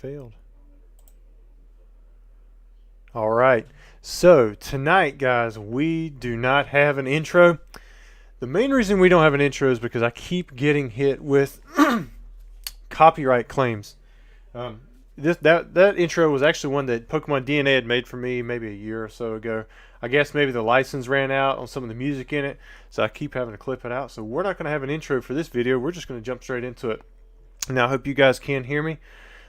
failed. All right. So tonight, guys, we do not have an intro. The main reason we don't have an intro is because I keep getting hit with copyright claims. Um, that intro was actually one that Pokemon DNA had made for me maybe a year or so ago. I guess maybe the license ran out on some of the music in it, so I keep having to clip it out. So we're not going to have an intro for this video. We're just going to jump straight into it. Now, I hope you guys can hear me.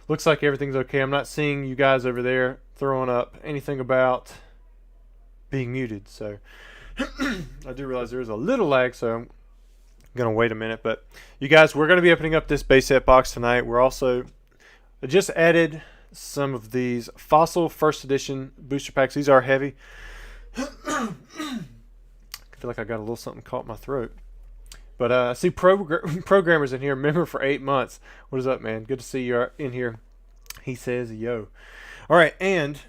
Looks like everything's okay. I'm not seeing you guys over there throwing up anything about being muted. So I do realize there is a little lag, so I'm going to wait a minute. But you guys, we're going to be opening up this base set box tonight. We're also just added some of these Fossil First Edition booster packs. These are heavy. I feel like I got a little something caught in my throat. But I see programmers in here, member for 8 months. What is up, man? Good to see you in here. He says, yo. All right, and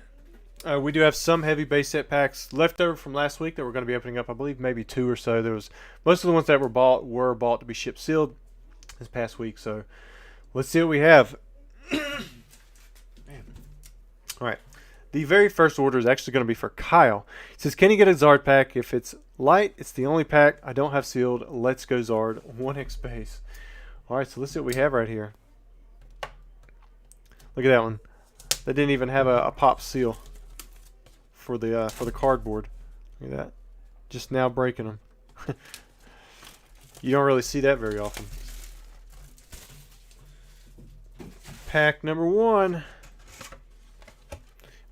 we do have some heavy base set packs left over from last week that we're going to be opening up. I believe maybe 2 or so. There was most of the ones that were bought to be shipped sealed this past week. So let's see what we have. Man. All right. The very first order is actually going to be for Kyle. It says, can you get a Zard pack? If it's light, it's the only pack I don't have sealed. Let's go Zard. 1x base. All right, so let's see what we have right here. Look at that one. That didn't even have a pop seal for the cardboard. Look at that. Just now breaking them. You don't really see that very often. Pack number 1.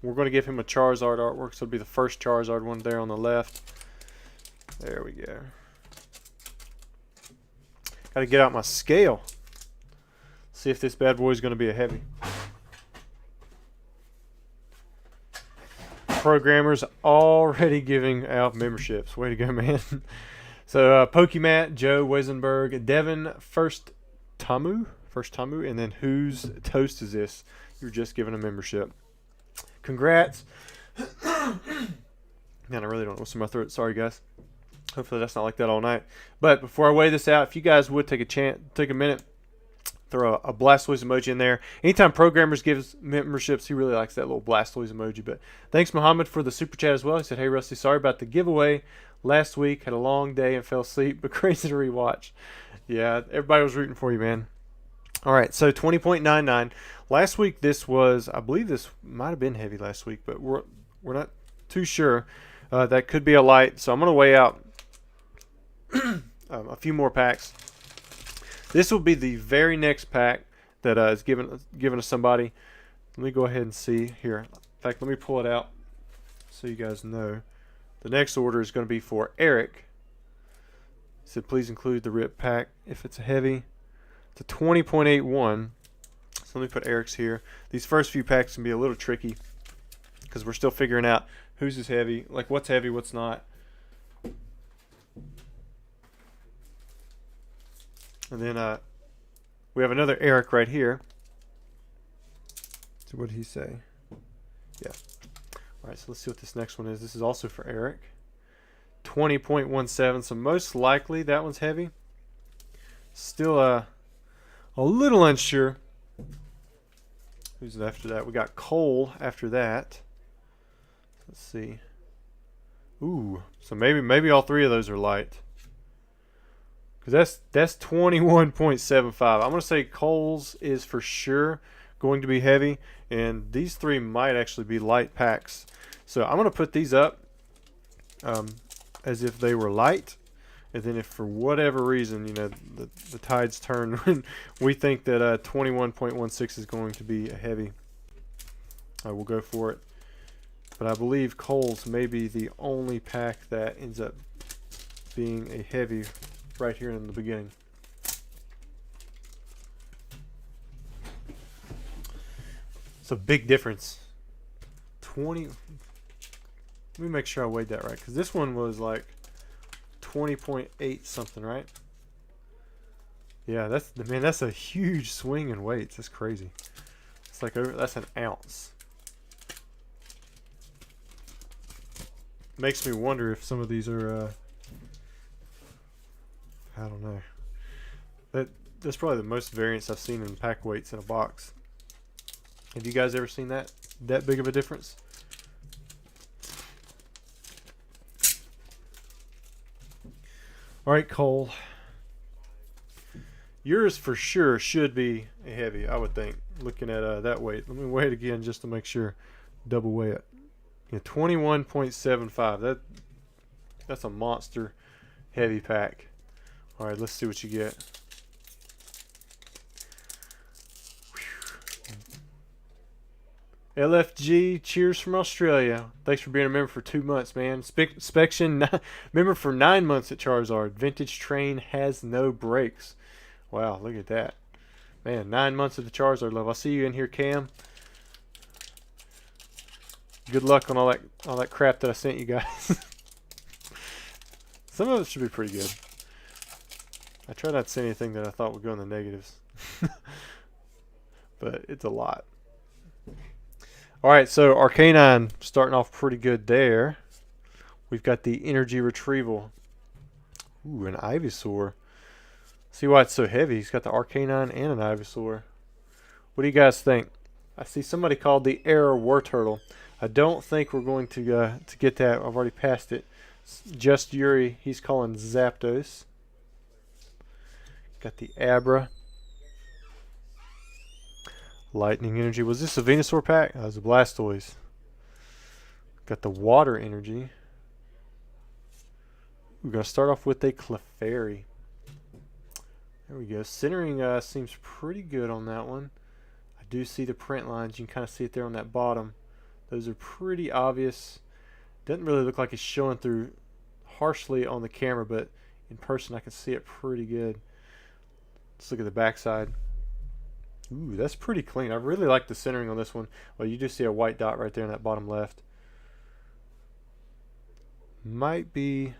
We're going to give him a Charizard artwork, so it'll be the first Charizard one there on the left. There we go. Got to get out my scale. See if this bad boy is going to be a heavy. Programmers already giving out memberships. Way to go, man. So Pokemat, Joe Weisenberg, Devin, First Tamu, and then whose toast is this? You're just given a membership. Congrats. Man, I really don't know what's in my throat. Sorry, guys. Hopefully that's not like that all night. But before I weigh this out, if you guys would take a minute, throw a Blastoise emoji in there. Anytime programmers gives memberships, he really likes that little Blastoise emoji. But thanks, Muhammad, for the super chat as well. He said, hey, Rusty, sorry about the giveaway last week. Had a long day and fell asleep, but crazy to rewatch. Yeah, everybody was rooting for you, man. All right, so 20.99. Last week this was, I believe this might have been heavy last week, but we're not too sure. That could be a light, so I'm going to weigh out a few more packs. This will be the very next pack that is given to somebody. Let me go ahead and see here. In fact, let me pull it out so you guys know. The next order is going to be for Eric. He said, please include the RIP pack if it's a heavy. It's a 20.81. So let me put Eric's here. These first few packs can be a little tricky because we're still figuring out whose is heavy, like what's heavy, what's not. And then we have another Eric right here. So what did he say? Yeah. All right, so let's see what this next one is. This is also for Eric. 20.17. So most likely that one's heavy. Still a little unsure. Who's after that? We got Cole after that. Let's see. Ooh, so maybe all 3 of those are light. Because that's 21.75. I'm going to say Cole's is for sure going to be heavy. And these 3 might actually be light packs. So I'm going to put these up as if they were light. And then if for whatever reason, you know, the tides turn when we think that 21.16 is going to be a heavy, we'll go for it. But I believe Cole's may be the only pack that ends up being a heavy right here in the beginning. It's a big difference. 20. Let me make sure I weighed that right, because this one was like 20.8 something, right? Yeah, that's a huge swing in weights. That's crazy. It's like that's an ounce. Makes me wonder if some of these are I don't know. That's probably the most variance I've seen in pack weights in a box. Have you guys ever seen that big of a difference? All right, Cole. Yours for sure should be a heavy, I would think, looking at that weight. Let me weigh it again just to make sure. Double weigh it. Yeah, 21.75. That's a monster heavy pack. All right, let's see what you get. LFG, cheers from Australia. Thanks for being a member for 2 months, man. Spection, member for 9 months at Charizard. Vintage train has no brakes. Wow, look at that. Man, 9 months of the Charizard love. I'll see you in here, Cam. Good luck on all that crap that I sent you guys. Some of it should be pretty good. I try not to say anything that I thought would go in the negatives. But it's a lot. Alright, so Arcanine starting off pretty good there. We've got the Energy Retrieval. Ooh, an Ivysaur. See why it's so heavy. He's got the Arcanine and an Ivysaur. What do you guys think? I see somebody called the Error Warturtle. I don't think we're going to get that. I've already passed it. Just Yuri, he's calling Zapdos. Got the Abra. Lightning Energy. Was this a Venusaur pack? That was a Blastoise. Got the Water Energy. We're going to start off with a Clefairy. There we go. Centering seems pretty good on that one. I do see the print lines. You can kind of see it there on that bottom. Those are pretty obvious. Doesn't really look like it's showing through harshly on the camera, but in person I can see it pretty good. Let's look at the backside. Ooh, that's pretty clean. I really like the centering on this one. Well, you do see a white dot right there in that bottom left. Might be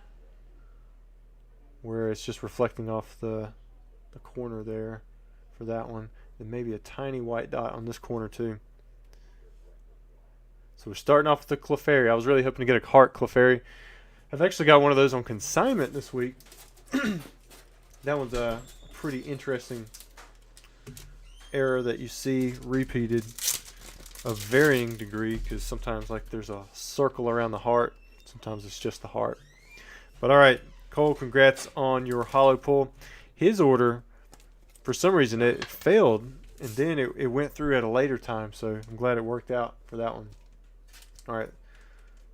where it's just reflecting off the corner there for that one. And maybe a tiny white dot on this corner too. So we're starting off with the Clefairy. I was really hoping to get a Heart Clefairy. I've actually got one of those on consignment this week. That one's a pretty interesting error that you see repeated of varying degree, because sometimes like there's a circle around the heart, sometimes it's just the heart. But all right, Cole, congrats on your hollow pull. His order, for some reason, it failed, and then it went through at a later time, so I'm glad it worked out for that one. All right,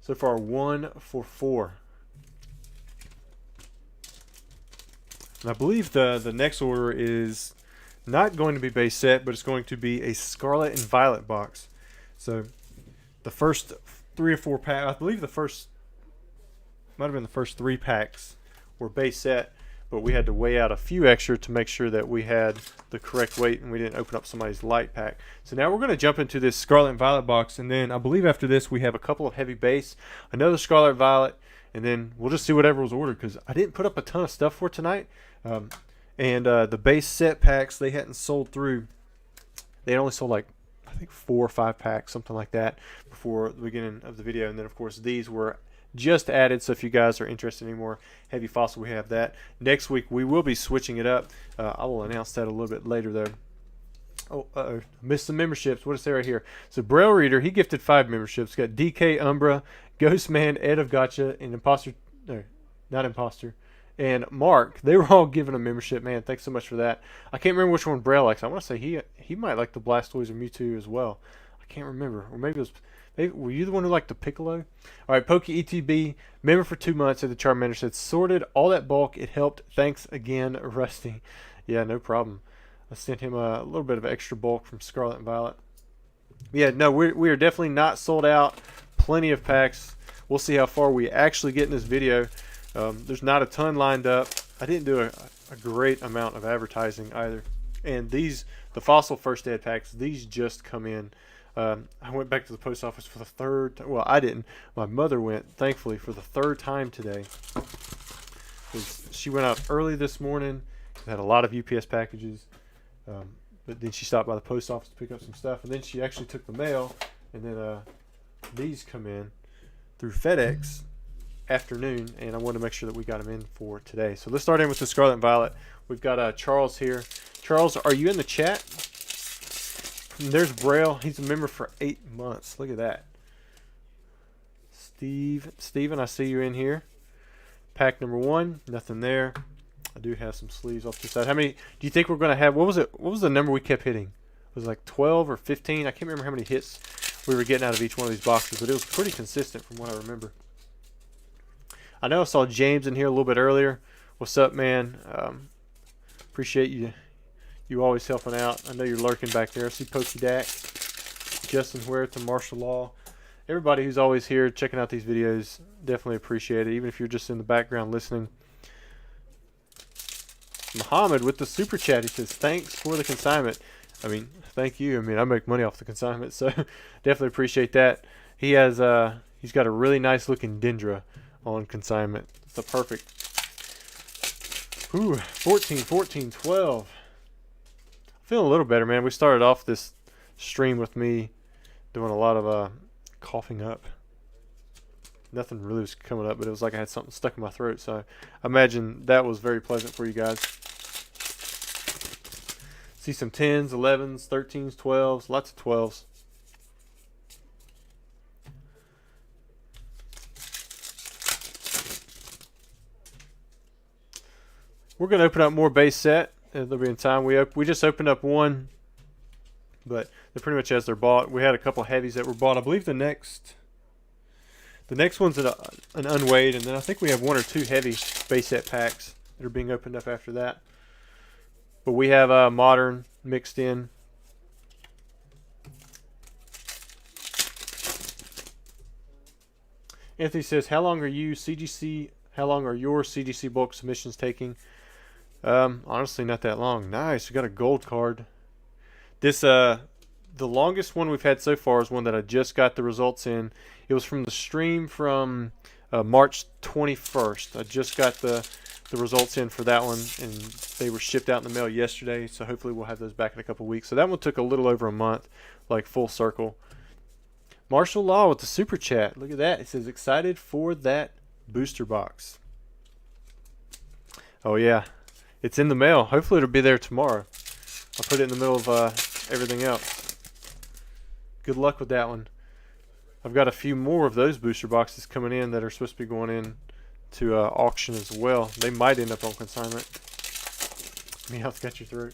so far 1 for 4. And I believe the next order is not going to be base set, but it's going to be a Scarlet and Violet box. So the first 3 or 4 packs, I believe the first, might have been the first 3 packs were base set, but we had to weigh out a few extra to make sure that we had the correct weight and we didn't open up somebody's light pack. So now we're going to jump into this Scarlet and Violet box, and then I believe after this we have a couple of heavy base, another Scarlet and Violet, and then we'll just see whatever was ordered, because I didn't put up a ton of stuff for tonight. And the base set packs, they hadn't sold through. They only sold like, I think 4 or 5 packs, something like that, before the beginning of the video. And then of course these were just added, so if you guys are interested in any more heavy fossil, we have that. Next week we will be switching it up. I will announce that a little bit later though. Oh, missed some memberships. What does it say right here? So Braille Reader, he gifted 5 memberships. Got DK Umbra, Ghostman, Ed of Gotcha, and Imposter, no, not Imposter, and Mark. They were all given a membership. Man, thanks so much for that. I can't remember which one Braille likes. I want to say he might like the Blastoise or Mewtwo as well. I can't remember. Or maybe it was, maybe, were you the one who liked the Piccolo? All right, Poke ETB, member for 2 months at the Charmander, said, sorted all that bulk. It helped. Thanks again, Rusty. Yeah, no problem. I sent him a little bit of extra bulk from Scarlet and Violet. Yeah, no, we are definitely not sold out. Plenty of packs. We'll see how far we actually get in this video. There's not a ton lined up. I didn't do a great amount of advertising either. And these, the Fossil First Ed packs, these just come in. I went back to the post office for the 3rd time. Well, I didn't. My mother went, thankfully, for the 3rd time today. She went out early this morning. Had a lot of UPS packages. But then she stopped by the post office to pick up some stuff. And then she actually took the mail. And then these come in through FedEx afternoon, and I wanted to make sure that we got them in for today. So let's start in with the Scarlet and Violet. We've got Charles here. Charles, are you in the chat? And there's Braille. He's a member for 8 months. Look at that. Steven, I see you in here. Pack number 1. Nothing there. I do have some sleeves off to the side. How many do you think we're going to have? What was it? What was the number we kept hitting? It was like 12 or 15. I can't remember how many hits we were getting out of each one of these boxes, but it was pretty consistent from what I remember. I know I saw James in here a little bit earlier. What's up, man? Appreciate you. You always helping out. I know you're lurking back there. I see Pokey Dak, Justin Huerta, Martial Law. Everybody who's always here checking out these videos, definitely appreciate it. Even if you're just in the background listening. Muhammad with the super chat. He says, thanks for the consignment. I mean, thank you. I mean, I make money off the consignment, so definitely appreciate that. He has he's got a really nice looking Dendra on consignment. It's a perfect. Ooh, 14, 14, 12. Feeling a little better, man. We started off this stream with me doing a lot of coughing up. Nothing really was coming up, but it was like I had something stuck in my throat. So I imagine that was very pleasant for you guys. See some 10s, 11s, 13s, 12s, lots of 12s. We're going to open up more base set. There'll be in time. We just opened up one, but they're pretty much as they're bought. We had a couple heavies that were bought. I believe the next one's an unweighed, and then I think we have 1 or 2 heavy base set packs that are being opened up after that. But we have modern mixed in. Anthony says, how long are your CGC bulk submissions taking? Honestly, not that long. Nice, we got a gold card. This the longest one we've had so far is one that I just got the results in. It was from the stream from March 21st. I just got the results in for that one, and they were shipped out in the mail yesterday, so hopefully we'll have those back in a couple weeks. So that one took a little over a month, like full circle. Martial Law with the super chat. Look at that. It says, excited for that booster box. Oh, yeah. It's in the mail. Hopefully it'll be there tomorrow. I'll put it in the middle of everything else. Good luck with that one. I've got a few more of those booster boxes coming in that are supposed to be going in to auction as well. They might end up on consignment. Meowth got your throat.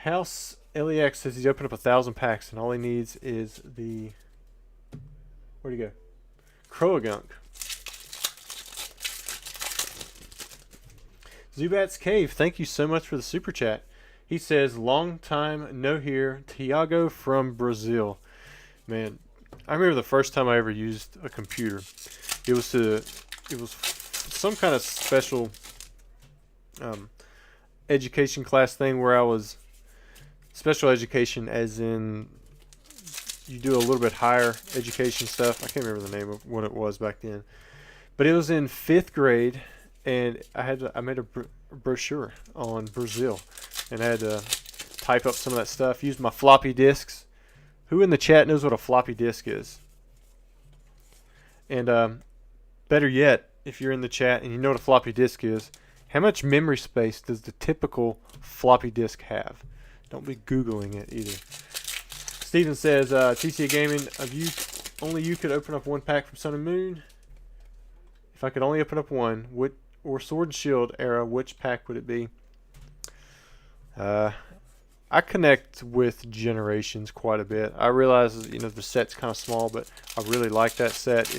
House LEX says he's opened up 1,000 packs and all he needs is the... Where'd he go? Croagunk. Zubat's Cave, thank you so much for the super chat. He says, long time no here, Tiago from Brazil. Man, I remember the first time I ever used a computer. It was some kind of special education class thing where I was special education, as in you do a little bit higher education stuff. I can't remember the name of what it was back then, but it was in 5th grade, and I made a brochure on Brazil, and I had to type up some of that stuff. Used my floppy disks. Who in the chat knows what a floppy disk is? And better yet, if you're in the chat and you know what a floppy disk is, how much memory space does the typical floppy disk have? Don't be Googling it either. Steven says, TCA Gaming, only you could open up one pack from Sun and Moon. If I could only open up one, or Sword and Shield era, which pack would it be? I connect with Generations quite a bit. I realize, the set's kind of small, but I really like that set.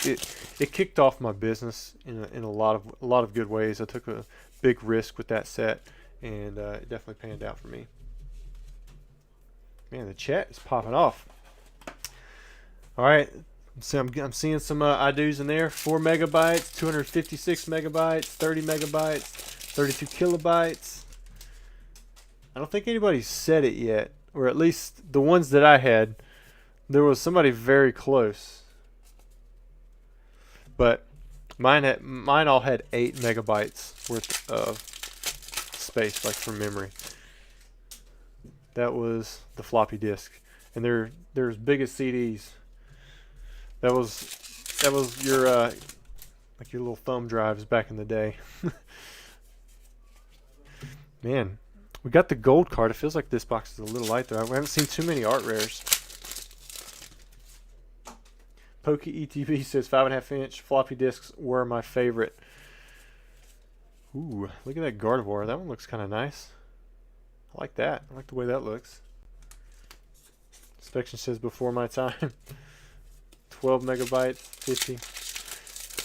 It kicked off my business in a lot of good ways. I took a big risk with that set, and it definitely panned out for me. Man, the chat is popping off. All right, so I'm seeing some I do's in there. 4 megabytes, 256 megabytes, 30 megabytes, 32 kilobytes. I don't think anybody's said it yet, or at least the ones that I had, there was somebody very close. But mine all had 8 megabytes worth of space, like from memory. That was the floppy disk, and they're as big as CDs. That was your like your little thumb drives back in the day. Man, We got the gold card. It feels like this box is a little light though. We haven't seen too many art rares. Pokey ETB says 5.5 inch floppy disks were my favorite. Ooh, look at that Gardevoir. That one looks kind of nice. I like that. I like the way that looks. Inspection says before my time. 12 megabytes, 50.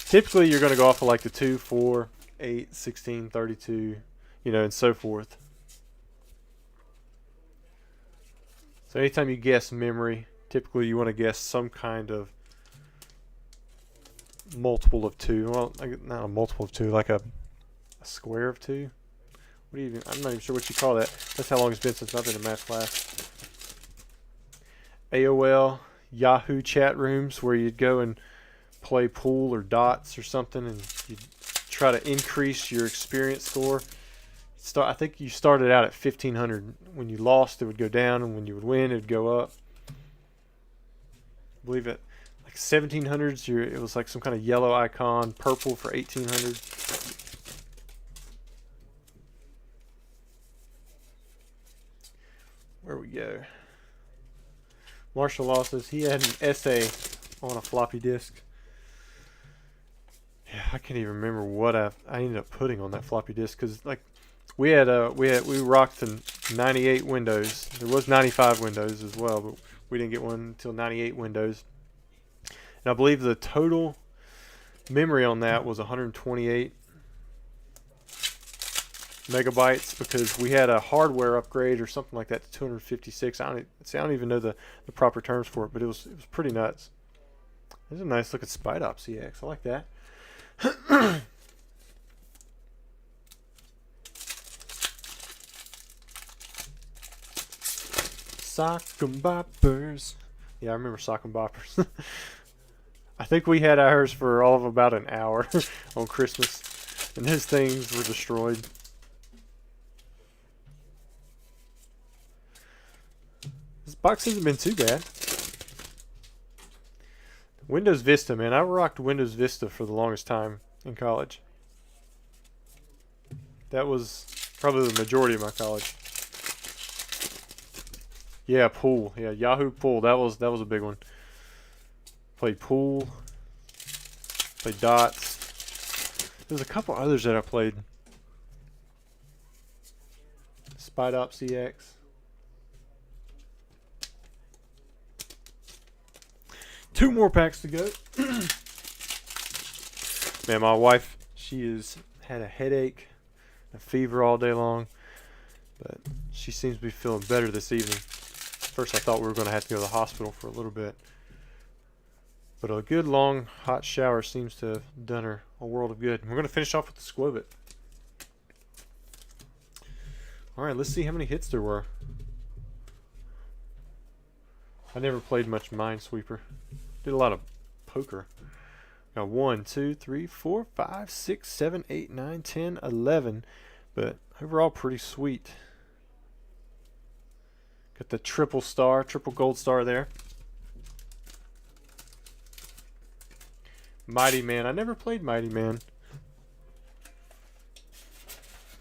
Typically, you're going to go off of like the 2, 4, 8, 16, 32, you know, and so forth. So anytime you guess memory, typically you want to guess some kind of multiple of 2. Well, not a multiple of 2, like a square of 2. What do you even? I'm not even sure what you call that. That's how long it's been since I've been in math class. AOL, Yahoo chat rooms where you'd go and play pool or dots or something, and you'd try to increase your experience score. I think you started out at 1500. When you lost, it would go down, and when you would win, it would go up. I believe it. Like 1700s, it was like some kind of yellow icon, purple for 1800. Where we go? Marshall Law says he had an essay on a floppy disk. Yeah, I can't even remember what I ended up putting on that floppy disk, because like we rocked the 98 Windows. There was 95 Windows as well, but we didn't get one until 98 Windows. And I believe the total memory on that was 128 megabytes, because we had a hardware upgrade or something like that to 256. I don't even know the proper terms for it, but it was pretty nuts. There's a nice looking Spidop CX. I like that. Sock'em Boppers. Yeah, I remember Sock'em Boppers. I think we had ours for all of about an hour on Christmas, and those things were destroyed. This box hasn't been too bad. Windows Vista, man. I rocked Windows Vista for the longest time in college. That was probably the majority of my college. Yeah, pool. Yeah, Yahoo Pool. That was a big one. Played pool. Played dots. There's a couple others that I played. Spidop CX. Two more packs to go. Man, my wife, she has had a headache, a fever all day long, but she seems to be feeling better this evening. First I thought we were going to have to go to the hospital for a little bit, but a good long hot shower seems to have done her a world of good. We're going to finish off with the Squobit. Alright, let's see how many hits there were. I never played much Minesweeper. Did a lot of poker. Got 1, 2, 3, 4, 5, 6, 7, 8, 9, 10, 11. But overall pretty sweet. Got the triple gold star there. Mighty Man. I never played Mighty Man.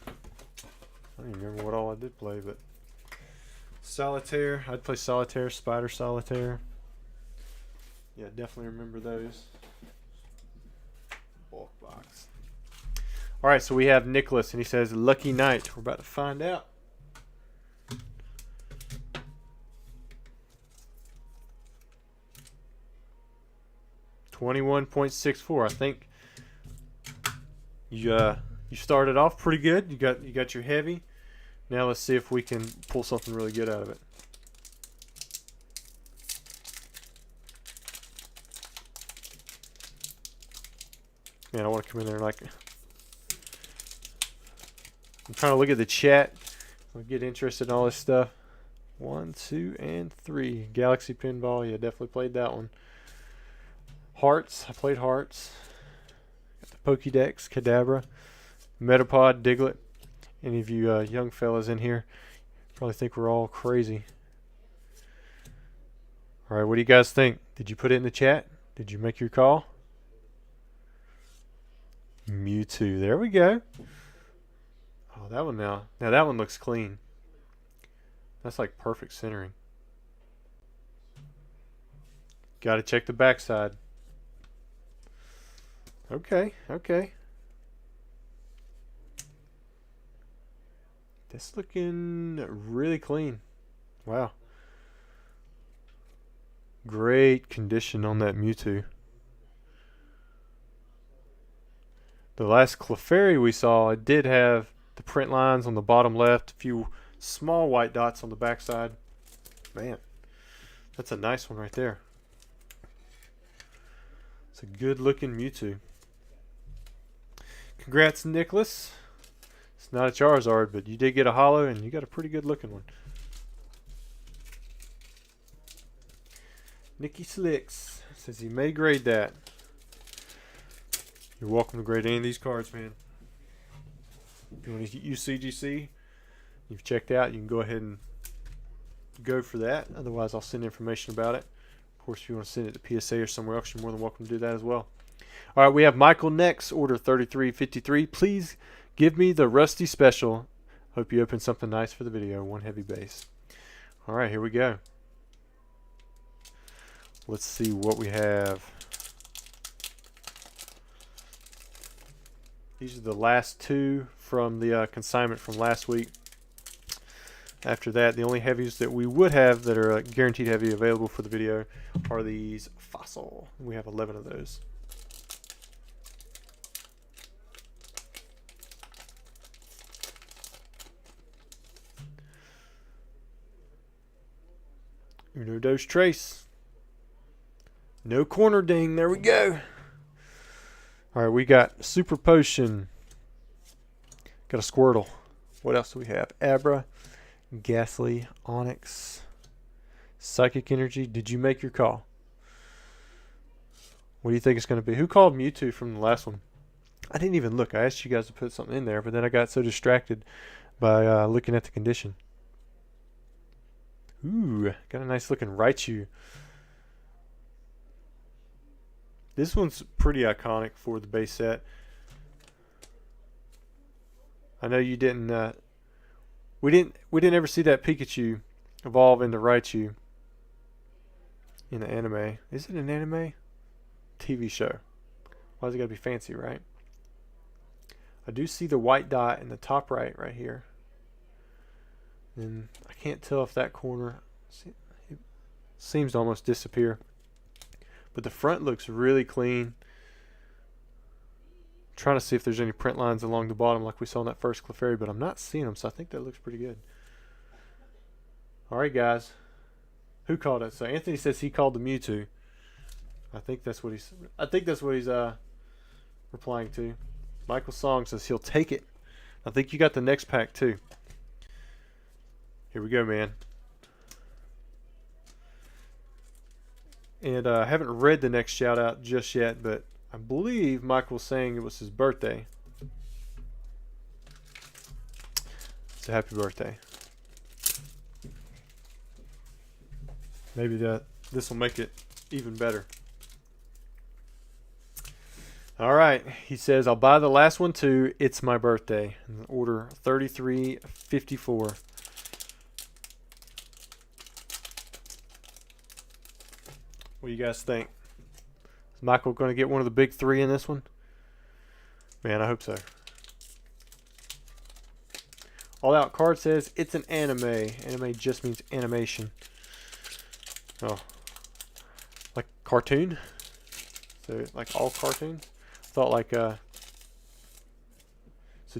I don't even remember what all I did play, but Solitaire. I'd play Solitaire, Spider Solitaire. Yeah, definitely remember those. Bulk box. Alright, so we have Nicholas, and he says, lucky night. We're about to find out. $21.64. I think you started off pretty good. You got your heavy. Now let's see if we can pull something really good out of it. Man, I want to come in there like... I'm trying to look at the chat. I'll get interested in all this stuff. 1, 2, and 3. Galaxy Pinball. Yeah, definitely played that one. Hearts. I played Hearts. Got the Pokédex, Kadabra, Metapod, Diglett. Any of you young fellas in here probably think we're all crazy. Alright, what do you guys think? Did you put it in the chat? Did you make your call? Mewtwo. There we go. Oh, that one now. Now that one looks clean. That's like perfect centering. Got to check the backside. Okay, okay. That's looking really clean. Wow. Great condition on that Mewtwo. The last Clefairy we saw, it did have the print lines on the bottom left, a few small white dots on the backside. Man, that's a nice one right there. It's a good looking Mewtwo. Congrats, Nicholas. It's not a Charizard, but you did get a holo, and you got a pretty good looking one. Nicky Slicks says he may grade that. You're welcome to grade any of these cards, man. If you want to use CGC, you've checked out, you can go ahead and go for that. Otherwise, I'll send information about it. Of course, if you want to send it to PSA or somewhere else, you're more than welcome to do that as well. All right, we have Michael next, order 3353. Please give me the Rusty Special. Hope you open something nice for the video. One heavy base. All right, here we go. Let's see what we have. These are the last two from the consignment from last week. After that, the only heavies that we would have that are guaranteed heavy available for the video are these Fossil. We have 11 of those. Uno dos trace. No corner ding. There we go. All right, we got Super Potion. Got a Squirtle. What else do we have? Abra, Ghastly, Onyx, Psychic Energy. Did you make your call? What do you think it's going to be? Who called Mewtwo from the last one? I didn't even look. I asked you guys to put something in there, but then I got so distracted by looking at the condition. Ooh, got a nice looking Raichu. This one's pretty iconic for the base set. I know you didn't. We didn't ever see that Pikachu evolve into Raichu in the anime. Is it an anime? TV show. Why does it gotta be fancy, right? I do see the white dot in the top right here. And I can't tell if that corner it seems to almost disappear. But the front looks really clean. I'm trying to see if there's any print lines along the bottom like we saw in that first Clefairy, but I'm not seeing them, so I think that looks pretty good. Alright guys. Who called it? So Anthony says he called the Mewtwo. I think that's what he's replying to. Michael Song says he'll take it. I think you got the next pack too. Here we go, man. And I haven't read the next shout out just yet, but I believe Michael was saying it was his birthday. So happy birthday. Maybe this will make it even better. All right, he says, I'll buy the last one too. It's my birthday. Order 3354. What do you guys think? Is Michael going to get one of the big three in this one? Man, I hope so. All Out Card says it's an anime. Anime just means animation. Oh, like cartoon? So like all cartoons? Thought like so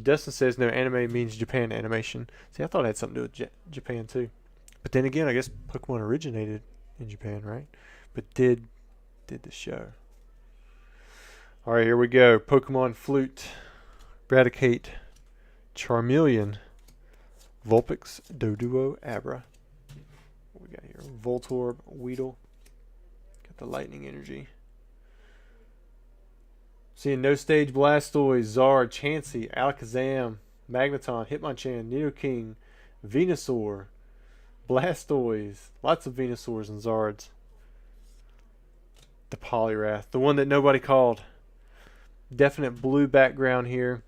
Dustin says no, anime means Japan animation. See, I thought it had something to do with Japan too. But then again, I guess Pokemon originated in Japan, right? But did the show. All right, here we go. Pokemon Flute, Raticate, Charmeleon, Vulpix, Doduo, Abra. What we got here? Voltorb, Weedle. Got the Lightning Energy. Seeing No Stage, Blastoise, Zard, Chansey, Alakazam, Magneton, Hitmonchan, Nidoking, Venusaur, Blastoise. Lots of Venusaurs and Zards. The Poliwrath, the one that nobody called. Definite blue background here.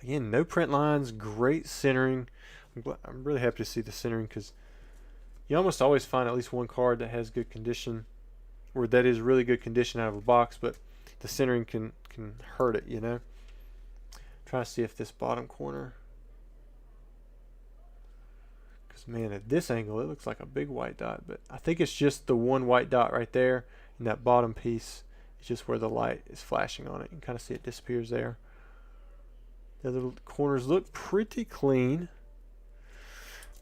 Again, no print lines, great centering. I I'm really happy to see the centering, because you almost always find at least one card that has good condition, or that is really good condition out of a box, but the centering can hurt it, you know. Try to see if this bottom corner, because man, at this angle it looks like a big white dot, but I think it's just the one white dot right there, and that bottom piece is just where the light is flashing on it. You can kind of see it disappears there. The other corners look pretty clean,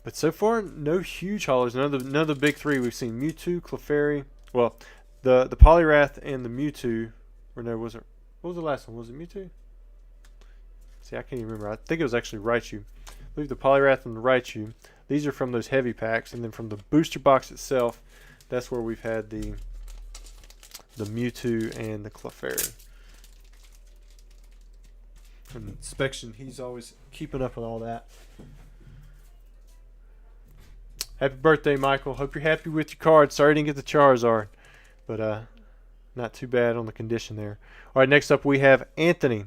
but so far no huge hollers. None of the big three. We've seen Mewtwo, Clefairy, well, the Poliwrath and the Mewtwo, or no, what was the last one? Was it Mewtwo? See, I can't even remember. I think it was actually Raichu. I believe the Poliwrath and the Raichu. These are from those heavy packs, and then from the booster box itself, that's where we've had the Mewtwo and the Clefairy. And inspection, he's always keeping up with all that. Happy birthday, Michael. Hope you're happy with your card. Sorry I didn't get the Charizard, but not too bad on the condition there. All right, next up we have Anthony.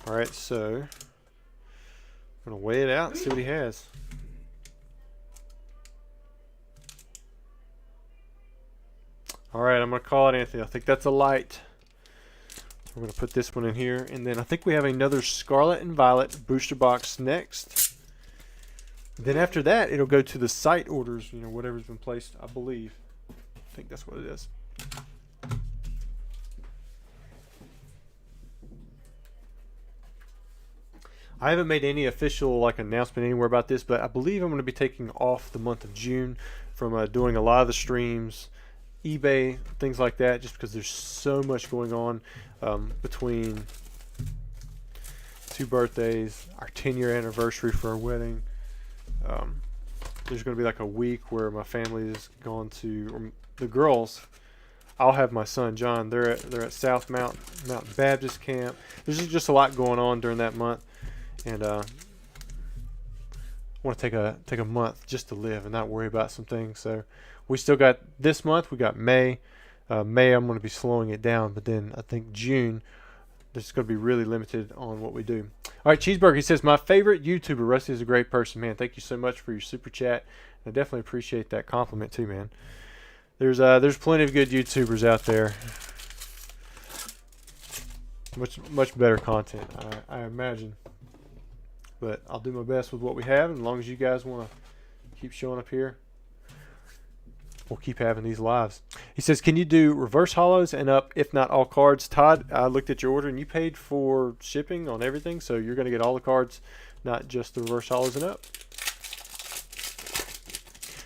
All right, so I'm going to weigh it out and see what he has. All right, I'm going to call it Anthony. I think that's a light. We're going to put this one in here. And then I think we have another Scarlet and Violet booster box next. Then after that, it'll go to the site orders, you know, whatever's been placed, I believe. I think that's what it is. I haven't made any official announcement anywhere about this, but I believe I'm going to be taking off the month of June from doing a lot of the streams, eBay, things like that, just because there's so much going on between 2 birthdays, our 10-year anniversary for our wedding. There's going to be a week where my family is gone to, or the girls. I'll have my son John. They're at South Mountain Baptist Camp. There's just a lot going on during that month. And I want to take a month just to live and not worry about some things. So we still got this month. We got May. May I'm going to be slowing it down, but then I think June this is going to be really limited on what we do. All right, Cheeseburger, he says, my favorite YouTuber. Rusty is a great person, man. Thank you so much for your super chat. I definitely appreciate that compliment too, man. There's plenty of good YouTubers out there. Much better content, I imagine. But I'll do my best with what we have, and as long as you guys want to keep showing up here, we'll keep having these lives. He says, can you do reverse hollows and up, if not all cards? Todd, I looked at your order, and you paid for shipping on everything, so you're going to get all the cards, not just the reverse hollows and up.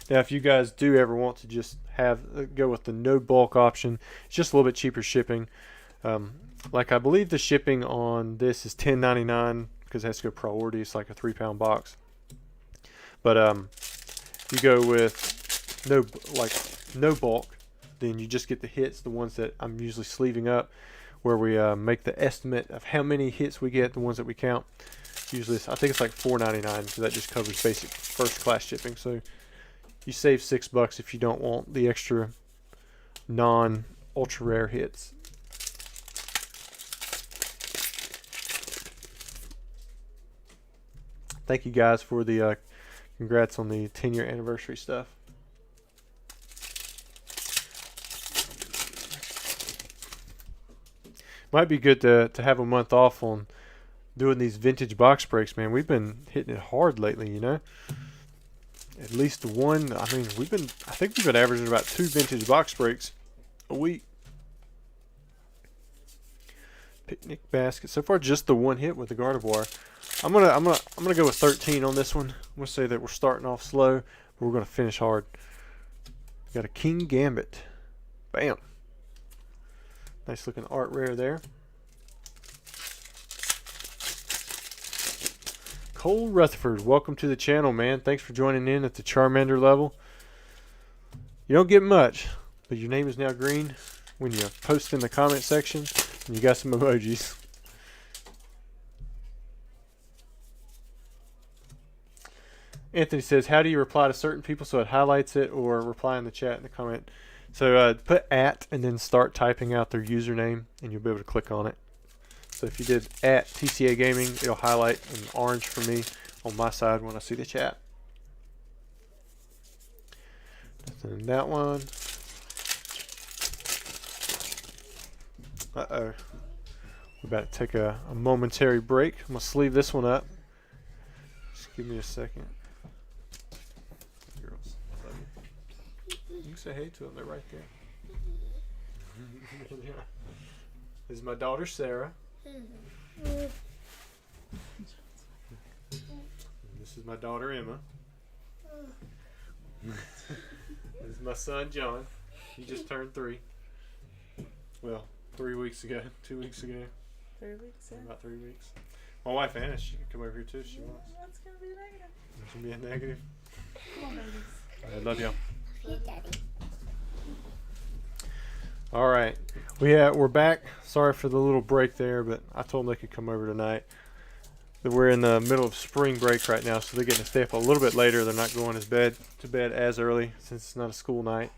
Now, if you guys do ever want to just go with the no bulk option, it's just a little bit cheaper shipping. I believe the shipping on this is $10.99 because it has to go priority. It's like a 3-pound box. But you go with no bulk, then you just get the hits, the ones that I'm usually sleeving up, where we make the estimate of how many hits we get, the ones that we count. Usually, I think it's like $4.99, so that just covers basic first-class shipping. So you save $6 if you don't want the extra non-ultra rare hits. Thank you guys for the congrats on the 10-year anniversary stuff. Might be good to have a month off on doing these vintage box breaks, man. We've been hitting it hard lately, you know. At least one. I mean, I think we've been averaging about 2 vintage box breaks a week. Picnic basket. So far, just the one hit with the Gardevoir. I'm gonna go with 13 on this one. I'm gonna say that we're starting off slow, but we're gonna finish hard. Got a King Gambit. Bam. Nice looking art rare there. Cole Rutherford, welcome to the channel, man. Thanks for joining in at the Charmander level. You don't get much, but your name is now green when you post in the comment section, and you got some emojis. Anthony says, how do you reply to certain people so it highlights it, or reply in the chat in the comment? So put @ and then start typing out their username, and you'll be able to click on it. So if you did @TCA Gaming, it'll highlight in orange for me on my side when I see the chat. And that one. Uh-oh. We're about to take a momentary break. I'm going to sleeve this one up. Just give me a second. Girls, love you. You can say hey to them. They're right there. Yeah. This is my daughter, Sarah. And this is my daughter, Emma. This is my son, John. He just turned 3. Well, 3 weeks ago. 2 weeks ago. 3 weeks, yeah. About 3 weeks. My wife, Anna, she can come over here too if she wants. That's going to be negative. It's going to be a negative. Come on, babies. I love y'all. Hey, Daddy. All right. We're back. Sorry for the little break there, but I told them they could come over tonight. We're in the middle of spring break right now, so they're getting to stay up a little bit later. They're not going to bed as early since it's not a school night.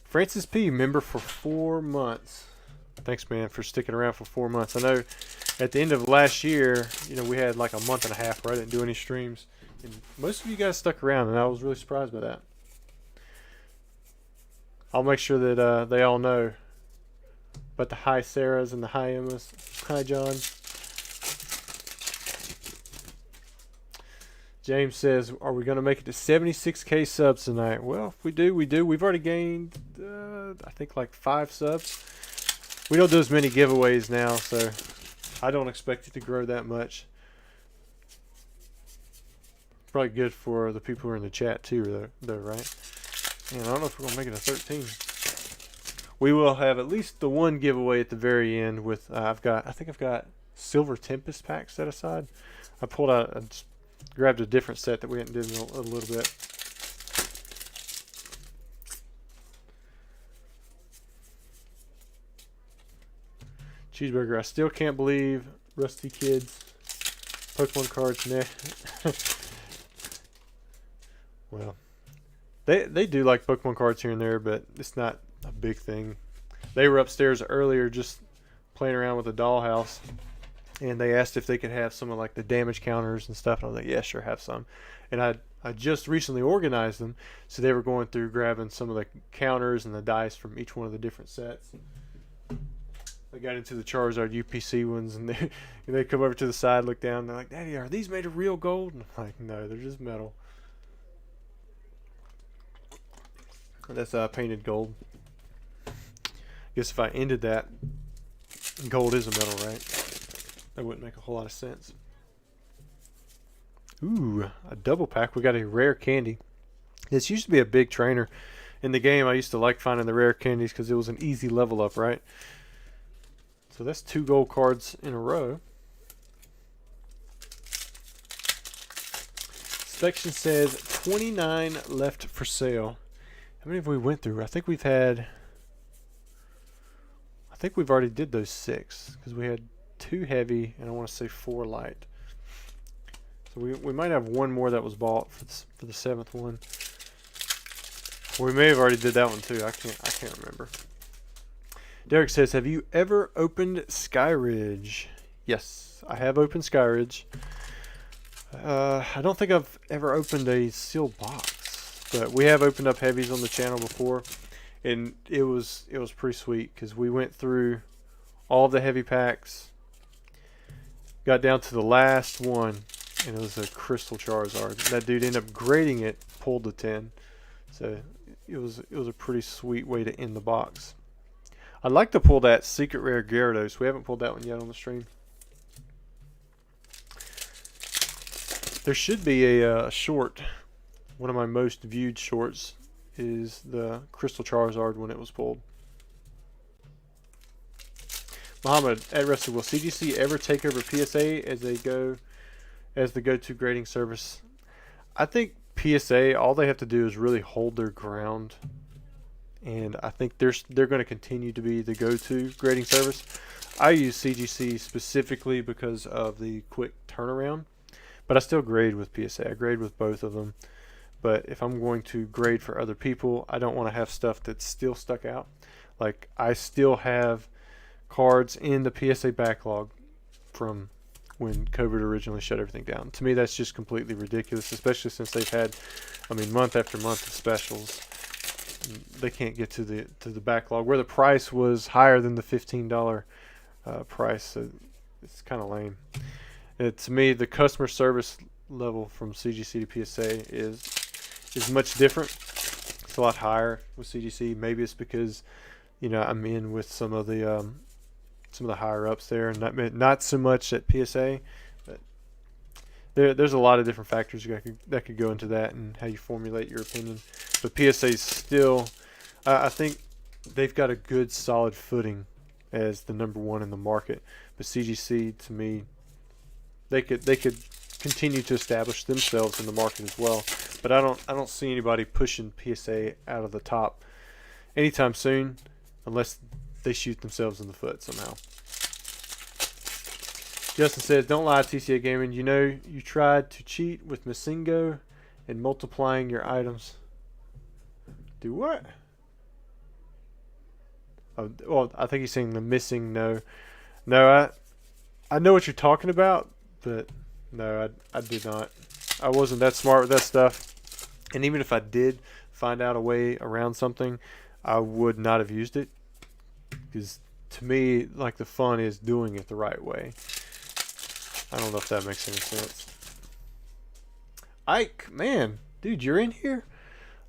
Francis P., member for 4 months. Thanks, man, for sticking around for 4 months. I know at the end of last year, we had like a month and a half where I didn't do any streams. And most of you guys stuck around, and I was really surprised by that. I'll make sure that they all know about the hi Sarahs and the hi Emmas. Hi, John. James says, are we going to make it to 76K subs tonight? Well, if we do, we do. We've already gained, I think, like 5 subs. We don't do as many giveaways now, so I don't expect it to grow that much. Probably good for the people who are in the chat, too, though, right? And I don't know if we're going to make it to 13. We will have at least the one giveaway at the very end with, I think I've got Silver Tempest pack set aside. I pulled out, I just grabbed a different set that we hadn't did in a little bit. Cheeseburger, I still can't believe Rusty Kids Pokemon cards. Nah. Well, they do like Pokemon cards here and there, but it's not a big thing. They were upstairs earlier just playing around with the dollhouse, and they asked if they could have some of like the damage counters and stuff. And I was like, yeah, sure, have some. And I just recently organized them, so they were going through grabbing some of the counters and the dice from each one of the different sets. They got into the Charizard UPC ones, and they come over to the side, look down, and they're like, Daddy, are these made of real gold? And I'm like, no, they're just metal. That's painted gold. Guess if I ended that, gold is a metal, right? That wouldn't make a whole lot of sense. Ooh, a double pack. We got a rare candy. This used to be a big trainer. In the game, I used to like finding the rare candies because it was an easy level up, right? So that's 2 gold cards in a row. Section says 29 left for sale. How many have we went through? I think we've already did those 6 because we had 2 heavy and I want to say 4 light. So we might have 1 more that was bought for the 7th one. Or we may have already did that one too. I can't remember. Derek says, have you ever opened Skyridge? Yes, I have opened Skyridge. I don't think I've ever opened a sealed box, but we have opened up heavies on the channel before, and it was pretty sweet because we went through all the heavy packs, got down to the last one, and it was a Crystal Charizard. That dude ended up grading it, pulled the 10, so it was a pretty sweet way to end the box. I'd like to pull that secret rare Gyarados. We haven't pulled that one yet on the stream. There should be a short. One of my most viewed shorts is the Crystal Charizard when it was pulled. Muhammad at Wrestle, will CGC ever take over PSA as the go-to grading service? I think PSA, all they have to do is really hold their ground. And I think they're going to continue to be the go-to grading service. I use CGC specifically because of the quick turnaround, but I still grade with PSA. I grade with both of them. But if I'm going to grade for other people, I don't want to have stuff that's still stuck out. Like, I still have cards in the PSA backlog from when COVID originally shut everything down. To me, that's just completely ridiculous, especially since they've had, month after month of specials. They can't get to the backlog where the price was higher than the $15 price. So it's kind of lame. To me, the customer service level from CGC to PSA is much different. It's a lot higher with CGC. Maybe it's because I'm in with some of the higher ups there, and not so much at PSA. But there's a lot of different factors that could go into that and how you formulate your opinion. But PSA is still, I think they've got a good solid footing as the number one in the market. But CGC, to me, they could continue to establish themselves in the market as well. But I don't see anybody pushing PSA out of the top anytime soon, unless they shoot themselves in the foot somehow. Justin says, "Don't lie, TCA Gaming. You tried to cheat with Masingo and multiplying your items." Do what? Oh, well, I think he's saying the missing. No, I know what you're talking about, but no, I did not. I wasn't that smart with that stuff. And even if I did find out a way around something, I would not have used it. Because to me, like, the fun is doing it the right way. I don't know if that makes any sense. Ike, man, dude, you're in here?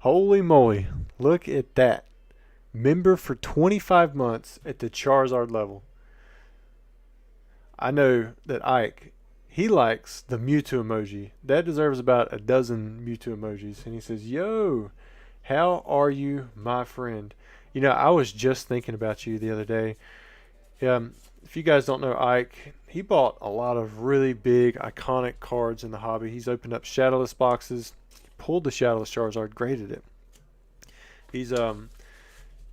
Holy moly. Look at that. Member for 25 months at the Charizard level. I know that Ike, he likes the Mewtwo emoji. That deserves about a dozen Mewtwo emojis. And he says, "Yo, how are you, my friend?" I was just thinking about you the other day. If you guys don't know Ike, he bought a lot of really big, iconic cards in the hobby. He's opened up Shadowless boxes, pulled the Shadowless Charizard, graded it.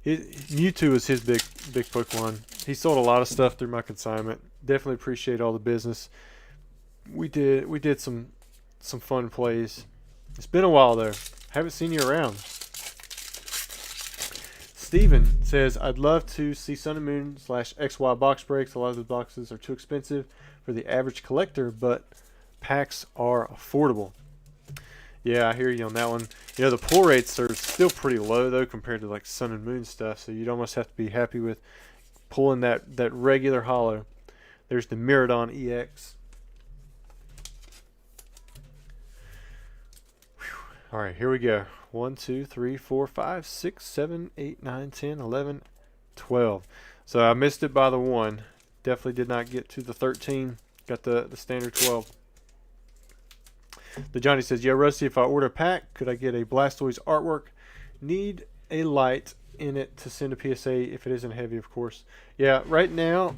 Mewtwo is his big Pokemon. He sold a lot of stuff through my consignment. Definitely appreciate all the business. We did some fun plays. It's been a while though. Haven't seen you around. Steven says, "I'd love to see Sun and Moon / XY box breaks. A lot of the boxes are too expensive for the average collector, but packs are affordable." Yeah, I hear you on that one. The pull rates are still pretty low though compared to like Sun and Moon stuff, so you'd almost have to be happy with pulling that regular holo. There's the Miradon EX. All right, here we go. 1, 2, 3, 4, 5, 6, 7, 8, 9, 10, 11, 12. So I missed it by the 1. Definitely did not get to the 13. Got the standard 12. The Johnny says, "Yo, Rusty, if I order a pack, could I get a Blastoise artwork? Need a light in it to send a PSA if it isn't heavy, of course." Yeah, right now,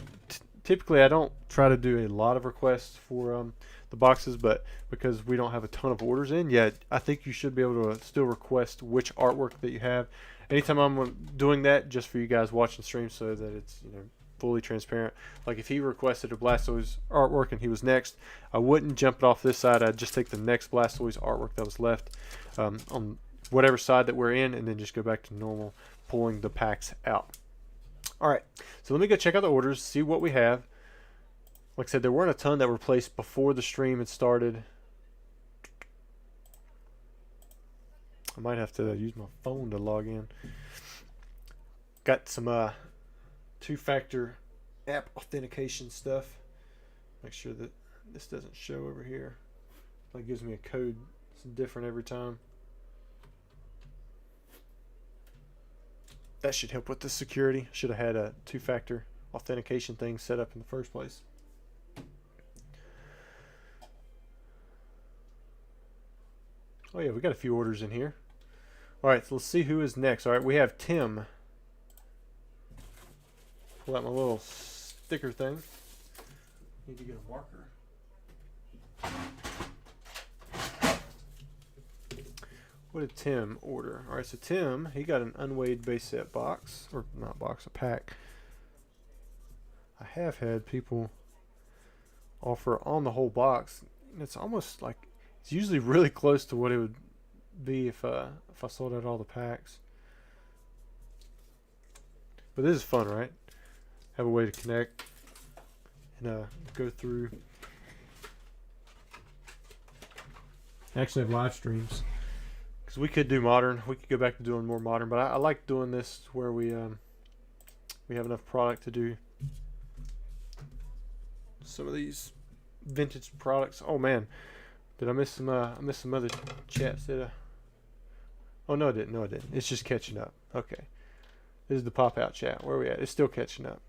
typically I don't try to do a lot of requests for the boxes, but because we don't have a ton of orders in yet, I think you should be able to still request which artwork that you have. Anytime I'm doing that, just for you guys watching the stream, so that it's fully transparent. Like if he requested a Blastoise artwork and he was next, I wouldn't jump it off this side. I'd just take the next Blastoise artwork that was left on whatever side that we're in, and then just go back to normal pulling the packs out. All right, so let me go check out the orders, see what we have. Like I said, there weren't a ton that were placed before the stream had started. I might have to use my phone to log in. Got some two-factor app authentication stuff. Make sure that this doesn't show over here. It gives me a code. It's different every time. That should help with the security. Should have had a two-factor authentication thing set up in the first place. Oh yeah, we got a few orders in here. All right, so let's see who is next. All right, we have Tim. Pull out my little sticker thing. Need to get a marker. What did Tim order? All right, so Tim, he got an unweighed base set box, or not box, a pack. I have had people offer on the whole box. It's almost like, it's usually really close to what it would be if I sold out all the packs. But this is fun, right? Have a way to connect and go through. I actually have live streams Because we could do modern. We could go back to doing more modern, but I like doing this where we have enough product to do some of these vintage products. Oh man, did I miss some? I missed some other chats. Did I? Oh no, I didn't. No, I didn't. It's just catching up. Okay, this is the pop out chat. Where are we at? It's still catching up.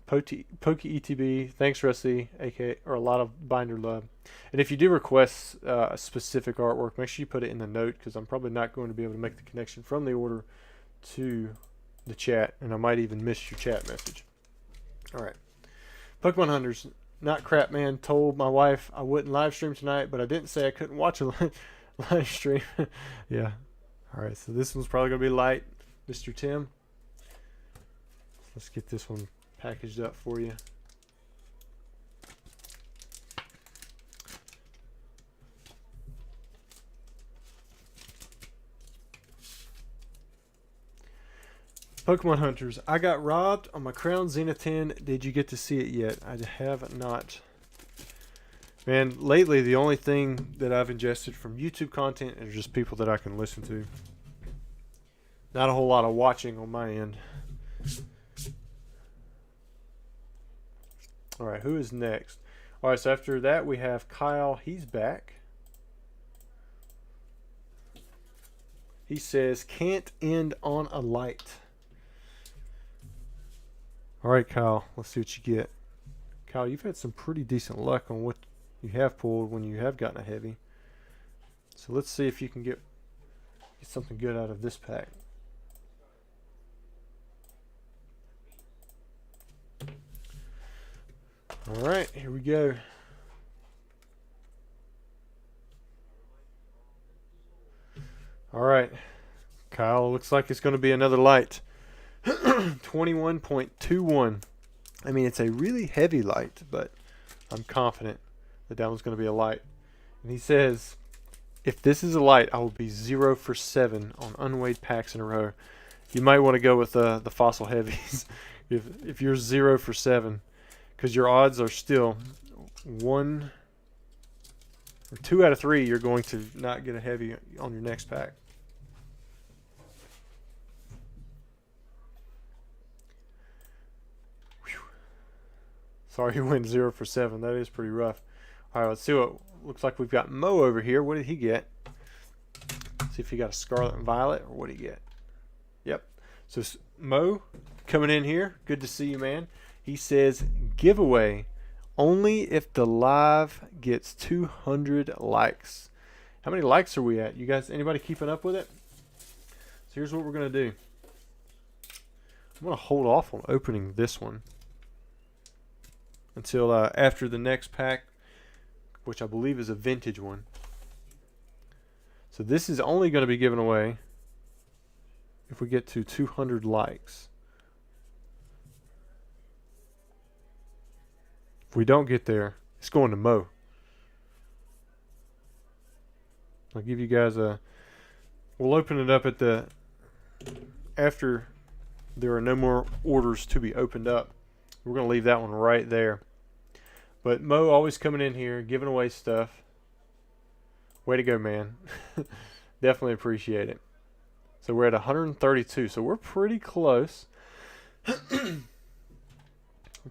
Pokey ETB, thanks Rusty, aka or a lot of binder love. And if you do request a specific artwork, make sure you put it in the note because I'm probably not going to be able to make the connection from the order to the chat, and I might even miss your chat message. All right, Pokemon Hunters, not crap man. Told my wife I wouldn't live stream tonight, but I didn't say I couldn't watch a live stream. Yeah. All right, so this one's probably gonna be light, Mr. Tim. Let's get this one packaged up for you. Pokemon Hunters, I got robbed on my Crown Zenith 10. Did you get to see it yet? I have not. Man, lately the only thing that I've ingested from YouTube content is just people that I can listen to. Not a whole lot of watching on my end. Alright, who is next? Alright, so after that we have Kyle. He's back. He says, can't end on a light. Alright, Kyle, let's see what you get. Kyle, you've had some pretty decent luck on what you have pulled when you have gotten a heavy. So let's see if you can get something good out of this pack. Alright, here we go. Alright, Kyle, looks like it's going to be another light. 21.21. I mean, it's a really heavy light, but I'm confident that that one's going to be a light. And he says, if this is a light, I will be 0 for 7 on unweighed packs in a row. You might want to go with the fossil heavies if you're 0 for 7. Because your odds are still 1 or 2 out of 3 you're going to not get a heavy on your next pack. Whew. Sorry you went 0 for 7. That is pretty rough. Alright, let's see what looks like. We've got Mo over here. What did he get? See if he got a Scarlet and Violet, or what did he get? Yep. So Mo coming in here. Good to see you, man. He says, giveaway only if the live gets 200 likes. How many likes are we at? You guys, anybody keeping up with it? So here's what we're going to do. I'm going to hold off on opening this one until after the next pack, which I believe is a vintage one. So this is only going to be given away if we get to 200 likes. If we don't get there, it's going to Mo. I'll give you guys a... We'll open it up at the... After there are no more orders to be opened up. We're going to leave that one right there. But Mo always coming in here, giving away stuff. Way to go, man. Definitely appreciate it. So we're at 132. So we're pretty close. We're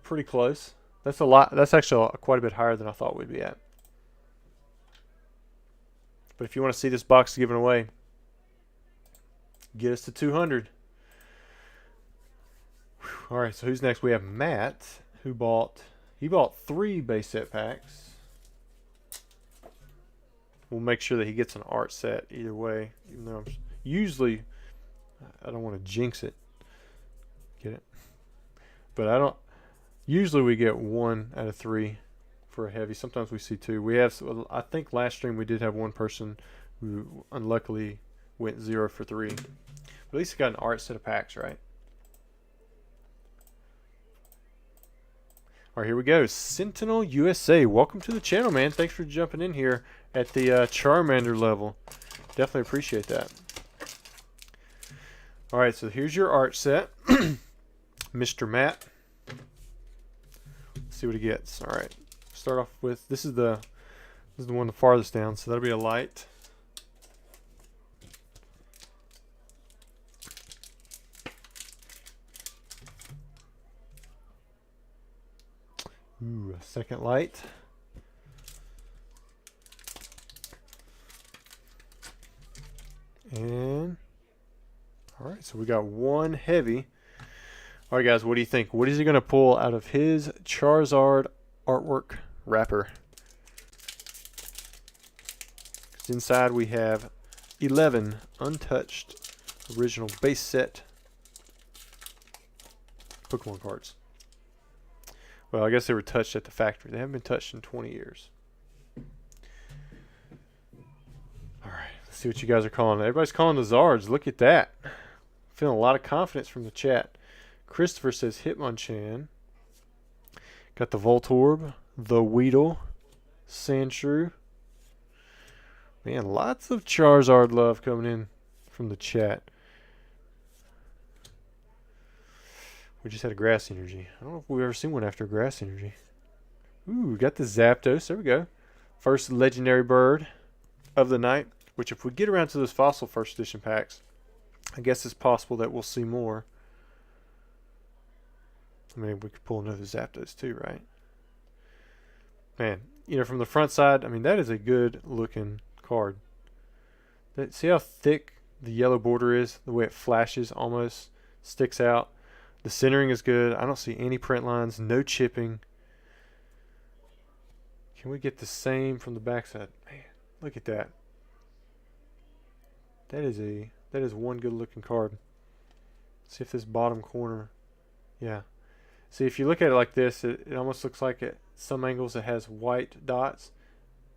pretty close. That's a lot. That's actually quite a bit higher than I thought we'd be at. But if you want to see this box given away, get us to 200. Whew. All right, so who's next? We have Matt, who bought 3 base set packs. We'll make sure that he gets an art set either way, even though usually I don't want to jinx it. Get it? But I don't. Usually we get 1 out of 3 for a heavy. Sometimes we see 2. We have. I think last stream we did have one person who unluckily went 0 for 3. But at least he got an art set of packs, right? All right, here we go. Sentinel USA. Welcome to the channel, man. Thanks for jumping in here at the Charmander level. Definitely appreciate that. All right, so here's your art set. Mr. Matt. Let's see what he gets. All right. Start off with, this is the This is the one the farthest down, so that'll be a light. Ooh, a second light. And all right, so we got one heavy. All right, guys, what do you think? What is he going to pull out of his Charizard artwork wrapper? 'Cause inside we have 11 untouched original base set Pokemon cards. Well, I guess they were touched at the factory. They haven't been touched in 20 years. All right, let's see what you guys are calling. Everybody's calling the Zards. Look at that. Feeling a lot of confidence from the chat. Christopher says Hitmonchan. Got the Voltorb, the Weedle, Sandshrew. Man, lots of Charizard love coming in from the chat. We just had a Grass Energy. I don't know if we've ever seen one after a Grass Energy. Ooh, we got the Zapdos. There we go. First legendary bird of the night. Which, if we get around to those fossil first edition packs, I guess it's possible that we'll see more. I mean, we could pull another Zapdos too, right? Man, you know, from the front side, I mean, that is a good looking card. See how thick the yellow border is? The way it flashes almost sticks out. The centering is good. I don't see any print lines, no chipping. Can we get the same from the backside? Man, look at that. That is one good looking card. See if this bottom corner, yeah. See, if you look at it like this, it almost looks like at some angles it has white dots,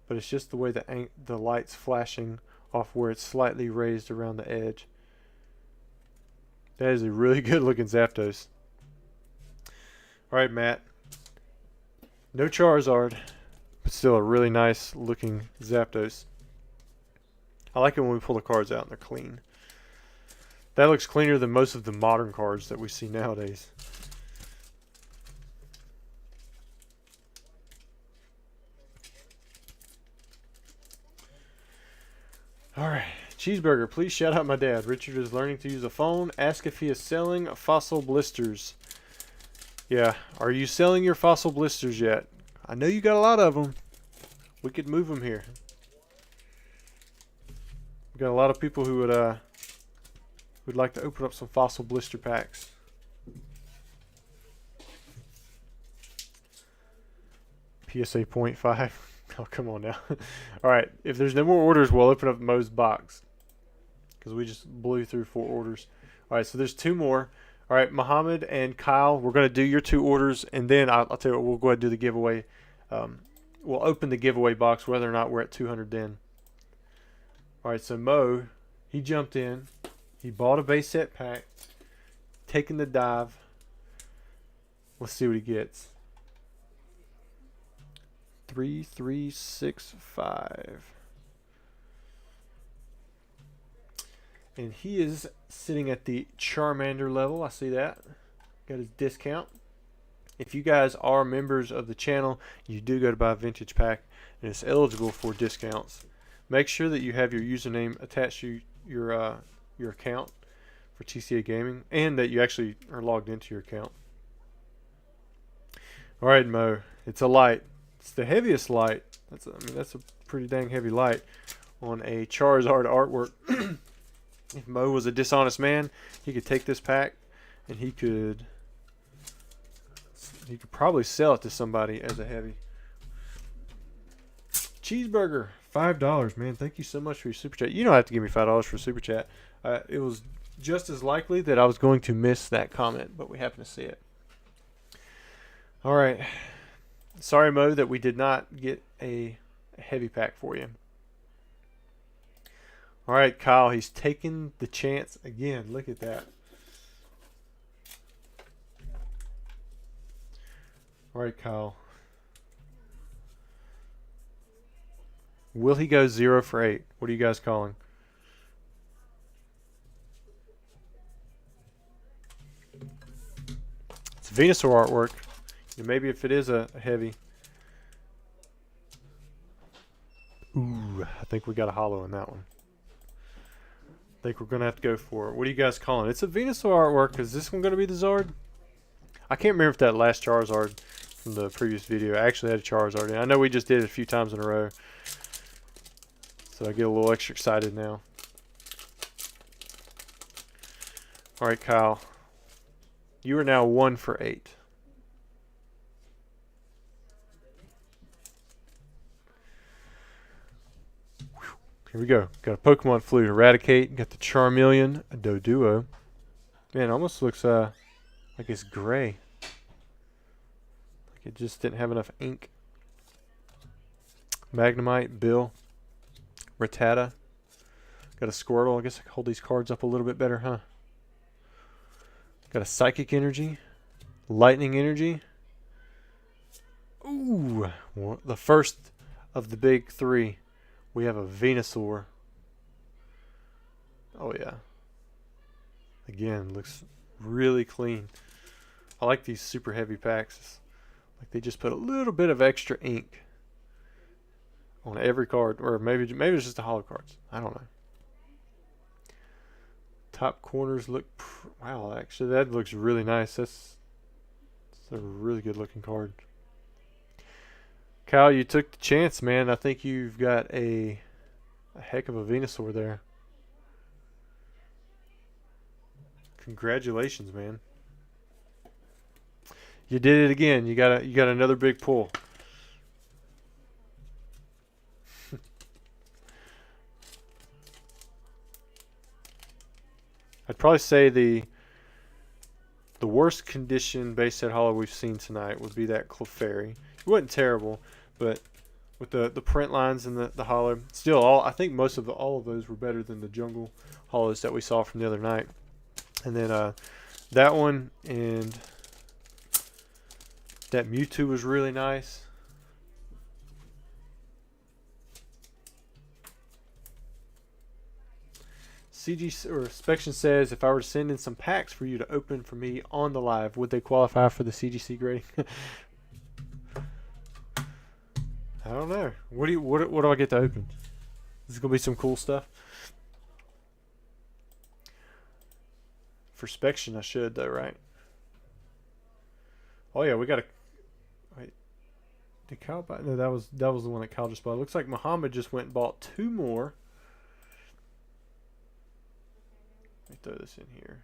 but it's just the way the light's flashing off where it's slightly raised around the edge. That is a really good looking Zapdos. Alright, Matt. No Charizard, but still a really nice looking Zapdos. I like it when we pull the cards out and they're clean. That looks cleaner than most of the modern cards that we see nowadays. Alright, Cheeseburger, please shout out my dad. Richard is learning to use a phone. Ask if he is selling fossil blisters. Yeah, are you selling your fossil blisters yet? I know you got a lot of them. We could move them here. We got a lot of people who would like to open up some fossil blister packs. PSA 0.5. Oh, come on now. Alright, if there's no more orders, we'll open up Mo's box. Because we just blew through 4 orders. Alright, so there's 2 more. Alright, Muhammad and Kyle, we're going to do your 2 orders. And then, I'll tell you what, we'll go ahead and do the giveaway. We'll open the giveaway box whether or not we're at 200 then. Alright, so Mo, he jumped in. He bought a base set pack. Taking the dive. Let's see what he gets. 3365. And he is sitting at the Charmander level. I see that. Got his discount. If you guys are members of the channel, you do go to buy a vintage pack and it's eligible for discounts. Make sure that you have your username attached to your account for TCA Gaming and that you actually are logged into your account. Alright, Mo. It's a light. It's the heaviest light. That's a pretty dang heavy light on a Charizard artwork. If Mo was a dishonest man, he could take this pack and he could probably sell it to somebody as a heavy. Cheeseburger, $5, man. Thank you so much for your super chat. You don't have to give me $5 for super chat. It was just as likely that I was going to miss that comment, but we happen to see it. All right. Sorry, Mo, that we did not get a heavy pack for you. All right, Kyle, he's taking the chance again. Look at that. All right, Kyle. Will he go 0 for 8? What are you guys calling? It's Venusaur artwork. Maybe if it is a heavy. Ooh, I think we got a holo in that one. I think we're going to have to go for it. What are you guys calling it? It's a Venusaur artwork. Is this one going to be the Zard? I can't remember if that last Charizard from the previous video actually had a Charizard in. I know we just did it a few times in a row. So I get a little extra excited now. Alright, Kyle. You are now 1 for 8. Here we go. Got a Pokemon Flute, Eradicate. Got the Charmeleon, a Doduo. Man, it almost looks like it's gray. Like it just didn't have enough ink. Magnemite, Bill, Rattata. Got a Squirtle. I guess I can hold these cards up a little bit better, huh? Got a Psychic Energy, Lightning Energy. Ooh, the first of the big 3. We have a Venusaur. Oh yeah. Again, looks really clean. I like these super heavy packs. Like they just put a little bit of extra ink on every card, or maybe it's just the holo cards. I don't know. Top corners look. Wow, actually that looks really nice. That's a really good looking card. Kyle, you took the chance, man. I think you've got a heck of a Venusaur there. Congratulations, man. You did it again. You got another big pull. I'd probably say the worst condition base set holo we've seen tonight would be that Clefairy. It wasn't terrible, but with the print lines and the holo, still I think most of all of those were better than the jungle holos that we saw from the other night. And then that one and that Mewtwo was really nice. CG or Spection says, if I were to send in some packs for you to open for me on the live, would they qualify for the CGC grading? I don't know. What do I get to open? Is it gonna be some cool stuff? For Spection, I should though, right? Oh yeah, we got a. Wait, did Kyle buy? No, that was the one that Kyle just bought. It looks like Muhammad just went and bought 2 more. Let me throw this in here.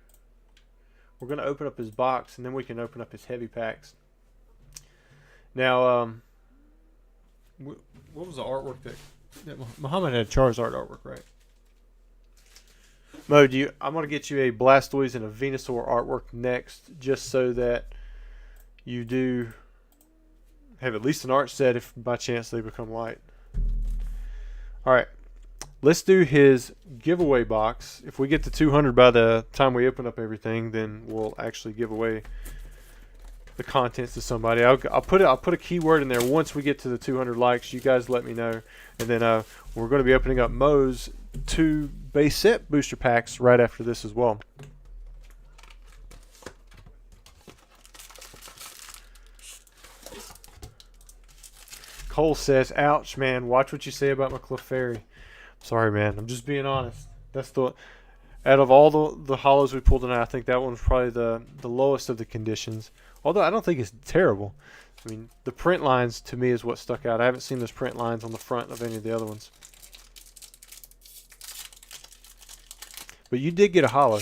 We're gonna open up his box, and then we can open up his heavy packs. Now, what was the artwork that Muhammad had? Charizard artwork, right? Mo, I'm gonna get you a Blastoise and a Venusaur artwork next, just so that you do have at least an art set if by chance they become light. All right, let's do his giveaway box. If we get to 200 by the time we open up everything, then we'll actually give away the contents to somebody. I'll put a keyword in there once we get to the 200 likes. You guys let me know, and then we're going to be opening up Mo's 2 base set booster packs right after this as well. Cole says, "Ouch, man! Watch what you say about my Clefairy." Sorry, man. I'm just being honest. That's out of all the holos we pulled tonight, I think that one's probably the lowest of the conditions. Although I don't think it's terrible. I mean, the print lines to me is what stuck out. I haven't seen those print lines on the front of any of the other ones. But you did get a holo.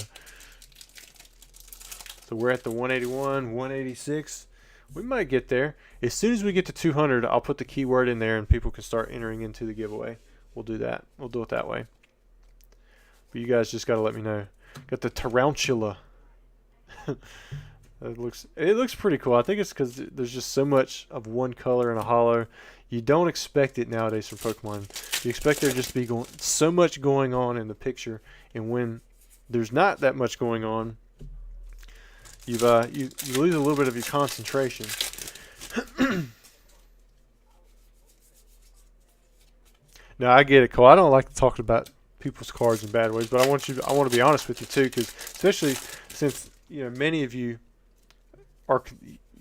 So we're at the 181, 186. We might get there. As soon as we get to 200, I'll put the keyword in there and people can start entering into the giveaway. We'll do that. We'll do it that way. But you guys just got to let me know. Got the Tarantula. It looks pretty cool. I think it's because there's just so much of one color in a holo. You don't expect it nowadays from Pokemon. You expect there just to be so much going on in the picture, and when there's not that much going on, you lose a little bit of your concentration. Now I get it, Cole. I don't like to talk about people's cards in bad ways, but I want to be honest with you too, because especially since many of you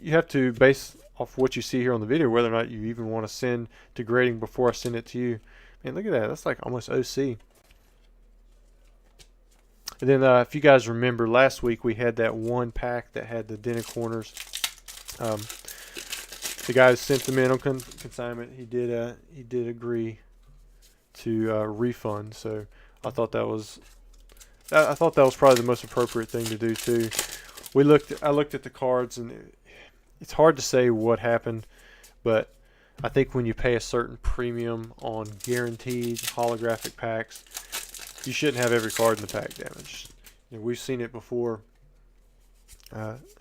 you have to base off what you see here on the video whether or not you even want to send to grading before I send it to you, Man, look at that. That's like almost OC. And then if you guys remember, last week we had that one pack that had the dented corners. The guy who sent them in on consignment, he did agree to refund. So I thought that was probably the most appropriate thing to do too. I looked at the cards, and it's hard to say what happened, but I think when you pay a certain premium on guaranteed holographic packs, you shouldn't have every card in the pack damaged. You know, we've seen it before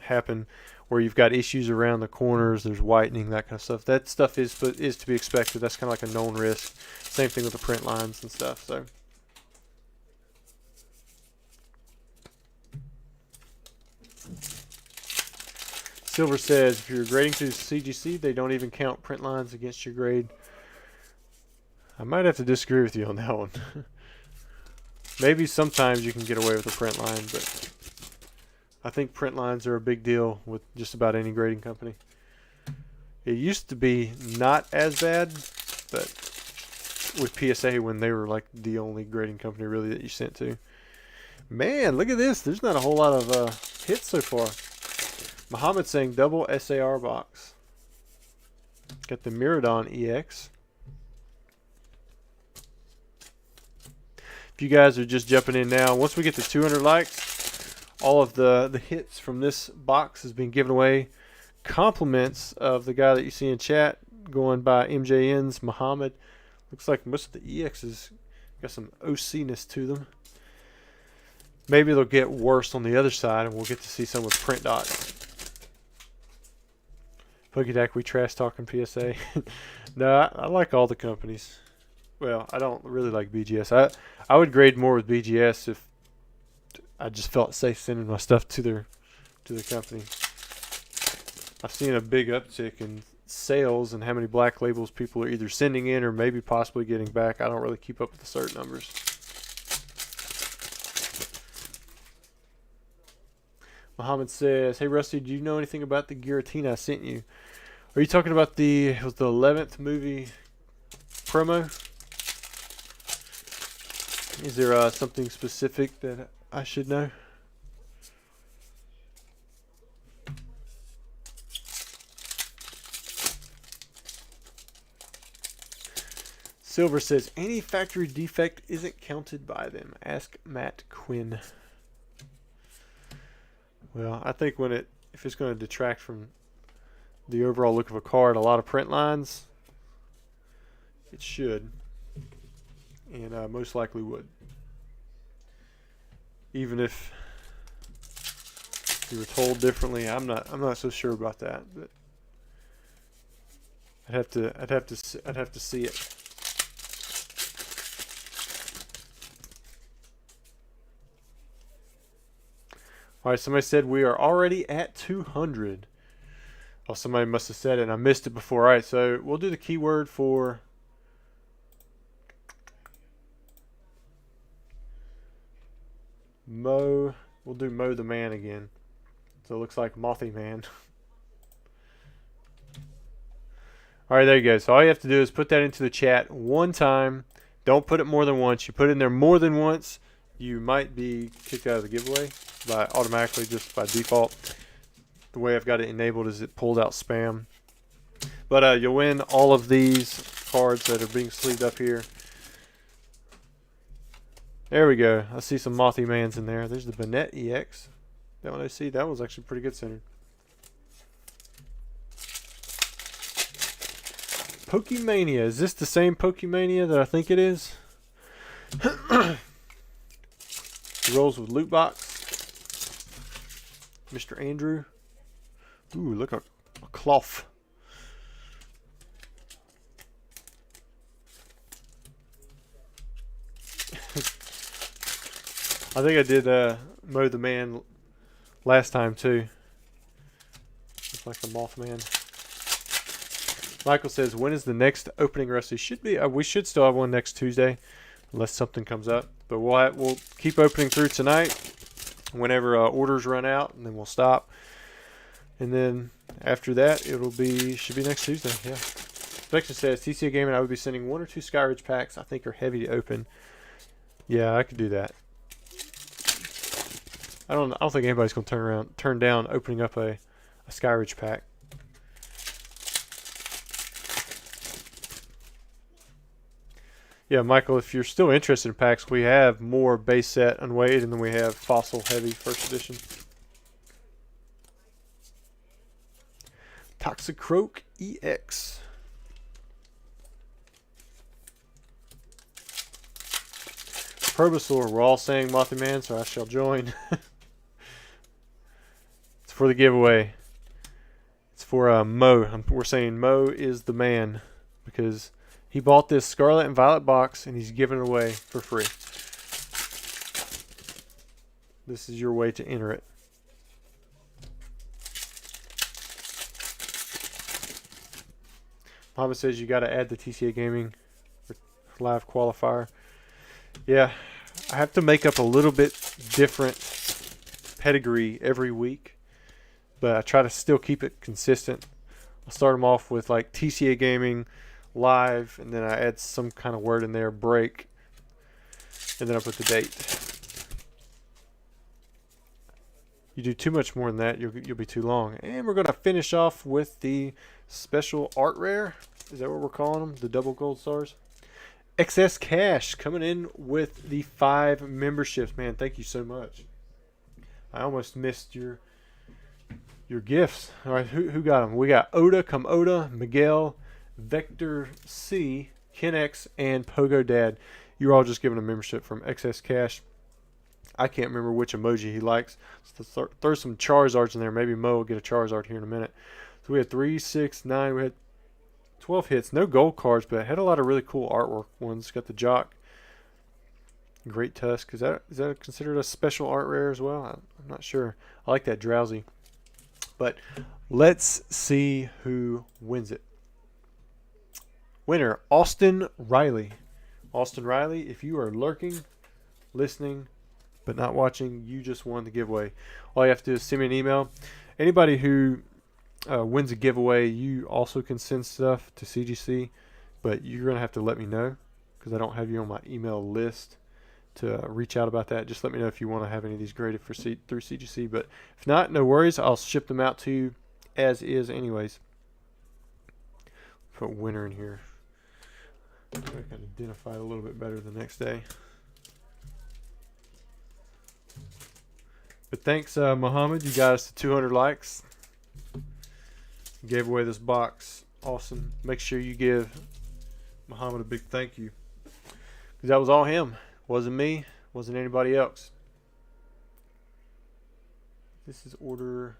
happen where you've got issues around the corners, there's whitening, that kind of stuff. That stuff is to be expected. That's kind of like a known risk. Same thing with the print lines and stuff. So. Silver says, if you're grading through CGC, they don't even count print lines against your grade. I might have to disagree with you on that one. Maybe sometimes you can get away with a print line, but I think print lines are a big deal with just about any grading company. It used to be not as bad, but with PSA when they were like the only grading company really that you sent to. Man, look at this. There's not a whole lot of hits so far. Muhammad saying double SAR box. Got the Miradon EX. If you guys are just jumping in now, once we get to 200 likes, all of the hits from this box has been given away. Compliments of the guy that you see in chat going by MJN's Muhammad. Looks like most of the EXs got some OC-ness to them. Maybe they'll get worse on the other side, and we'll get to see some with print dots. Pokedeck, we trash talking PSA. No, I like all the companies. Well, I don't really like BGS. I would grade more with BGS if I just felt safe sending my stuff to their company. I've seen a big uptick in sales and how many black labels people are either sending in or maybe possibly getting back. I don't really keep up with the cert numbers. Muhammad says, hey Rusty, do you know anything about the Giratina I sent you? Are you talking about the 11th movie promo? Is there something specific that I should know? Silver says, any factory defect isn't counted by them. Ask Matt Quinn. Well, I think if it's going to detract from the overall look of a card, a lot of print lines, it should, and most likely would. Even if you were told differently, I'm not so sure about that, but I'd have to see it. All right, somebody said we are already at 200. Oh, somebody must have said it and I missed it before. All right, so we'll do the keyword for Mo. We'll do Mo the Man again. So it looks like Mothy Man. All right, there you go. So all you have to do is put that into the chat one time. Don't put it more than once. You put it in there more than once, you might be kicked out of the giveaway by automatically, just by default. The way I've got it enabled is it pulled out spam. But you'll win all of these cards that are being sleeved up here. There we go. I see some Mothy Mans in there. There's the Bennett EX. That one I see. That was actually pretty good centered. Pokemania. Is this the same Pokemania that I think it is? He rolls with loot box. Mr. Andrew. Ooh, look, a cloth. I think I did Mow the Man last time too. Looks like the Mothman. Michael says, when is the next opening, Rusty? Should be. We should still have one next Tuesday, unless something comes up. But we'll keep opening through tonight. Whenever orders run out, and then we'll stop. And then after that, should be next Tuesday. Yeah. Inspection says TCA Gaming. I would be sending 1 or 2 Skyridge packs. I think are heavy to open. Yeah, I could do that. I don't think anybody's gonna turn down opening up a Skyridge pack. Yeah, Michael, if you're still interested in packs, we have more base set unweighted, and then we have fossil heavy first edition. Toxicroak EX. Probosaur, we're all saying Mothy Man, so I shall join. It's for the giveaway. It's for Mo. We're saying Mo is the man because he bought this Scarlet and Violet box and he's giving it away for free. This is your way to enter it. Mama says you got to add the TCA Gaming live qualifier. Yeah, I have to make up a little bit different pedigree every week, but I try to still keep it consistent. I'll start them off with like TCA Gaming live, and then I add some kind of word in there, break, and then I put the date. You do too much more than that, you'll be too long. And we're going to finish off with the special art rare. Is that what we're calling them? The double gold stars? XS Cash coming in with the 5 memberships. Man, thank you so much. I almost missed your gifts. All right, who got them? We got Oda, Come Oda, Miguel, Vector C, Ken X, and Pogo Dad. You're all just given a membership from XS Cash. I can't remember which emoji he likes. So throw some Charizards in there. Maybe Mo will get a Charizard here in a minute. So we had 3, 6, 9. We had 12 hits. No gold cards, but had a lot of really cool artwork ones. Got the Jock. Great Tusk. Is that considered a special art rare as well? I'm not sure. I like that Drowsy. But let's see who wins it. Winner, Austin Riley. Austin Riley, if you are lurking, listening, but not watching, you just won the giveaway. All you have to do is send me an email. Anybody who wins a giveaway, you also can send stuff to CGC, but you're going to have to let me know because I don't have you on my email list to reach out about that. Just let me know if you want to have any of these graded for through CGC, but if not, no worries. I'll ship them out to you as is anyways. Put winner in here. I can identify it a little bit better the next day. But thanks, Muhammad. You got us to 200 likes. You gave away this box. Awesome. Make sure you give Muhammad a big thank you. Because that was all him. Wasn't me. Wasn't anybody else. This is order.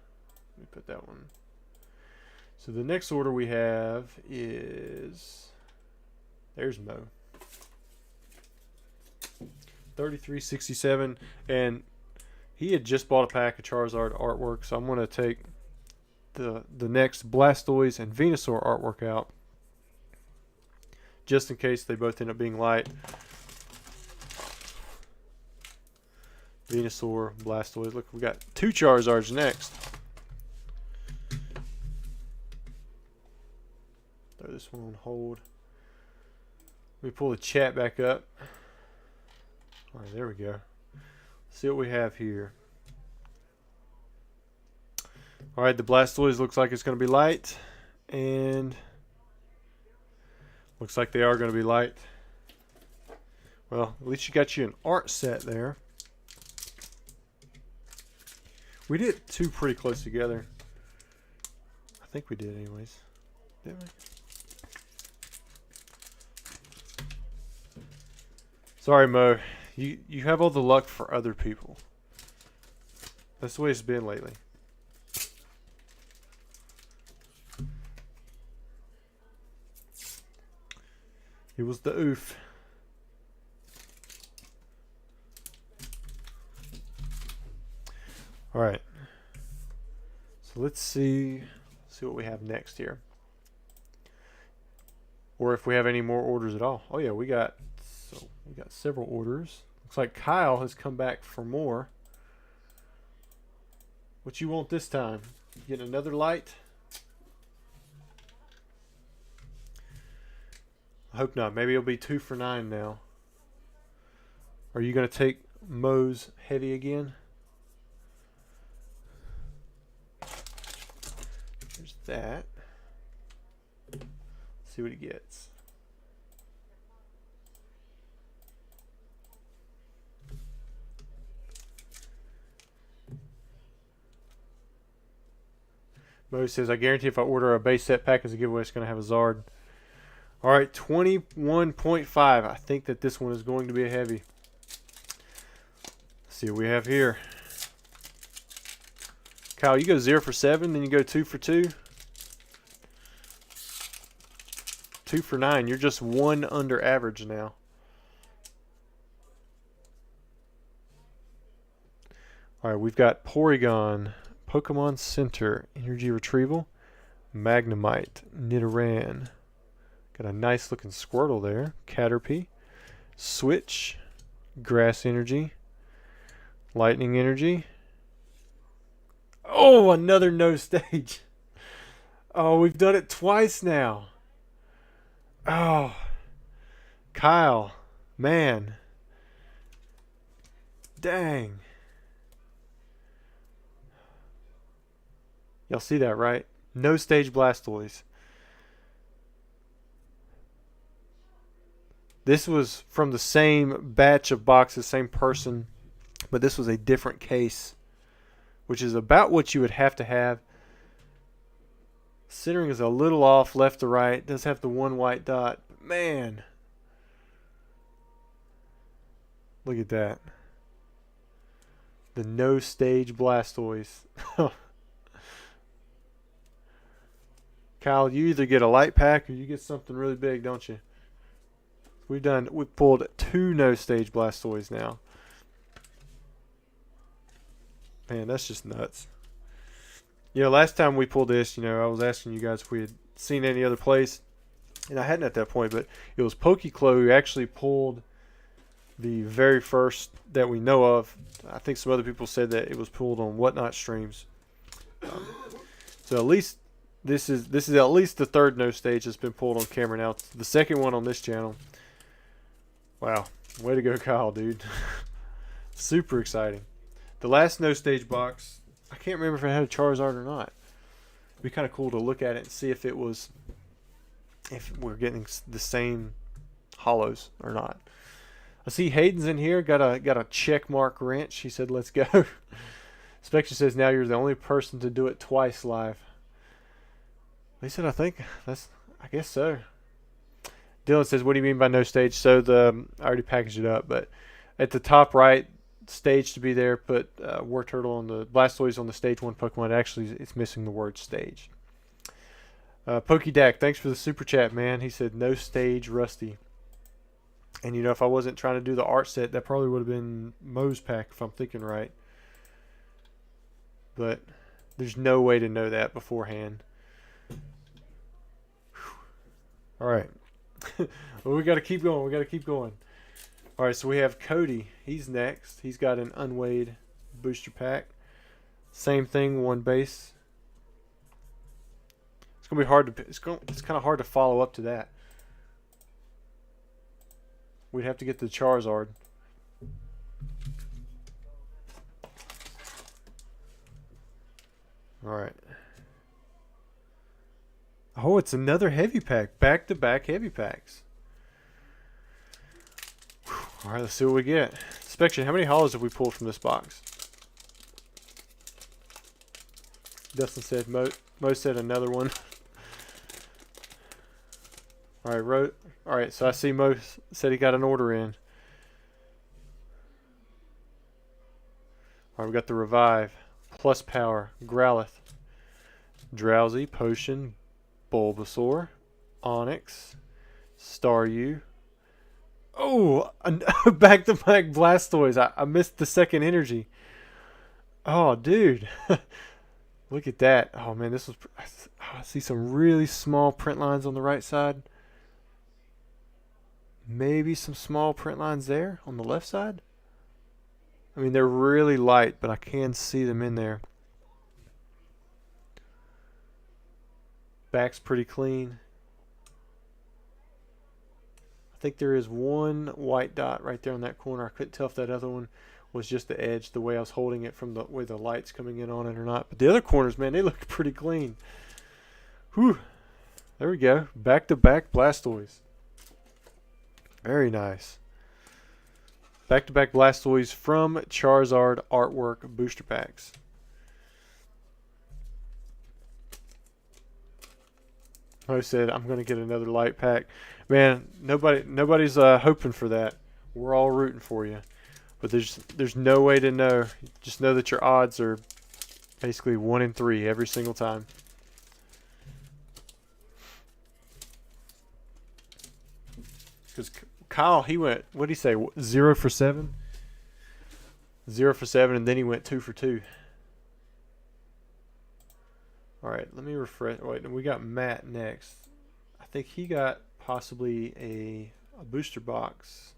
Let me put that one. So the next order we have is... There's Mo. 3367. And he had just bought a pack of Charizard artwork, so I'm going to take the next Blastoise and Venusaur artwork out, just in case they both end up being light. Venusaur, Blastoise. Look, we got 2 Charizards next. Throw this one on hold. Let me pull the chat back up. All right, there we go. See what we have here. All right, the Blastoise looks like it's going to be light, and looks like they are going to be light. Well, at least you got you an art set there. We did 2 pretty close together. I think we did anyways. Didn't we? Sorry, Mo. You have all the luck for other people. That's the way it's been lately. It was the oof. All right. So let's see what we have next here. Or if we have any more orders at all. Oh yeah, we got several orders. Looks like Kyle has come back for more. What you want this time? Get another light? I hope not. Maybe it'll be 2 for 9 now. Are you going to take Mo's heavy again? There's that. Let's see what he gets. Mo says, I guarantee if I order a base set pack as a giveaway, it's going to have a Zard. All right, 21.5. I think that this one is going to be a heavy. Let's see what we have here. Kyle, you go 0 for 7, then you go 2 for 2. 2 for 9. You're just 1 under average now. All right, we've got Porygon, Pokemon Center, Energy Retrieval, Magnemite, Nidoran. Got a nice looking Squirtle there. Caterpie, Switch, Grass Energy, Lightning Energy. Oh, another no stage. Oh, we've done it twice now. Oh, Kyle, man. Dang. Y'all see that, right? No stage Blastoise. This was from the same batch of boxes, same person, but this was a different case, which is about what you would have to have. Centering is a little off left to right. It does have the one white dot. But man, look at that. The no stage Blastoise. Kyle, you either get a light pack or you get something really big, don't you? We've pulled 2 no stage Blastoise now. Man, that's just nuts. You know, last time we pulled this, you know, I was asking you guys if we had seen any other place, and I hadn't at that point, but it was Pokeclo who actually pulled the very first that we know of. I think some other people said that it was pulled on Whatnot streams. So at least this is at least the 3rd no stage that's been pulled on camera now. It's the 2nd one on this channel. Wow, way to go, Kyle, dude. Super exciting. The last no stage box, I can't remember if it had a Charizard or not. It'd be kind of cool to look at it and see if we're getting the same hollows or not. I see Hayden's in here, got a check mark wrench. He said, "Let's go." Spectre says, "Now you're the only person to do it twice live." He said, I guess so. Dylan says, what do you mean by no stage? So I already packaged it up, but at the top right, stage to be there, put War Turtle on the Blastoise on the stage 1 Pokemon. Actually, it's missing the word stage. Pokedak, thanks for the super chat, man. He said, no stage Rusty. And, you know, if I wasn't trying to do the art set, that probably would have been Mo's pack, if I'm thinking right. But there's no way to know that beforehand. All right. Well, we got to keep going. We got to keep going. All right, so we have Cody. He's next. He's got an unweighed booster pack. Same thing, 1 base. It's gonna be hard to. It's kind of hard to follow up to that. We'd have to get the Charizard. All right. Oh, it's another heavy pack. Back-to-back heavy packs. All right, let's see what we get. Inspection, how many hollows have we pulled from this box? Dustin said, Mo said another one. All right, so I see Mo said he got an order in. All right, we got the Revive, Plus Power, Growlithe, Drowsy, Potion, Bulbasaur, Onix, Staryu. Oh, back-to-back Blastoise. I missed the 2nd energy. Oh, dude. Look at that. Oh, man, this was... I see some really small print lines on the right side. Maybe some small print lines there on the left side. I mean, they're really light, but I can see them in there. Back's pretty clean. think there is one white dot right there on that corner. I couldn't tell if that other one was just the edge, the way I was holding it from the way the light's coming in on it or not. But the other corners, man, they look pretty clean. Whew. There we go. Back-to-back Blastoise. Very nice. Back-to-back Blastoise from Charizard Artwork Booster Packs. I said I'm going to get another light pack. Man, nobody's hoping for that. We're all rooting for you. But there's no way to know. Just know that your odds are basically 1 in 3 every single time. Because Kyle, he went, what did he say? 0 for 7? 0 for 7, and then he went 2 for 2. All right, let me refresh. Wait, we got Matt next. I think he got possibly a booster box.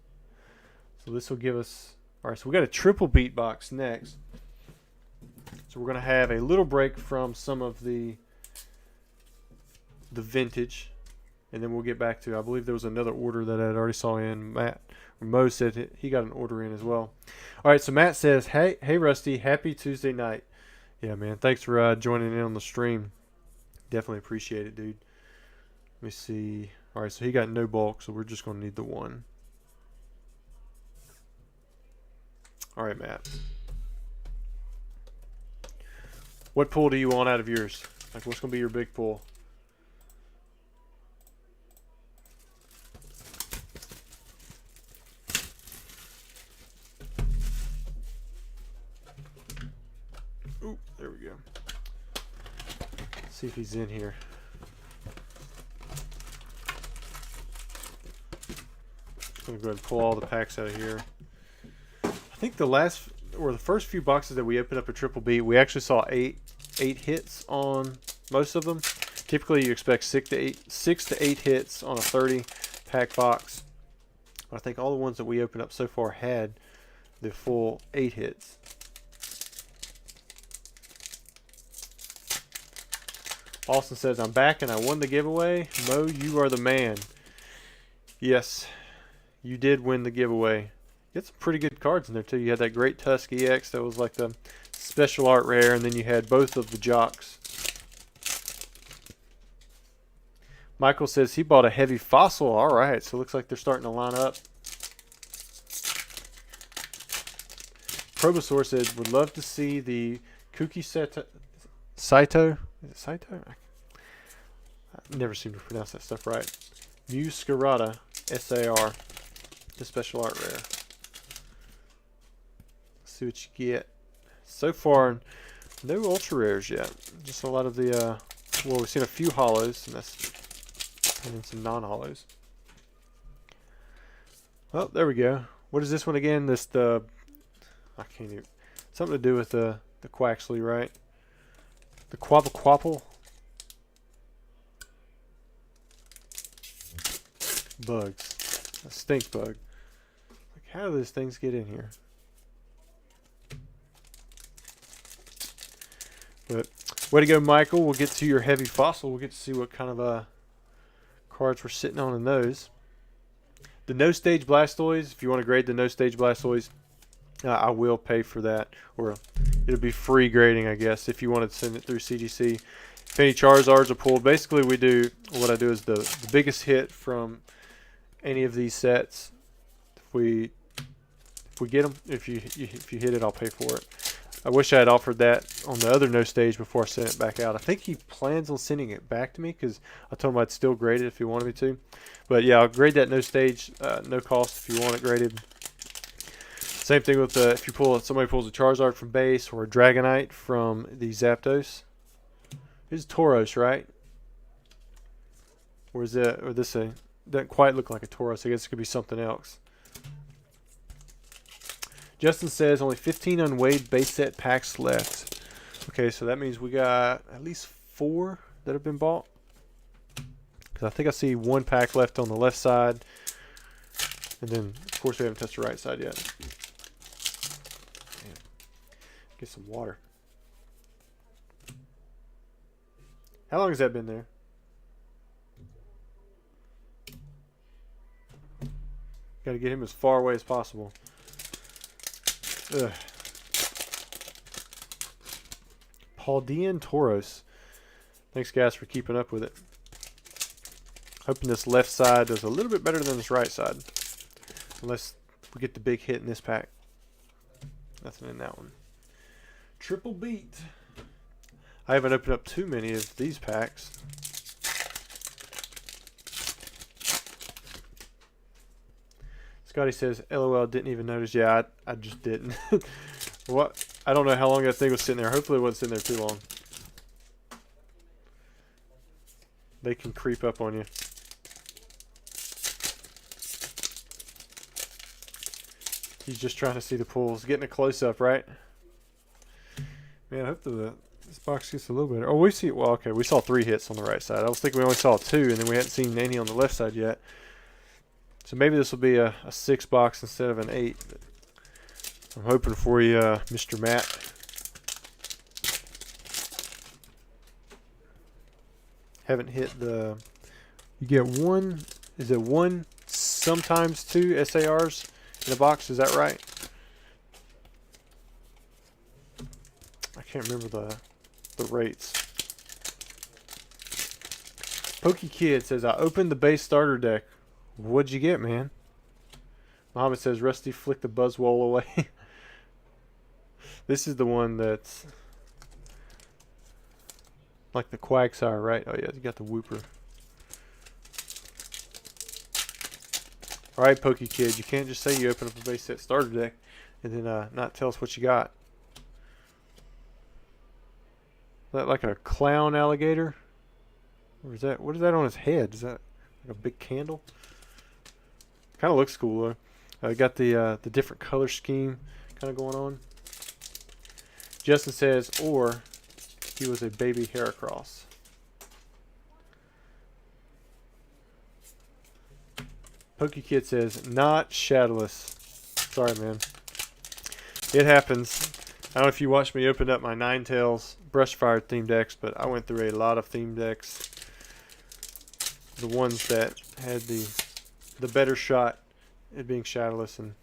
So this will give us. All right, so we got a triple beat box next. So we're gonna have a little break from some of the vintage, and then we'll get back to. I believe there was another order that I had already saw in. Mo said he got an order in as well. All right, so Matt says, "Hey Rusty, happy Tuesday night." Yeah, man. Thanks for joining in on the stream. Definitely appreciate it, dude. Let me see. All right, so he got no bulk, so we're just going to need the one. All right, Matt. What pull do you want out of yours? Like, what's going to be your big pull? Ooh, there we go. See if he's in here. I'm going to go ahead and pull all the packs out of here. I think the first few boxes that we opened up a triple B, we actually saw eight hits on most of them. Typically, you expect six to eight hits on a 30 pack box. I think all the ones that we opened up so far had the full 8 hits. Austin says, "I'm back and I won the giveaway. Mo, you are the man." Yes, you did win the giveaway. You had some pretty good cards in there too. You had that great Tusk EX that was like the special art rare, and then you had both of the Jocks. Michael says he bought a heavy fossil. All right, so it looks like they're starting to line up. Probosaur said, "Would love to see the Kuki Saito." Is it Saito? I never seem to pronounce that stuff right. Muscarada SAR, the special art rare. Let's see what you get. So far, no ultra rares yet. Just a lot of the. Well, we've seen a few hollows, and then some non-hollows. Well, there we go. What is this one again? I can't even. Something to do with the Quaxley, right? The Quapple. Bugs. A stink bug. Like, how do those things get in here? But way to go, Michael. We'll get to your heavy fossil. We'll get to see what kind of cards we're sitting on in those. The no stage Blastoise. If you want to grade the no stage Blastoise, I will pay for that, or it'll be free grading, I guess, if you want to send it through CGC. If any Charizards are pulled, basically what I do is the biggest hit from any of these sets. If we get them, if you hit it, I'll pay for it. I wish I had offered that on the other no stage before I sent it back out. I think he plans on sending it back to me because I told him I'd still grade it if he wanted me to. But yeah, I'll grade that no stage, no cost if you want it graded. Same thing with if somebody pulls a Charizard from base or a Dragonite from the Zapdos. This is Tauros, right? Or is that, or this doesn't quite look like a Tauros. I guess it could be something else. Justin says only 15 unweighed base set packs left. Okay, so that means we got at least 4 that have been bought. Because I think I see 1 pack left on the left side. And then, of course, we haven't touched the right side yet. Man. Get some water. How long has that been there? Got to get him as far away as possible. Ugh. Paldean Tauros. Thanks, guys, for keeping up with it. Hoping this left side does a little bit better than this right side. Unless we get the big hit in this pack. Nothing in that one. Triple beat. I haven't opened up too many of these packs. Scotty says, LOL, didn't even notice. Yeah, I just didn't. What? I don't know how long that thing was sitting there. Hopefully it wasn't sitting there too long. They can creep up on you. He's just trying to see the pulls. Getting a close-up, right? Man, I hope this box gets a little better. Oh, we see it. Well, okay, we saw 3 hits on the right side. I was thinking we only saw 2, and then we hadn't seen any on the left side yet. So maybe this will be a 6 box instead of an 8. But I'm hoping for you, Mr. Matt. Haven't hit the... You get 1... Is it 1, sometimes 2 SARs in a box? Is that right? I can't remember the rates. Pokey Kid says, I opened the base starter deck. What'd you get, man? Muhammad says, Rusty flicked the Buzzwole away. This is the one that's like the Quagsire, right? Oh yeah, you got the Wooper. Alright, Pokey Kid, you can't just say you open up a base set starter deck and then not tell us what you got. Is that like a clown alligator? Or is that, what is that on his head? Is that like a big candle? Kind of looks cool though. Got the different color scheme kind of going on. Justin says, or he was a baby Heracross. Pokey Kid says, not shadowless. Sorry, man. It happens. I don't know if you watched me open up my Ninetales Brushfire theme decks, but I went through a lot of theme decks. The ones that had the better shot at being shadowless, and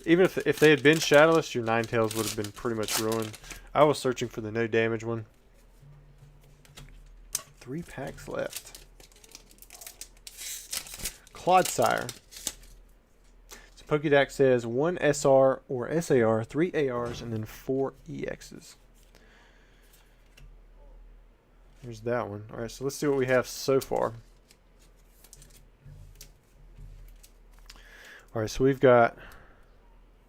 even if they had been shadowless, your Ninetales would have been pretty much ruined. I was searching for the no damage one. 3 packs left. Clodsire. So Pokédex says 1 SR or SAR, 3 ARs, and then 4 EXs. There's that one. Alright, so let's see what we have so far. Alright, so we've got...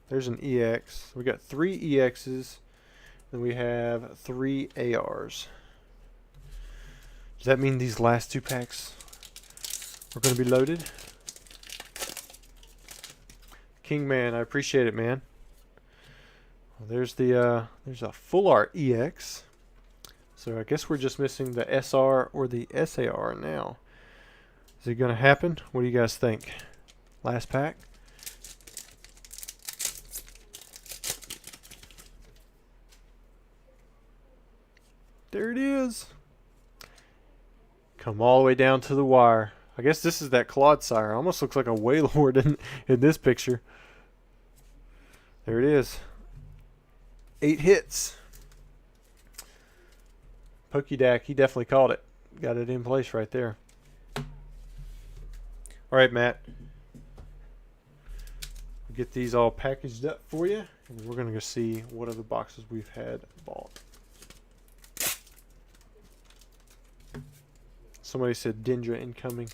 There's an EX. We got 3 EXs. And we have 3 ARs. Does that mean these last 2 packs are going to be loaded? Kingman, I appreciate it, man. Well, there's a full art EX. So I guess we're just missing the SR or the SAR now. Is it going to happen? What do you guys think? Last pack? There it is. Come all the way down to the wire. I guess this is that Clodsire. Almost looks like a Wailord in this picture. There it is. 8 hits. Pokédex, he definitely called it. Got it in place right there. Alright, Matt. We'll get these all packaged up for you. And we're going to go see what other boxes we've had bought. Somebody said Dendra incoming.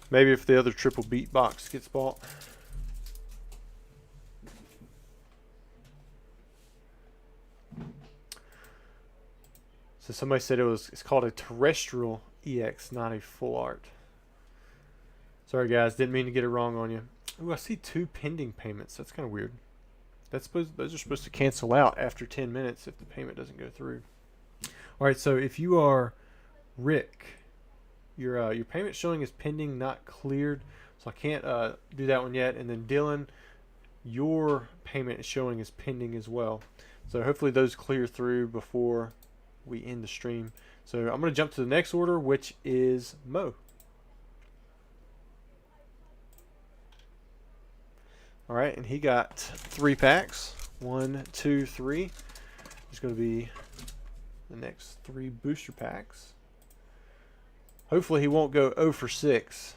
Maybe if the other triple beat box gets bought. So somebody said it's called a terrestrial EX, not a full art. Sorry guys, didn't mean to get it wrong on you. Ooh, I see 2 pending payments. That's kind of weird. Those are supposed to cancel out after 10 minutes if the payment doesn't go through. All right, so if you are Rick, your payment showing is pending, not cleared, so I can't do that one yet. And then Dylan, your payment is showing is pending as well. So hopefully those clear through before we end the stream. So I'm going to jump to the next order, which is Mo. All right, and he got 3 packs. 1, 2, 3. There's going to be the next 3 booster packs. Hopefully he won't go 0 for 6.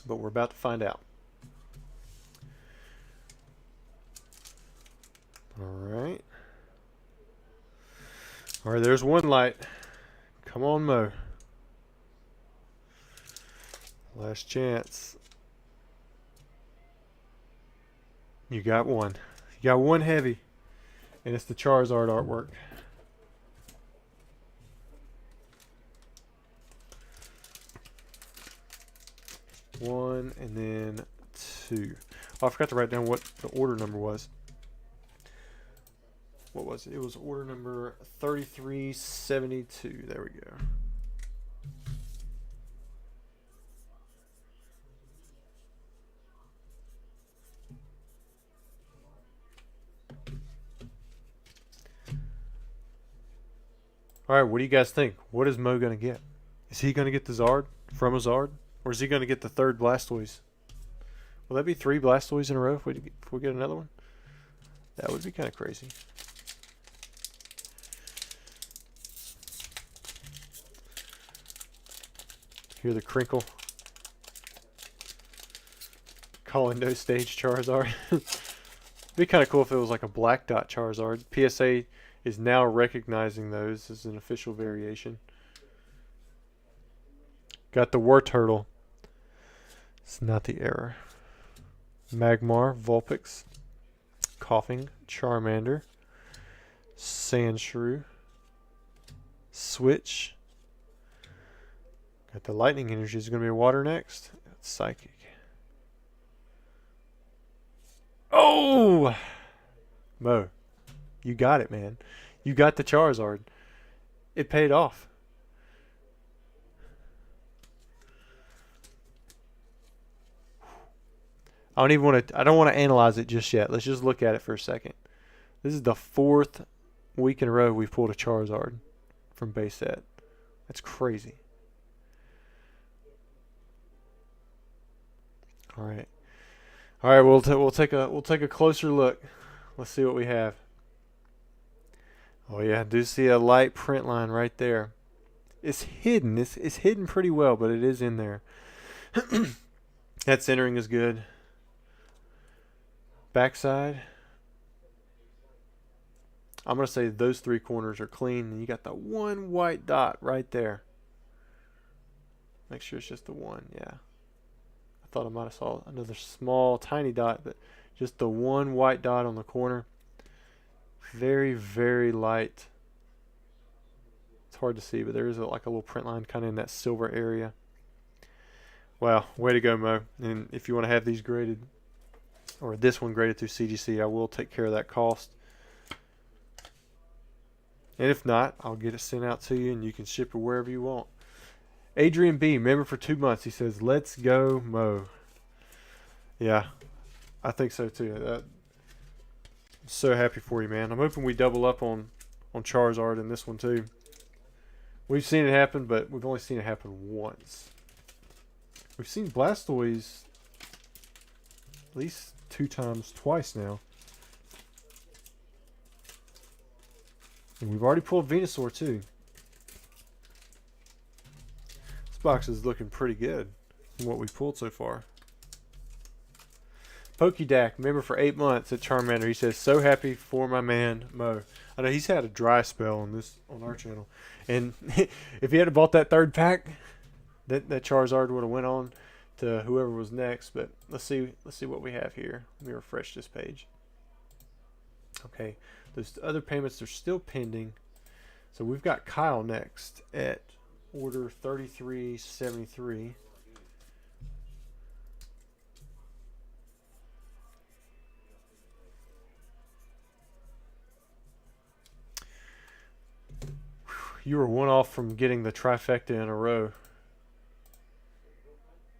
But we're about to find out. Alright. Alright, there's one light. Come on, Mo. Last chance. You got one. You got one heavy. And it's the Charizard artwork. One and then 2. Oh, I forgot to write down what the order number was. What was it? It was order number 3372. There we go. Alright, what do you guys think? What is Mo going to get? Is he going to get the Zard from a Zard? Or is he going to get the 3rd Blastoise? Will that be 3 Blastoise in a row if we get another one? That would be kind of crazy. Hear the crinkle. Calling no stage Charizard. Be kind of cool if it was like a black dot Charizard. PSA is now recognizing those as an official variation. Got the War Turtle. It's not the error. Magmar, Vulpix, Coughing, Charmander, Sandshrew, Switch. Got the Lightning Energy. Is it going to be a Water next? It's Psychic. Oh! Mo, you got it, man. You got the Charizard. It paid off. I don't want to analyze it just yet. Let's just look at it for a second. This is the 4th week in a row we've pulled a Charizard from base set. That's crazy. All right. All right, we'll take a closer look. Let's see what we have. Oh yeah, I do see a light print line right there. It's hidden. It's hidden pretty well, but it is in there. That centering is good. Backside. I'm going to say those 3 corners are clean. And you got the one white dot right there. Make sure it's just the one. Yeah. I thought I might have saw another small, tiny dot, but just the one white dot on the corner. Very, very light. It's hard to see, but there is like a little print line kind of in that silver area. Wow, way to go, Mo. And if you want to have these graded, or this one graded through CGC, I will take care of that cost. And if not, I'll get it sent out to you and you can ship it wherever you want. Adrian B, member for 2 months. He says, "Let's go, Mo." Yeah, I think so too. I'm so happy for you, man. I'm hoping we double up on Charizard in this one too. We've seen it happen, but we've only seen it happen once. We've seen Blastoise at least 2 times, twice now. And we've already pulled Venusaur too. This box is looking pretty good from what we've pulled so far. Pokedak, member for 8 months at Charmander. He says, "So happy for my man Mo." I know he's had a dry spell on our channel, and if he had bought that 3rd pack, that Charizard would have went on to whoever was next. But let's see what we have here. Let me refresh this page. Okay, those other payments are still pending. So we've got Kyle next at order 3373. You were one off from getting the trifecta in a row.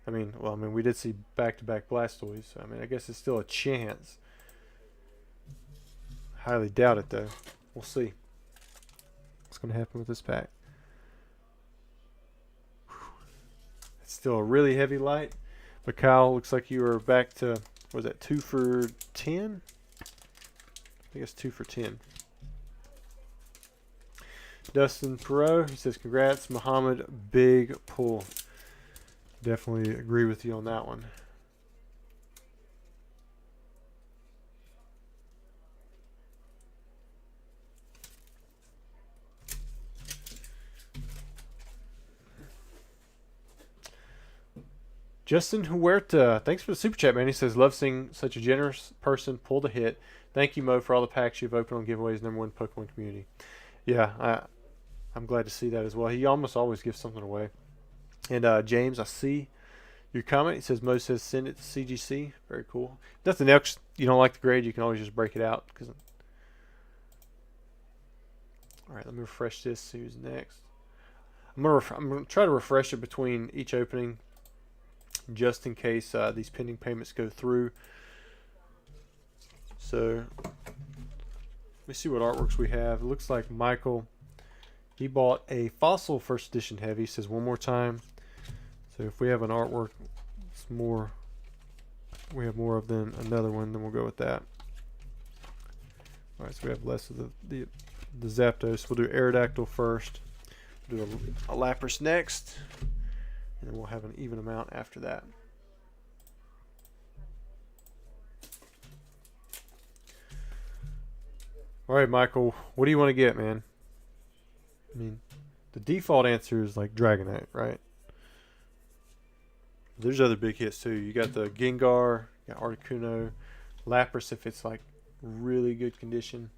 I mean, we did see back-to-back Blastoise. So, I guess it's still a chance. Highly doubt it, though. We'll see. what's going to happen with this pack. It's still a really heavy light. But Kyle, looks like you are back to, what was that, 2 for 10? I think it's 2 for 10. Dustin Perot, he says, congrats, Muhammad, big pull. Definitely agree with you on that one. Justin Huerta, thanks for the super chat, man. He says, love seeing such a generous person pull the hit. Thank you, Mo, for all the packs you've opened on giveaways. #1 Pokemon community. Yeah, I'm glad to see that as well. He almost always gives something away. And James, I see your comment. He says, Mo says, send it to CGC. Very cool. If nothing else, you don't like the grade, you can always just break it out. All right, let me refresh this. See who's next. I'm gonna try to refresh it between each opening, just in case these pending payments go through. So let me see what artworks we have. It looks like Michael, he bought a Fossil first edition heavy. He says one more time. So if we have an artwork, it's more. We have more of than another one, then we'll go with that. All right, so we have less of the Zapdos. We'll do Aerodactyl first. We'll do a Lapras next. And then we'll have an even amount after that. All right, Michael, what do you want to get, man? I mean, the default answer is like Dragonite, right? There's other big hits too. You got the Gengar, you got Articuno, Lapras if it's like really good condition.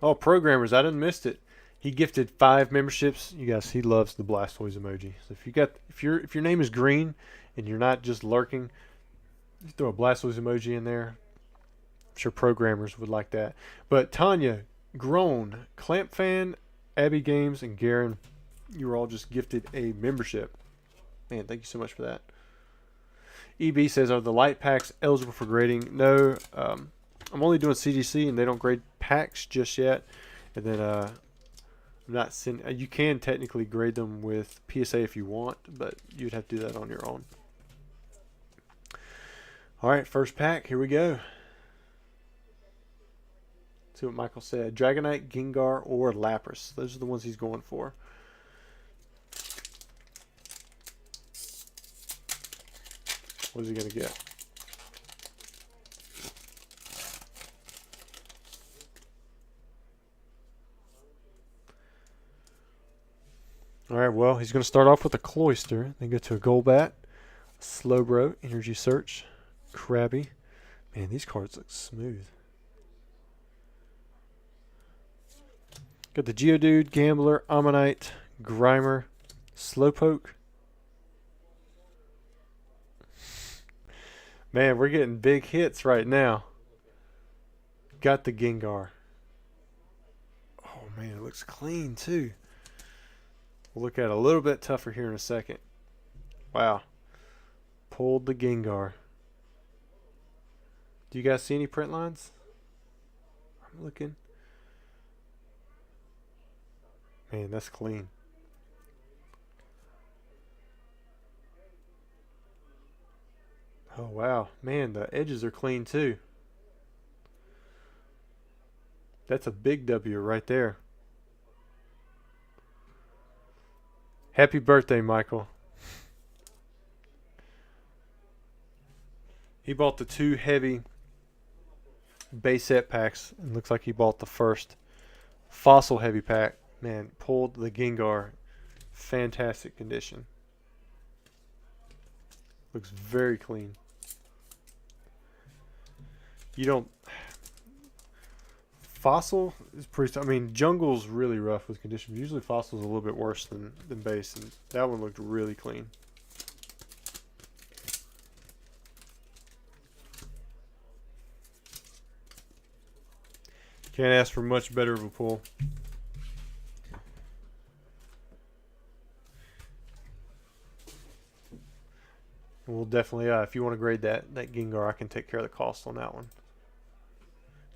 Oh, programmers, I done missed it. He gifted 5 memberships. You guys, he loves the Blastoise emoji. So if your name is green and you're not just lurking, you throw a Blastoise emoji in there. I'm sure programmers would like that. But Tanya, Grown, Clamp Fan, Abby Games, and Garen, you were all just gifted a membership. Man, thank you so much for that. EB says, are the light packs eligible for grading? No. I'm only doing CGC, and they don't grade packs just yet. And then I'm not sending. You can technically grade them with PSA if you want, but you'd have to do that on your own. All right, first pack. Here we go. See what Michael said. Dragonite, Gengar, or Lapras. Those are the ones he's going for. What is he going to get? All right, well, he's going to start off with a Cloyster, then go to a Golbat, Slowbro, Energy Search, Krabby. Man, these cards look smooth. Got the Geodude, Gambler, Ammonite, Grimer, Slowpoke. Man, we're getting big hits right now. Got the Gengar. Oh, man, it looks clean, too. We'll look at it a little bit tougher here in a second. Wow. Pulled the Gengar. Do you guys see any print lines? I'm looking. Man, that's clean. Oh, wow. Man, the edges are clean, too. That's a big W right there. Happy birthday, Michael. He bought the 2 heavy base set packs. And looks like he bought the first Fossil heavy pack. Man, pulled the Gengar. Fantastic condition. Looks very clean. You don't... Fossil is pretty... I mean, Jungle's really rough with conditions. Usually Fossil's a little bit worse than base. And that one looked really clean. Can't ask for much better of a pull. We'll definitely, if you want to grade that Gengar, I can take care of the cost on that one.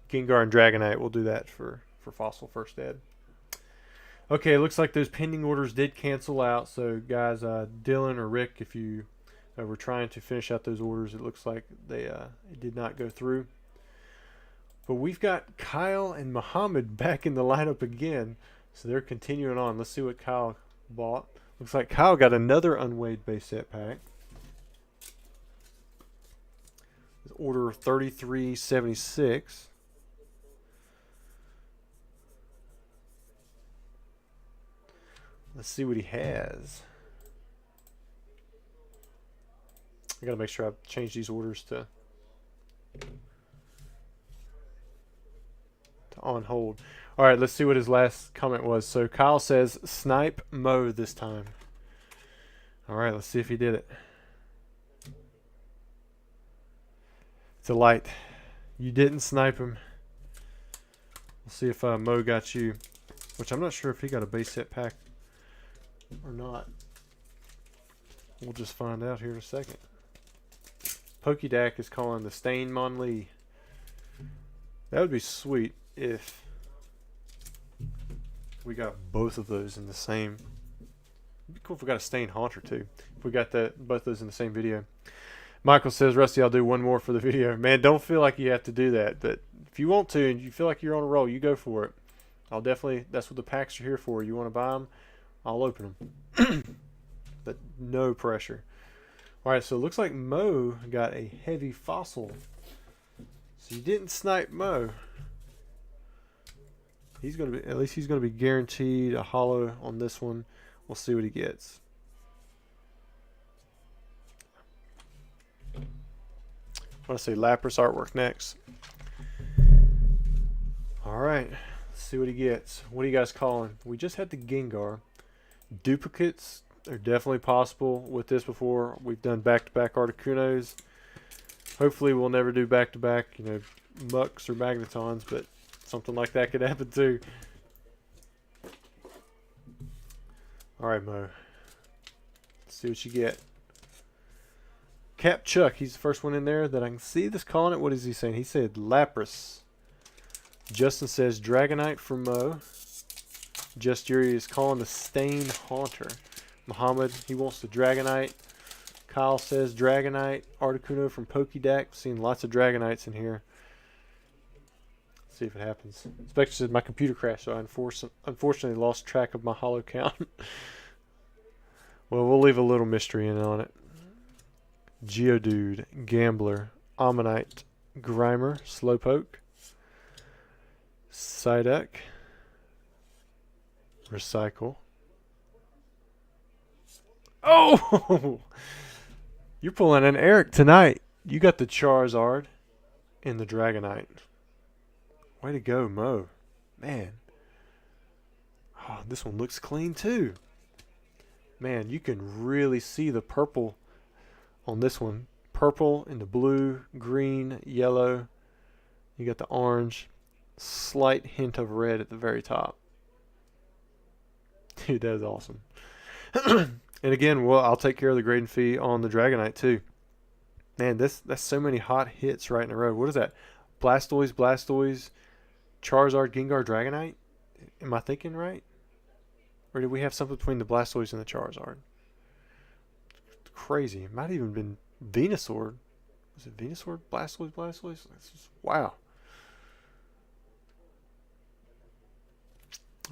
Gengar and Dragonite. We'll do that for Fossil First Ed. Okay, it looks like those pending orders did cancel out. So, guys, Dylan or Rick, if you were trying to finish out those orders, it looks like it did not go through. But we've got Kyle and Muhammad back in the lineup again. So they're continuing on. Let's see what Kyle bought. Looks like Kyle got another unweighed base set pack. Order 3376. Let's see what he has. I gotta make sure I change these orders to on hold. All right, let's see what his last comment was. So Kyle says, snipe Mo this time. All right, let's see if he did it. It's a light. You didn't snipe him. We'll see if Mo got you, which I'm not sure if he got a base set pack or not. We'll just find out here in a second. Pokédeck is calling the Stain Monlee. That would be sweet if we got both of those in the same. It'd be cool if we got a Stain Haunter too. If we got both those in the same video. Michael says, Rusty, I'll do one more for the video. Man, don't feel like you have to do that. But if you want to and you feel like you're on a roll, you go for it. I'll definitely, that's what the packs are here for. You want to buy them, I'll open them. But no pressure. All right, so it looks like Mo got a heavy fossil. So you didn't snipe Mo. He's going to be, at least he's going to be guaranteed a holo on this one. We'll see what he gets. I want to say Lapras artwork next. All right, let's see what he gets. What are you guys calling? We just had the Gengar. Duplicates are definitely possible with this before. We've done back-to-back Articunos. Hopefully we'll never do back-to-back, you know, Mucks or Magnetons, but something like that could happen too. All right, Mo. Let's see what you get. Cap Chuck, he's the first one in there that I can see this calling it. What is he saying? He said Lapras. Justin says Dragonite for Mo. Just Yuri is calling the Stain Haunter. Muhammad, he wants the Dragonite. Kyle says Dragonite. Articuno from Pokédeck. Seeing lots of Dragonites in here. Let's see if it happens. Spectre says my computer crashed, so I unfortunately lost track of my holo count. Well, we'll leave a little mystery in on it. Geodude, Gambler, Ammonite, Grimer, Slowpoke, Psyduck, Recycle. Oh! You're pulling an Eric tonight. You got the Charizard and the Dragonite. Way to go, Mo. Man. Oh, this one looks clean too. Man, you can really see the purple on this one. Purple and the blue, green, yellow. You got the orange. Slight hint of red at the very top. Dude, that is awesome. And again, well, I'll take care of the grading fee on the Dragonite too. Man, that's so many hot hits right in a row. What is that? Blastoise, Charizard, Gengar, Dragonite? Am I thinking right? Or did we have something between the Blastoise and the Charizard? It's crazy. It might have even been Venusaur. Was it Venusaur? Blastoise? That's just, wow.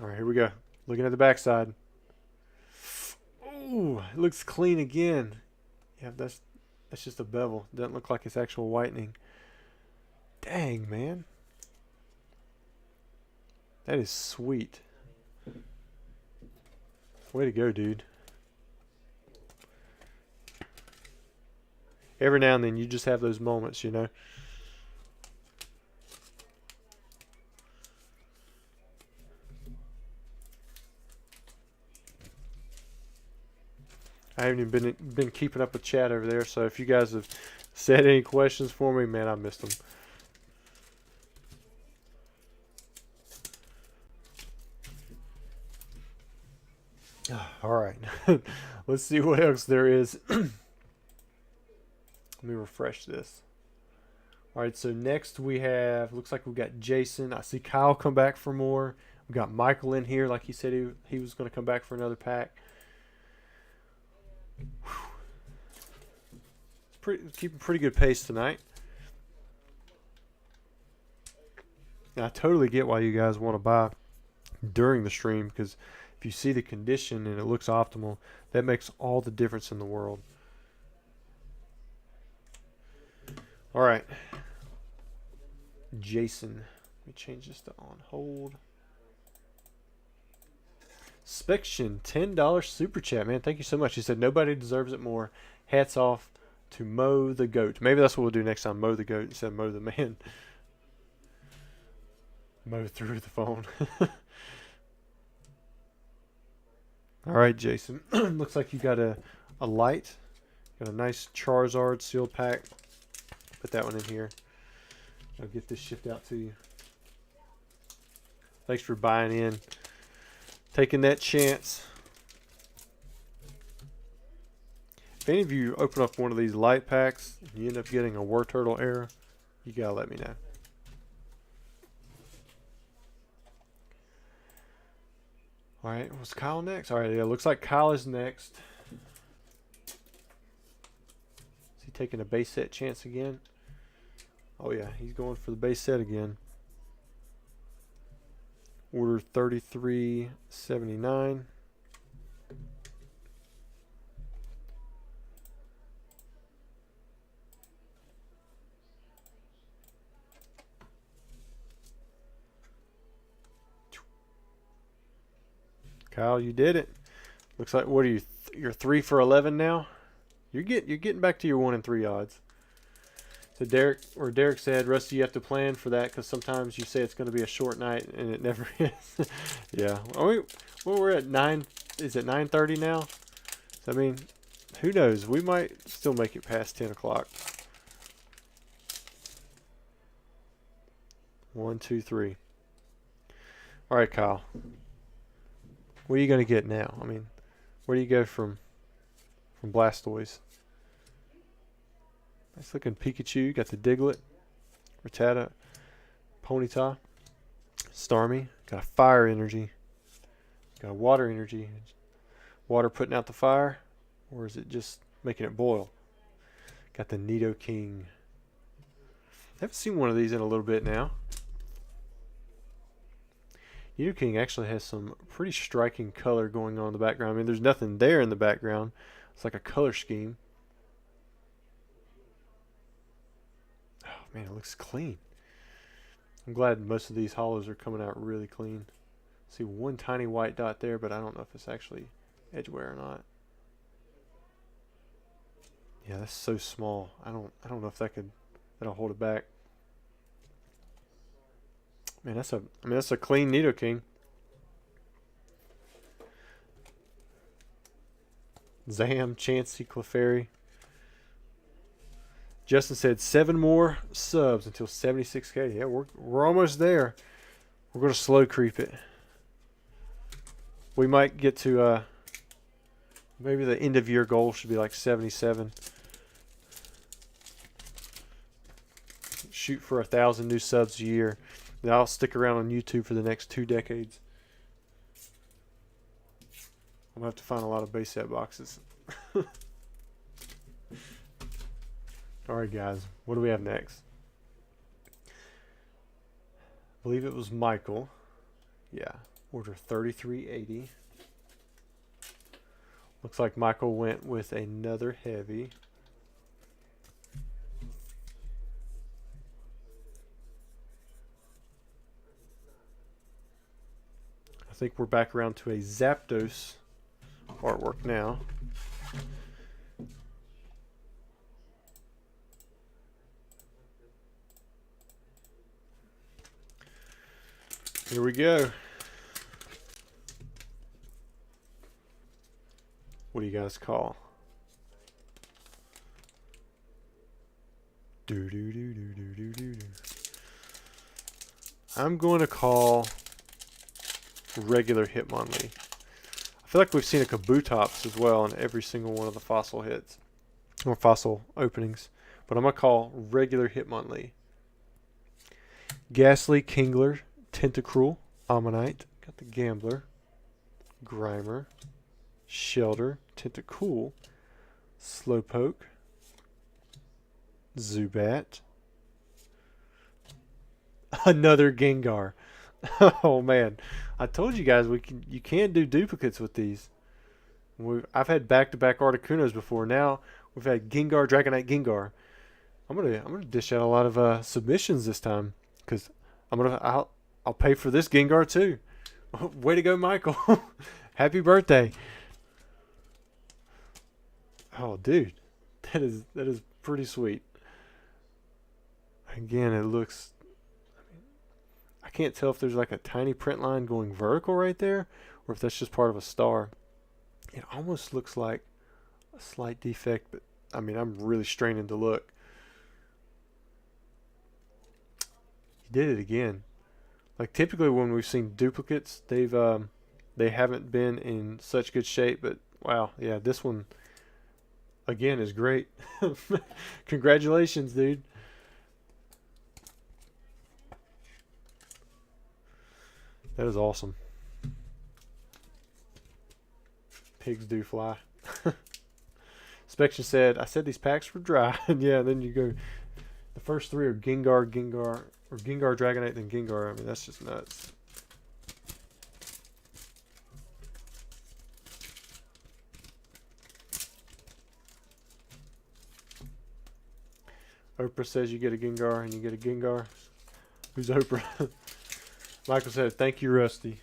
All right, here we go. Looking at the backside. Ooh, it looks clean again. Yeah, that's just a bevel. Doesn't look like it's actual whitening. Dang, man. That is sweet. Way to go, dude. Every now and then you just have those moments, you know. I haven't even been keeping up with chat over there, so if you guys have said any questions for me, man, I missed them. All right, let's see what else there is. Let me refresh this. All right, so next we have, looks like we've got Jason. I see Kyle come back for more. We got Michael in here, like he said he was going to come back for another pack. It's keeping pretty good pace tonight. And I totally get why you guys want to buy during the stream, because if you see the condition and it looks optimal, that makes all the difference in the world. All right. Jason. Let me change this to on hold. Spection, $10 super chat, man. Thank you so much. He said nobody deserves it more. Hats off to Mo the Goat. Maybe that's what we'll do next time. Mo the Goat instead of Mo the Man. Mo through the phone. All right, Jason. Looks like you got a light. Got a nice Charizard sealed pack. Put that one in here. I'll get this shipped out to you. Thanks for buying in. Taking that chance. If any of you open up one of these light packs and you end up getting a War Turtle error, you gotta let me know. Alright, was Kyle next? Alright, yeah, looks like Kyle is next. Is he taking a base set chance again? Oh yeah, he's going for the base set again. Order 3379. Kyle, you did it. Looks like, what are you? You're 3 for 11 now. You're getting back to your 1 in 3 odds. So Derek said, Rusty, you have to plan for that because sometimes you say it's going to be a short night and it never is. Yeah. Well, we're at 9. Is it 9:30 now? So, I mean, who knows? We might still make it past 10 o'clock. 1, 2, 3. All right, Kyle. What are you going to get now? I mean, where do you go from Blastoise? Nice looking Pikachu. Got the Diglett, Rattata, Ponyta, Starmie. Got a fire energy. Got a water energy. Water putting out the fire, or is it just making it boil? Got the Nidoking. Haven't seen one of these in a little bit now. Nidoking actually has some pretty striking color going on in the background. I mean, there's nothing there in the background. It's like a color scheme. Oh, man, it looks clean. I'm glad most of these hollows are coming out really clean. See one tiny white dot there, but I don't know if it's actually edge wear or not. Yeah, that's so small. I don't know if that'll hold it back. Man, that's a clean Nidoking. Zam, Chansey, Clefairy. Justin said 7 more subs until 76K. Yeah, we're almost there. We're gonna slow creep it. We might get to maybe the end of year goal should be like 77. Shoot for 1,000 new subs a year. And I'll stick around on YouTube for the next 2 decades. I'm gonna have to find a lot of base set boxes. Alright guys, what do we have next? I believe it was Michael. Yeah, order 3380. Looks like Michael went with another heavy. I think we're back around to a Zapdos artwork now. Here we go. What do you guys call? I'm going to call regular Hitmonlee. I feel like we've seen a Kabutops as well in every single one of the fossil hits or fossil openings, but I'm gonna call regular Hitmonlee. Ghastly, Kingler, Tentacruel, Ammonite. Got the Gambler, Grimer, Shelter, Tentacool, Slowpoke, Zubat, another Gengar. Oh man, I told you guys you can do duplicates with these. I've had back-to-back Articunos before. Now we've had Gengar, Dragonite, Gengar. I'm gonna dish out a lot of submissions this time because I'll pay for this Gengar too. Way to go, Michael! Happy birthday! Oh, dude, that is pretty sweet. Again, it looks. I can't tell if there's like a tiny print line going vertical right there, or if that's just part of a star. It almost looks like a slight defect, but I mean, I'm really straining to look. He did it again. Like typically when we've seen duplicates, they haven't been in such good shape, but wow, yeah, this one again is great. Congratulations, dude. That is awesome. Pigs do fly. Spection said, I said these packs were dry. Yeah, then you go, the first three are Gengar, or Gengar, Dragonite, then Gengar. I mean, that's just nuts. Oprah says you get a Gengar and you get a Gengar. Who's Oprah? Michael said, thank you, Rusty.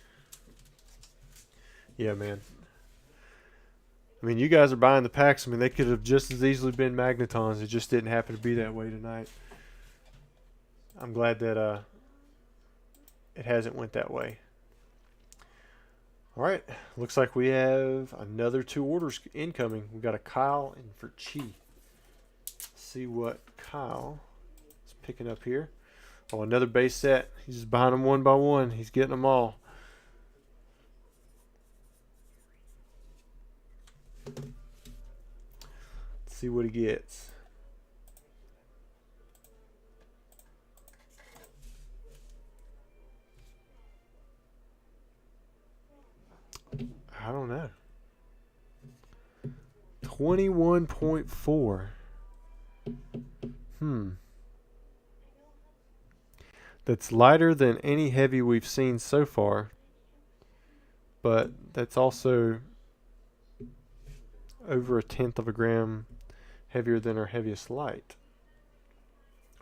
Yeah, man. I mean, you guys are buying the packs. I mean, they could have just as easily been Magnetons. It just didn't happen to be that way tonight. I'm glad that it hasn't went that way. All right. Looks like we have another 2 orders incoming. We've got a Kyle and for Chi. See what Kyle is picking up here. Oh, another base set. He's just buying them one by one. He's getting them all. Let's see what he gets. I don't know. 21.4. That's lighter than any heavy we've seen so far, but that's also over 1/10 of a gram heavier than our heaviest light.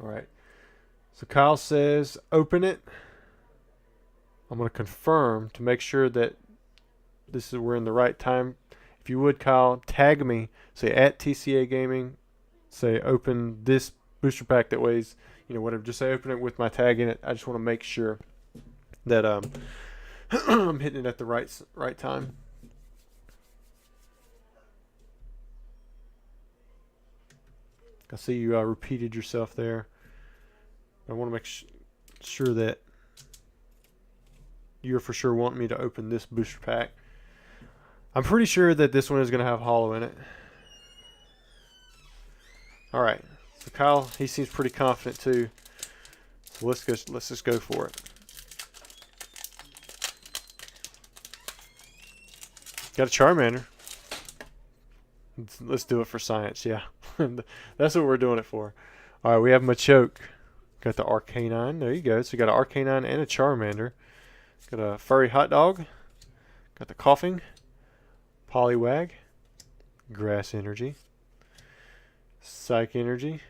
All right. So Kyle says, open it. I'm going to confirm to make sure that we're in the right time. If you would, Kyle, tag me. Say at TCA Gaming. Say open this booster pack that weighs, whatever. Just say open it with my tag in it. I just want to make sure that I'm hitting it at the right time. I see you repeated yourself there. I want to make sure that you're for sure wanting me to open this booster pack. I'm pretty sure that this one is going to have hollow in it. All right. So Kyle, he seems pretty confident too. So let's just go for it. Got a Charmander. Let's do it for science, yeah. That's what we're doing it for. All right, we have Machoke. Got the Arcanine. There you go. So you got an Arcanine and a Charmander. Got a Furry Hot Dog. Got the Coughing. Poliwag. Grass Energy. Psychic Energy.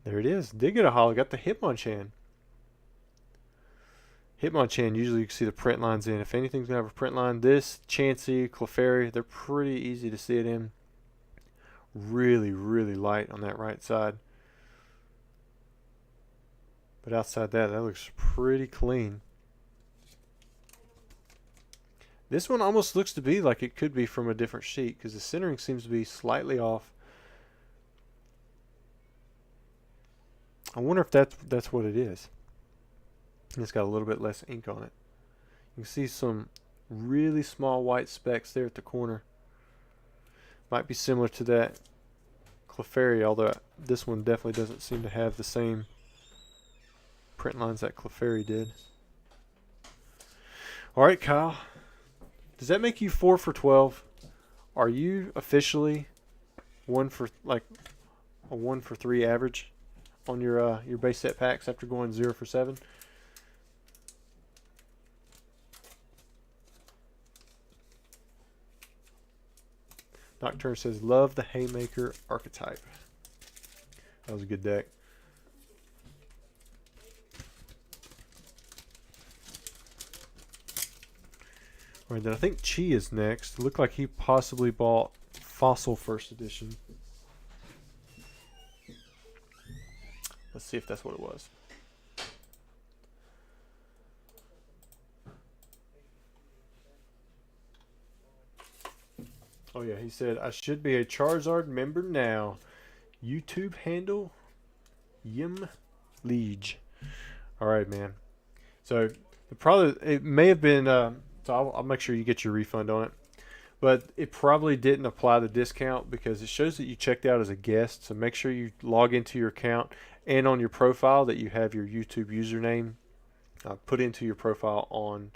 There it is. Did get a hollow. Got the Hitmonchan. Hitmonchan, usually you can see the print lines in. If anything's going to have a print line, this, Chansey, Clefairy, they're pretty easy to see it in. Really, really light on that right side. But outside that looks pretty clean. This one almost looks to be like it could be from a different sheet because the centering seems to be slightly off. I wonder if that's what it is. It's got a little bit less ink on it. You can see some really small white specks there at the corner. Might be similar to that Clefairy, although this one definitely doesn't seem to have the same print lines that Clefairy did. All right, Kyle. Does that make you 4 for 12? Are you officially a 1 for 3 average on your base set packs after going 0 for 7? Nocturne says, love the Haymaker archetype. That was a good deck. All right, then I think Chi is next. Looked like he possibly bought Fossil First Edition. Let's see if that's what it was. Oh yeah, he said, I should be a Charizard member now. YouTube handle, Yim Liege. All right, man. So it may have been. So I'll make sure you get your refund on it. But it probably didn't apply the discount because it shows that you checked out as a guest. So make sure you log into your account and on your profile that you have your YouTube username put into your profile on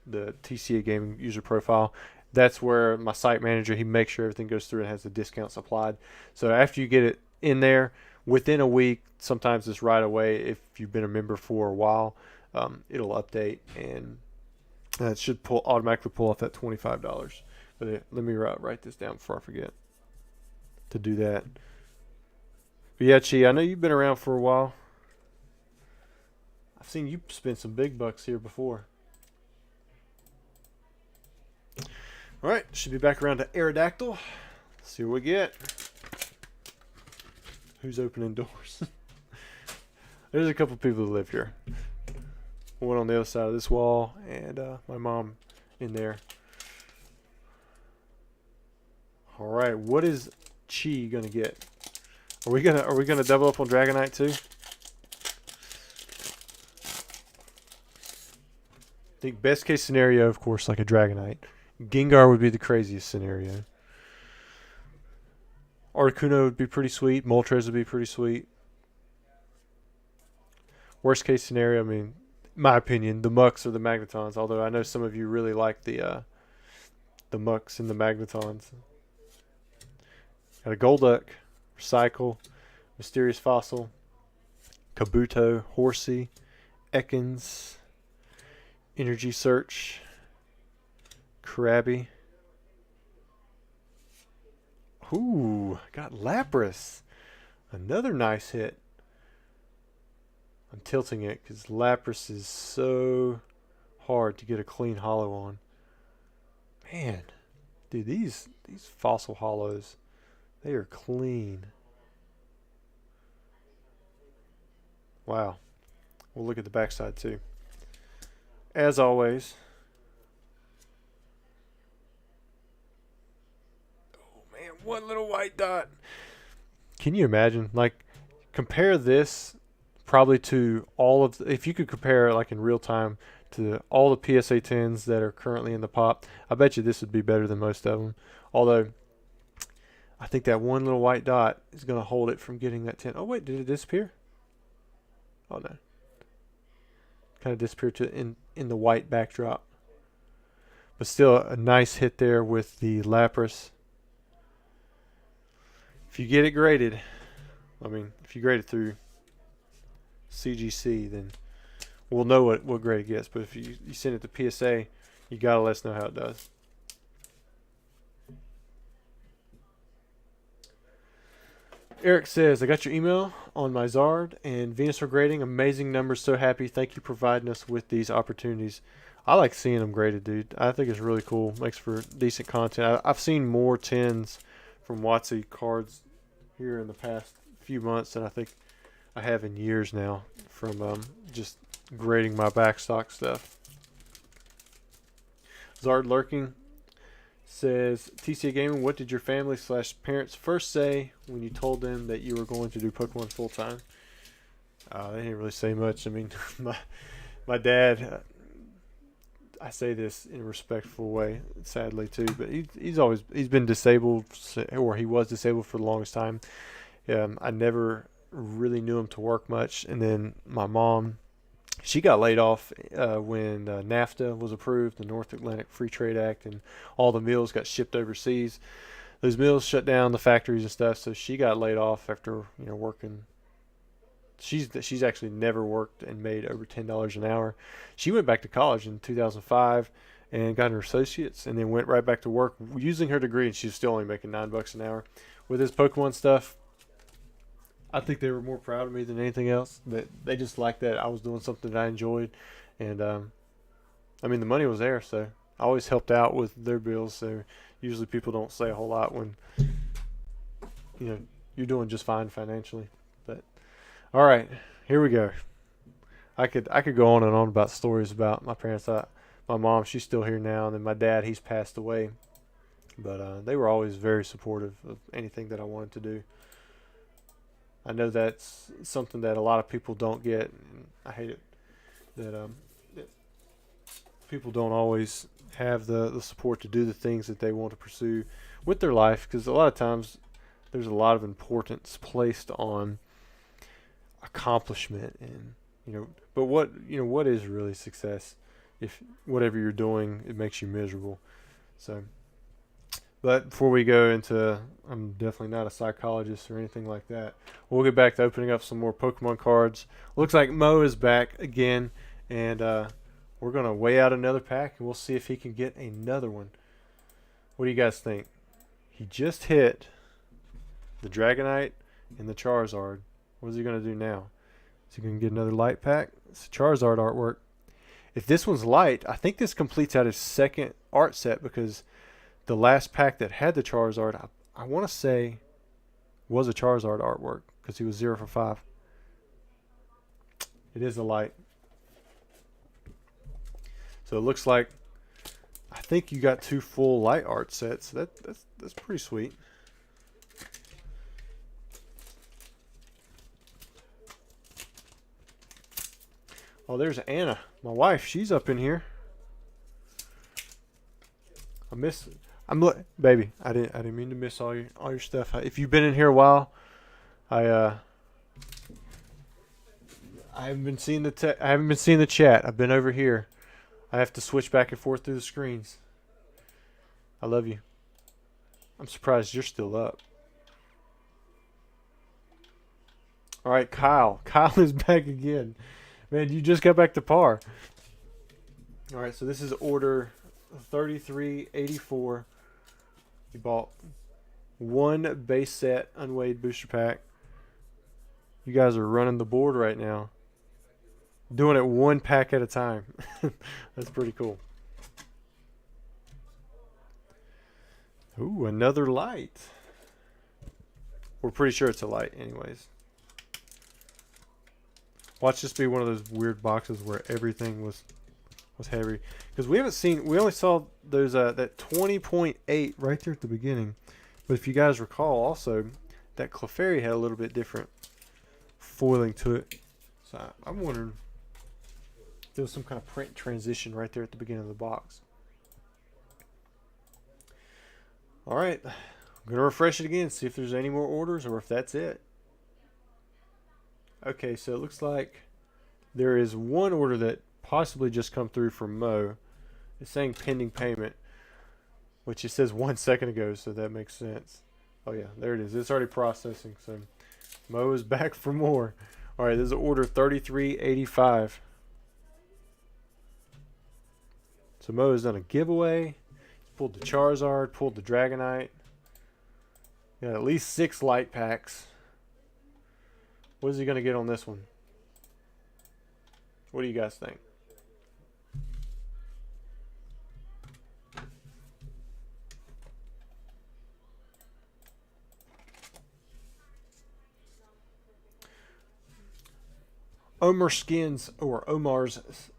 the TCA Gaming user profile. That's where my site manager, he makes sure everything goes through and has the discounts applied. So after you get it in there, within a week, sometimes it's right away if you've been a member for a while, it'll update and it should automatically pull off that $25. But let me write this down before I forget to do that. But yeah, Chi, I know you've been around for a while. I've seen you spend some big bucks here before. All right, should be back around to Aerodactyl. Let's see what we get. Who's opening doors? There's a couple people who live here. One on the other side of this wall, and my mom in there. All right, what is Chi gonna get? Are we gonna double up on Dragonite too? I think best case scenario, of course, like a Dragonite. Gengar would be the craziest scenario. Articuno would be pretty sweet. Moltres would be pretty sweet. Worst case scenario, I mean, my opinion, the Mucks or the Magnetons. Although I know some of you really like the Mucks and the Magnetons. Got a Golduck, Recycle, Mysterious Fossil, Kabuto, Horsey, Ekans, Energy Search, Krabby. Ooh, got Lapras. Another nice hit. I'm tilting it because Lapras is so hard to get a clean hollow on. Man, dude, these fossil hollows, they are clean. Wow. We'll look at the backside too. As always. Oh man, one little white dot. Can you imagine? Like, compare this probably to all of if you could compare like in real time to all the PSA 10s that are currently in the pop, I bet you this would be better than most of them. Although I think that one little white dot is going to hold it from getting that 10. Oh wait, did it disappear? Oh no. Kind of disappeared in the white backdrop. But still a nice hit there with the Lapras. If you get it graded, I mean, if you grade it through CGC, then we'll know what grade it gets. But if you send it to PSA, you got to let us know how it does. Eric says, I got your email on my Zard and Venusaur grading. Amazing numbers. So happy. Thank you for providing us with these opportunities. I like seeing them graded, dude. I think it's really cool. Makes for decent content. I've seen more 10s from WotC cards here in the past few months than I think I have in years now from just grading my backstock stuff. Zard Lurking says, TCA Gaming, what did your family/parents first say when you told them that you were going to do Pokemon full time? They didn't really say much. I mean, my dad, I say this in a respectful way, sadly too, but he's been disabled, or he was disabled for the longest time. I never really knew him to work much, and then my mom, she got laid off when NAFTA was approved, the North Atlantic Free Trade Act, and all the mills got shipped overseas. Those mills shut down, the factories and stuff, so she got laid off after working. She's actually never worked and made over $10 an hour. She went back to college in 2005 and got her associates, and then went right back to work using her degree, and she's still only making $9 an hour. With his Pokemon stuff, I think they were more proud of me than anything else. That they just liked that I was doing something that I enjoyed, and I mean the money was there, so I always helped out with their bills. So usually people don't say a whole lot when you're doing just fine financially. But all right, here we go. I could go on and on about stories about my parents. My mom, she's still here now, and then my dad, he's passed away. But they were always very supportive of anything that I wanted to do. I know that's something that a lot of people don't get, and I hate it that people don't always have the support to do the things that they want to pursue with their life, because a lot of times there's a lot of importance placed on accomplishment, and but what is really success if whatever you're doing, it makes you miserable. So, but before we go into, I'm definitely not a psychologist or anything like that. We'll get back to opening up some more Pokemon cards. Looks like Mo is back again, and we're going to weigh out another pack, and we'll see if he can get another one. What do you guys think? He just hit the Dragonite and the Charizard. What is he going to do now? Is he going to get another light pack? It's a Charizard artwork. If this one's light, I think this completes out his second art set, because the last pack that had the Charizard, I want to say, was a Charizard artwork, because he was 0 for 5. It is a light. So it looks like, I think you got 2 full light art sets. That's pretty sweet. Oh, there's Anna, my wife. She's up in here. Baby. I didn't mean to miss all your stuff. If you've been in here a while, I haven't been seeing the chat. I've been over here. I have to switch back and forth through the screens. I love you. I'm surprised you're still up. All right, Kyle. Kyle is back again. Man, you just got back to par. All right, so this is order 3384. You bought 1 base set unweighed booster pack. You guys are running the board right now. Doing it 1 pack at a time. That's pretty cool. Ooh, another light. We're pretty sure it's a light anyways. Watch this be one of those weird boxes where everything was heavy. Because we only saw those that 20.8 right there at the beginning. But if you guys recall also, that Clefairy had a little bit different foiling to it. So I'm wondering if there was some kind of print transition right there at the beginning of the box. Alright, I'm going to refresh it again, see if there's any more orders or if that's it. Okay, so it looks like there is 1 order that possibly just come through from Mo. It's saying pending payment, which it says 1 second ago, so that makes sense. Oh yeah, there it is. It's already processing, so Mo is back for more. All right, this is order 3385. So Mo has done a giveaway. He's pulled the Charizard, pulled the Dragonite. Got at least 6 light packs. What is he going to get on this one? What do you guys think? Omar's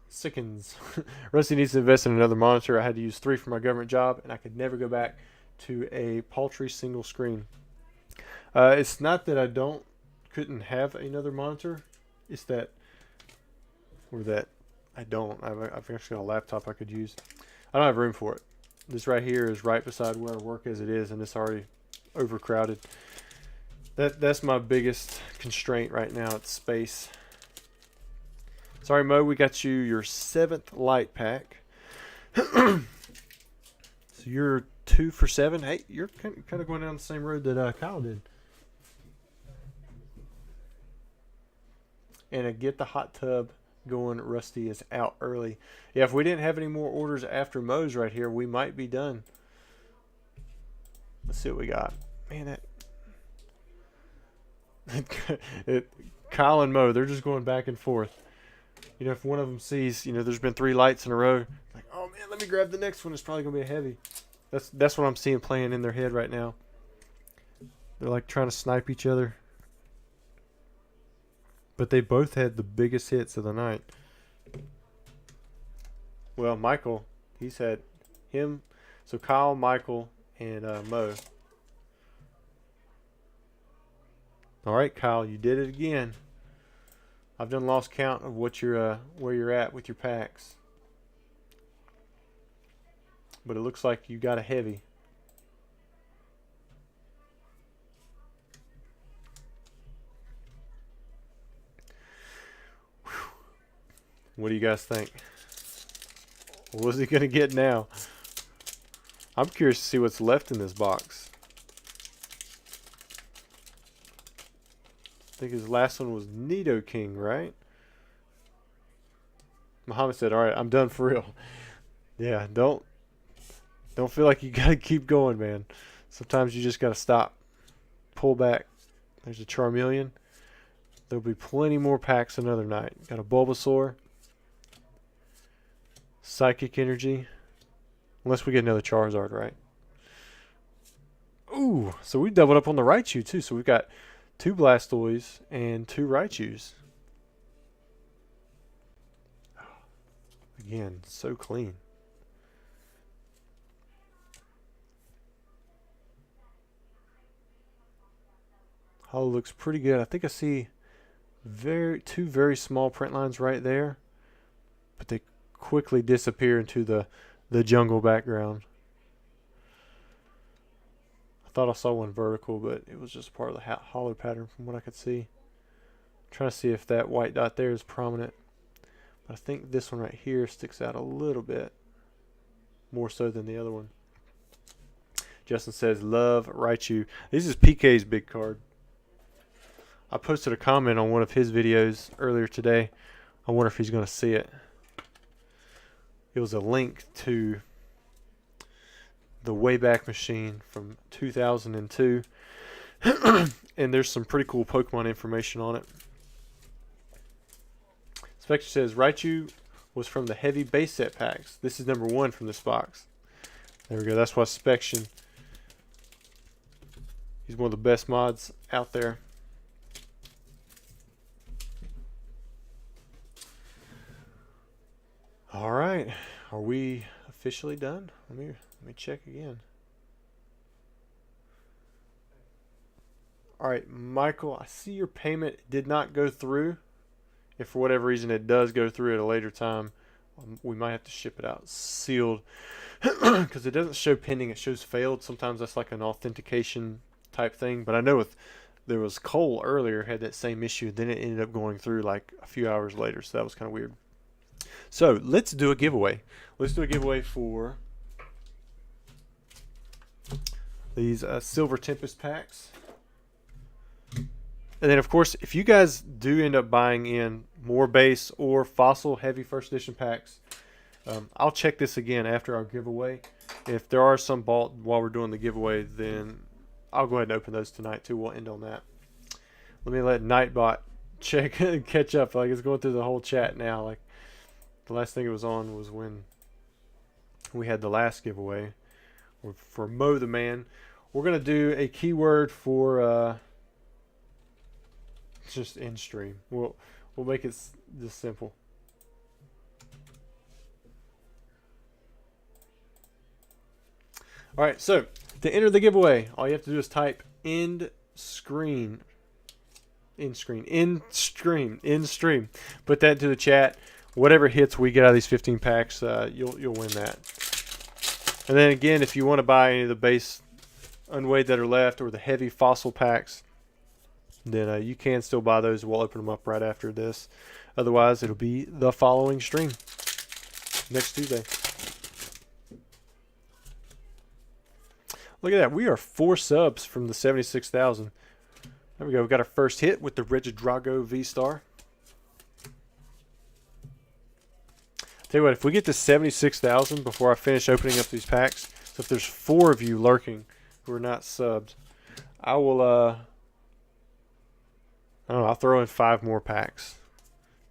sickens. Rusty needs to invest in another monitor. I had to use 3 for my government job, and I could never go back to a paltry single screen. It's not that I couldn't have another monitor. It's that I don't. I've actually got a laptop I could use. I don't have room for it. This right here is right beside where I work as it is, and it's already overcrowded. That's my biggest constraint right now. It's space. Sorry, Mo. We got you your 7th light pack. So you're 2 for 7. Hey, you're kind of going down the same road that Kyle did. And a get the hot tub going. Rusty is out early. Yeah, if we didn't have any more orders after Mo's right here, we might be done. Let's see what we got. Man, Kyle and Mo, they're just going back and forth. You know, if one of them sees, you know, there's been 3 lights in a row, like, oh man, let me grab the next one. It's probably gonna be a heavy. That's what I'm seeing playing in their head right now. They're like trying to snipe each other. But they both had the biggest hits of the night. Well, Michael, he's had him. So Kyle, Michael, and Mo. All right, Kyle, you did it again. I've done lost count of what you're where you're at with your packs. But it looks like you got a heavy. What do you guys think? What is he going to get now? I'm curious to see what's left in this box. I think his last one was Nidoking, right? Muhammad said, all right, I'm done for real. Yeah, don't feel like you got to keep going, man. Sometimes you just got to stop. Pull back. There's a Charmeleon. There'll be plenty more packs another night. Got a Bulbasaur. Psychic Energy. Unless we get another Charizard, right? Ooh, so we doubled up on the Raichu, too. So we've got 2 Blastoise and 2 Raichus. Again, so clean. Holo looks pretty good. I think I see 2 very small print lines right there, but they quickly disappear into the jungle background. I thought I saw one vertical, but it was just part of the holo pattern from what I could see. I'm trying to see if that white dot there is prominent, but I think this one right here sticks out a little bit more so than the other one. Justin says, love Raichu. This is PK's big card. I posted a comment on one of his videos earlier today. I wonder if he's going to see it. It was a link to the Wayback Machine from 2002. And there's some pretty cool Pokemon information on it. Spectre says, Raichu was from the heavy base set packs. This is number 1 from this box. There we go. That's why Spection. He's one of the best mods out there. All right, are we officially done? Let me check again. All right, Michael, I see your payment did not go through. If for whatever reason it does go through at a later time, we might have to ship it out sealed because it doesn't show pending; it shows failed. Sometimes that's like an authentication type thing. But I know there was Cole earlier had that same issue. Then it ended up going through like a few hours later, so that was kind of weird. So let's do a giveaway. Let's do a giveaway for these Silver Tempest packs. And then, of course, if you guys do end up buying in more base or fossil heavy first edition packs, I'll check this again after our giveaway. If there are some bought while we're doing the giveaway, then I'll go ahead and open those tonight too. We'll end on that. Let me let Nightbot check and catch up. Like, it's going through the whole chat now. Like, the last thing it was on was when we had the last giveaway for Mo the Man. We're going to do a keyword for just in stream. We'll make it just simple. All right, so to enter the giveaway, all you have to do is type end stream. Put that into the chat. whatever hits we get out of these 15 packs, you'll win that. And then again, if you want to buy any of the base unweighed that are left or the heavy fossil packs, then you can still buy those. We'll open them up right after this. Otherwise, it'll be the following stream next Tuesday. Look at that. We are 4 subs from the 76,000. There we go. We got our first hit with the Regidrago V-Star. Tell you what, if we get to 76,000 before I finish opening up these packs, so if there's 4 of you lurking who are not subbed, I will, I don't know, I'll throw in 5 more packs.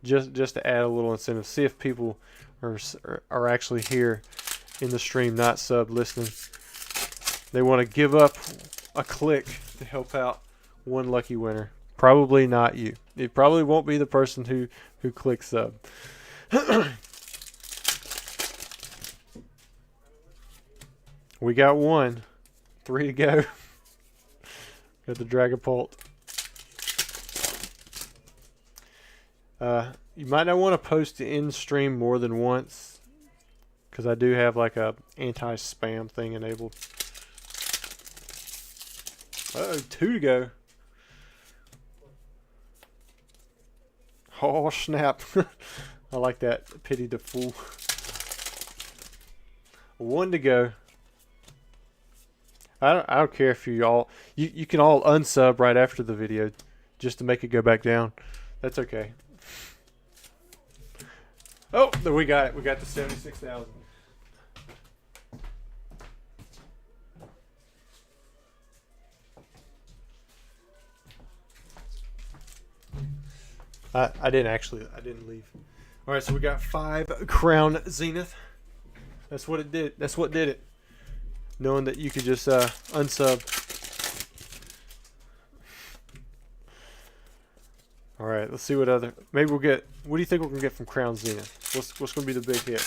Just to add a little incentive. See if people are actually here in the stream, not subbed, listening. They want to give up a click to help out one lucky winner. Probably not you. It probably won't be the person who clicks sub. We got 1. 3 to go. Got the Dragapult. You might not want to post in stream more than once, because I do have like a anti-spam thing enabled. Uh-oh, 2 to go. Oh, snap. I like that. Pity the fool. 1 to go. I don't care if you can all unsub right after the video just to make it go back down. That's okay. Oh, there we got it. We got the 76,000. I didn't leave. All right, so we got 5 Crown Zenith. That's what it did. That's what did it. Knowing that you could just unsub. All right, let's see what other. Maybe we'll get. What do you think we're gonna get from Crown Zenith? What's gonna be the big hit?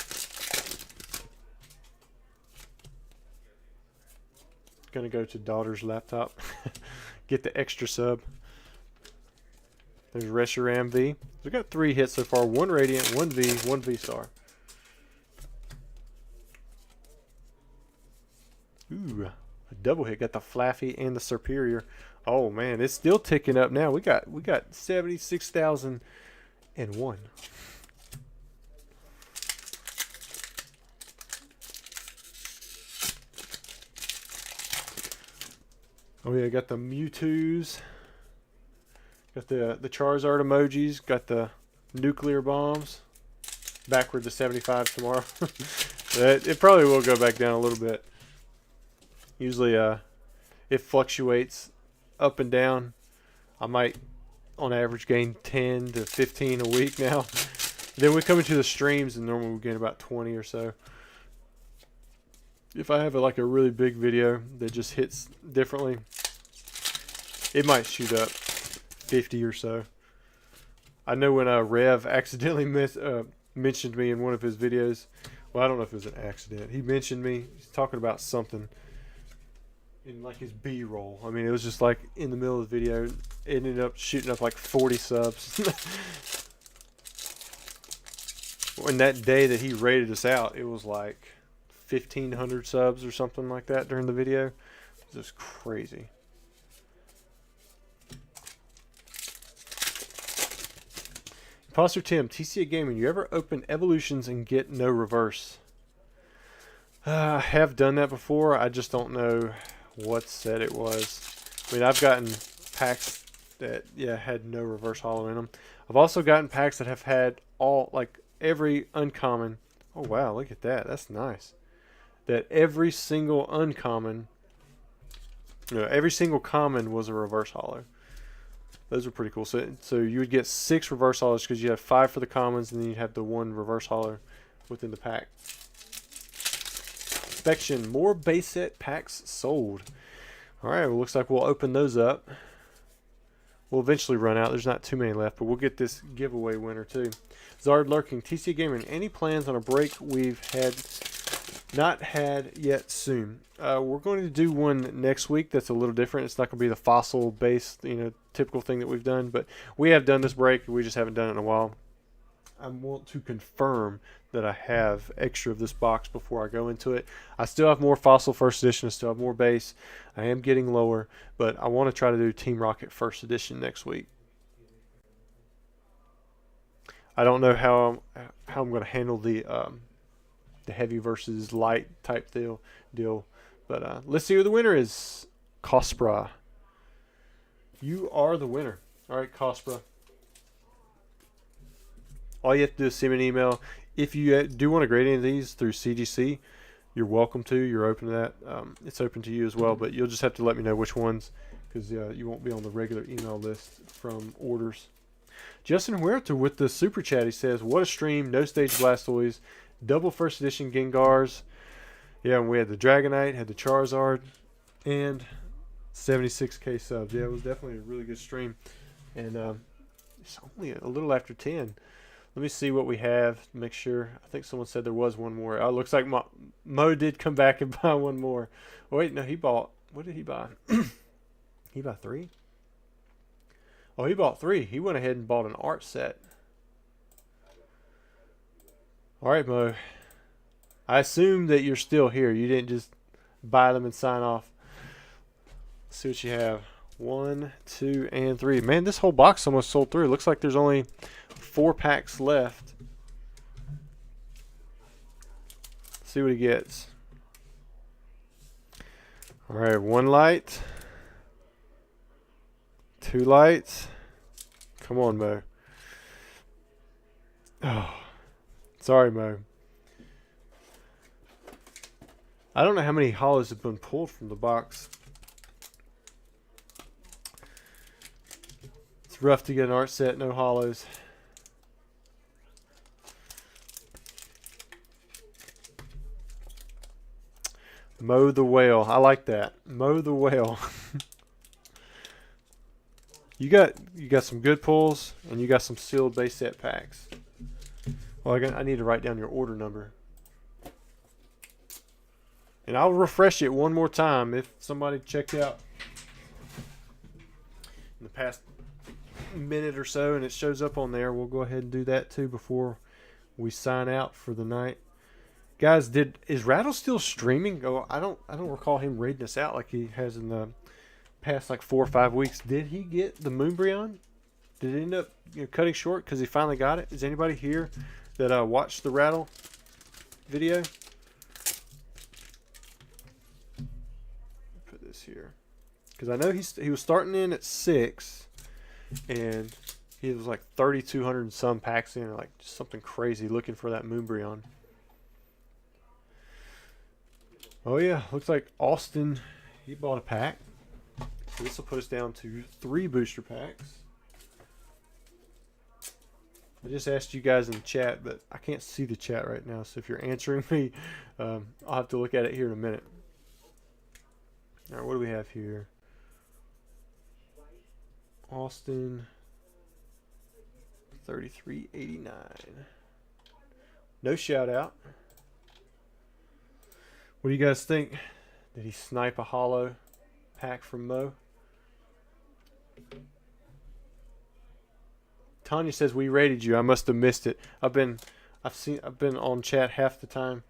Gonna go to daughter's laptop. Get the extra sub. There's Reshiram V. We got 3 hits so far. 1 Radiant, 1 V, 1 V-Star. Ooh, a double hit. Got the Flaffy and the Superior. Oh man, it's still ticking up now. We got 76,001. Oh yeah, got the Mewtwo's. Got the Charizard emojis. Got the nuclear bombs. Backward to 75 tomorrow. It probably will go back down a little bit. Usually it fluctuates up and down. I might on average gain 10 to 15 a week now. Then we come into the streams and normally we gain about 20 or so. If I have like a really big video that just hits differently, it might shoot up 50 or so. I know when Rev accidentally mentioned me in one of his videos. Well, I don't know if it was an accident. He mentioned me. He's talking about something in like his B-roll. I mean, it was just like in the middle of the video, it ended up shooting up like 40 subs. When that day that he rated us out, it was like 1,500 subs or something like that during the video. It was just crazy. Imposter Tim, TCA Gaming, you ever open evolutions and get no reverse? I have done that before. I just don't know what set it was. I mean, I've gotten packs that had no reverse holo in them. I've also gotten packs that have had every uncommon. Oh wow, look at that. That's nice. That every single uncommon, every single common was a reverse holo. Those are pretty cool. So you would get 6 reverse holos because you have 5 for the commons and then you'd have the 1 reverse holo within the pack. Inspection, more base set packs sold. Alright, well, looks like we'll open those up. We'll eventually run out. There's not too many left, but we'll get this giveaway winner too. Zard Lurking, TCA Gaming, any plans on a break we've not had yet soon? We're going to do one next week that's a little different. It's not going to be the fossil based, typical thing that we've done, but we have done this break. We just haven't done it in a while. I want to confirm that I have extra of this box before I go into it. I still have more Fossil First Edition. I still have more base. I am getting lower, but I want to try to do Team Rocket First Edition next week. I don't know how I'm going to handle the heavy versus light type deal. But let's see who the winner is. Cospra. You are the winner. All right, Cospra. All you have to do is send me an email. If you do want to grade any of these through CGC, you're welcome to. You're open to that. It's open to you as well, but you'll just have to let me know which ones, because you won't be on the regular email list from orders. Justin Huerta with the super chat. He says, "What a stream! No stage Blastoise, double first edition Gengars. Yeah, and we had the Dragonite, had the Charizard, and 76k subs. Yeah, it was definitely a really good stream. And it's only a little after 10. Let me see what we have to make sure. I think someone said there was one more. Oh, it looks like Mo did come back and buy one more. Oh, wait, no, he bought. What did he buy? He bought 3? Oh, he bought 3. He went ahead and bought an art set. All right, Mo. I assume that you're still here. You didn't just buy them and sign off. Let's see what you have. 1, 2, and 3. Man, this whole box almost sold through. It looks like there's only 4 packs left. Let's see what he gets. All right, 1 light. 2 lights. Come on, Mo. Oh, sorry, Mo. I don't know how many hollows have been pulled from the box. It's rough to get an art set, no hollows. Mow the whale. I like that. Mow the whale. You got some good pulls, and you got some sealed base set packs. Well, I need to write down your order number. And I'll refresh it one more time if somebody checked out in the past minute or so and it shows up on there. We'll go ahead and do that too before we sign out for the night. Guys, is Rattle still streaming? Oh, I don't recall him raiding us out like he has in the past like 4 or 5 weeks. Did he get the Moonbreon? Did it end up cutting short because he finally got it? Is anybody here that watched the Rattle video? Put this here because I know he was starting in at 6 and he was like 3,200 and some packs in, or like just something crazy, looking for that Moonbreon. Oh yeah, looks like Austin, he bought a pack. So this will put us down to 3 booster packs. I just asked you guys in the chat, but I can't see the chat right now. So if you're answering me, I'll have to look at it here in a minute. All right, what do we have here? Austin, 33.89. No shout out. What do you guys think? Did he snipe a hollow pack from Mo? Tanya says we rated you. I must have missed it. I've been on chat half the time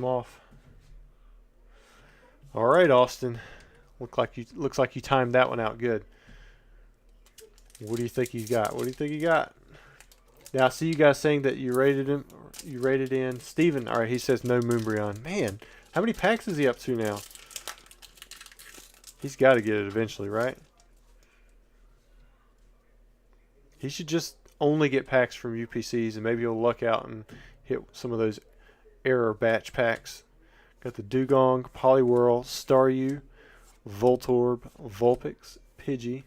off. All right, Austin. Looks like you timed that one out good. What do you think you got? What do you think you got? Now I see you guys saying that you rated him. You rated in Steven. All right, he says no Moonbreon. Man, how many packs is he up to now? He's got to get it eventually, right? He should just only get packs from UPCs, and maybe he'll luck out and hit some of those error batch packs. Got the Dugong, Poliwhirl, Staryu, Voltorb, Vulpix, Pidgey,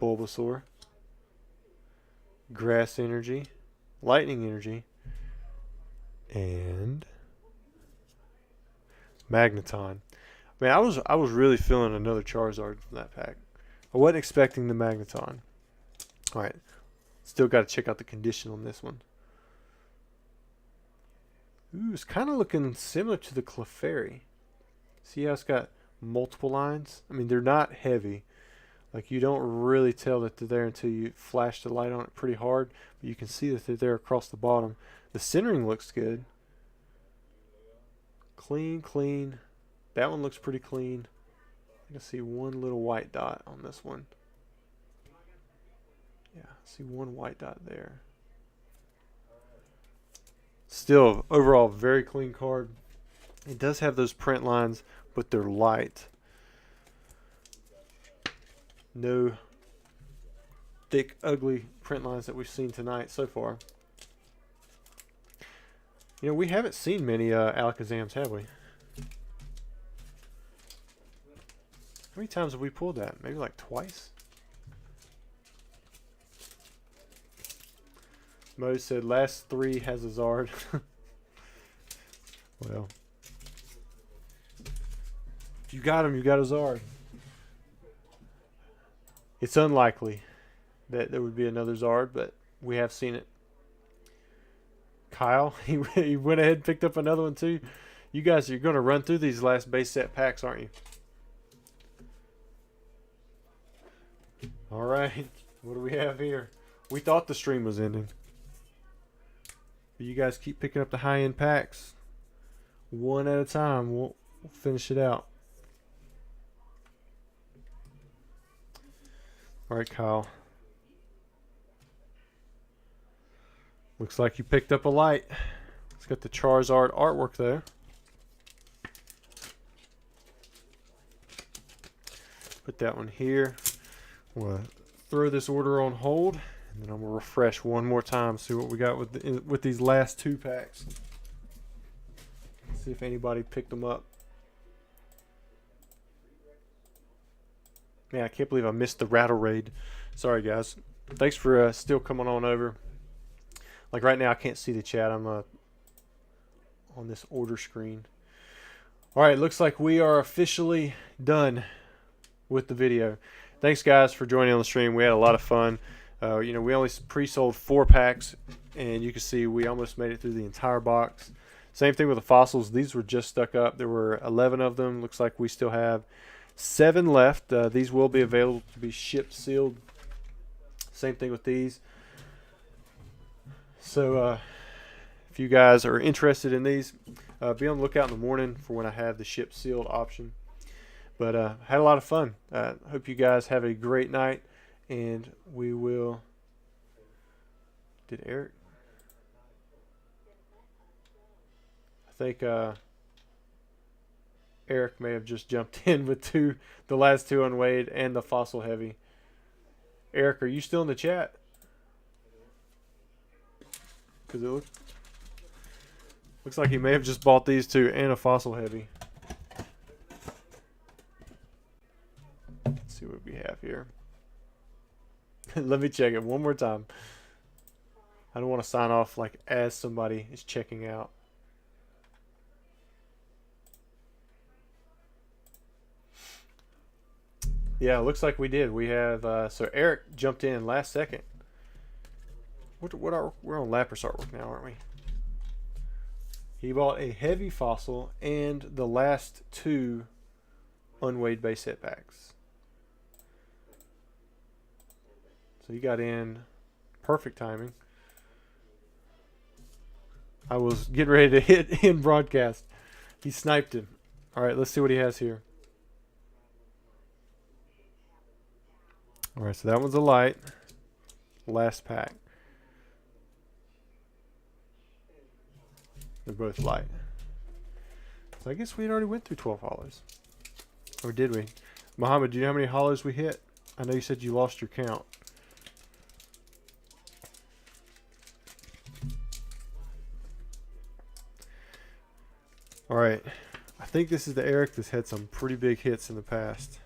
Bulbasaur, Grass Energy, Lightning Energy, and Magneton. Man, I was really feeling another Charizard from that pack. I wasn't expecting the Magneton. All right, still got to check out the condition on this one. Ooh, it's kind of looking similar to the Clefairy. See how it's got multiple lines? I mean, they're not heavy. Like, you don't really tell that they're there until you flash the light on it pretty hard, but you can see that they're there across the bottom. The centering looks good. Clean, clean. That one looks pretty clean. I can see one little white dot on this one. Yeah, I see one white dot there. Still, overall, very clean card. It does have those print lines, but they're light. No thick, ugly print lines that we've seen tonight so far. You know, we haven't seen many Alakazams, have we? How many times have we pulled that? Maybe like twice? Mo said last 3 has a Zard. Well, if you got him, you got a Zard. It's unlikely that there would be another Zard, but we have seen it. Kyle, he went ahead and picked up another one too. You guys are going to run through these last base set packs, aren't you? All right, what do we have here? We thought the stream was ending. But you guys keep picking up the high-end packs. One at a time. We'll finish it out. All right, Kyle. Looks like you picked up a light. It's got the Charizard artwork there. Put that one here. We'll throw this order on hold, and then I'm gonna refresh one more time, see what we got with these last 2 packs. See if anybody picked them up. Man, I can't believe I missed the Rattle Raid. Sorry, guys. Thanks for still coming on over. Like right now, I can't see the chat. I'm on this order screen. All right, looks like we are officially done with the video. Thanks, guys, for joining on the stream. We had a lot of fun. You know, we only pre-sold 4 packs, and you can see we almost made it through the entire box. Same thing with the fossils. These were just stuck up. There were 11 of them. Looks like we still have 7 left. These will be available to be shipped sealed. Same thing with these. So if you guys are interested in these, be on the lookout in the morning for when I have the ship sealed option. But had a lot of fun. Hope you guys have a great night, and we will. Did Eric? I think Eric may have just jumped in with the last 2 unweighed and the fossil heavy. Eric, are you still in the chat? Because it looks like he may have just bought these 2 and a fossil heavy. Let's see what we have here. Let me check it one more time. I don't want to sign off like as somebody is checking out. Yeah, looks like we did. We have so Eric jumped in last second. We're on Lapras artwork now, aren't we? He bought a heavy fossil and the last 2 unweighed base set packs. So he got in perfect timing. I was getting ready to hit in broadcast. He sniped him. All right, let's see what he has here. All right, so that one's a light. Last pack. They're both light. So I guess we had already went through 12 hollows. Or did we? Muhammad, do you know how many hollows we hit? I know you said you lost your count. All right. I think this is the Eric that's had some pretty big hits in the past.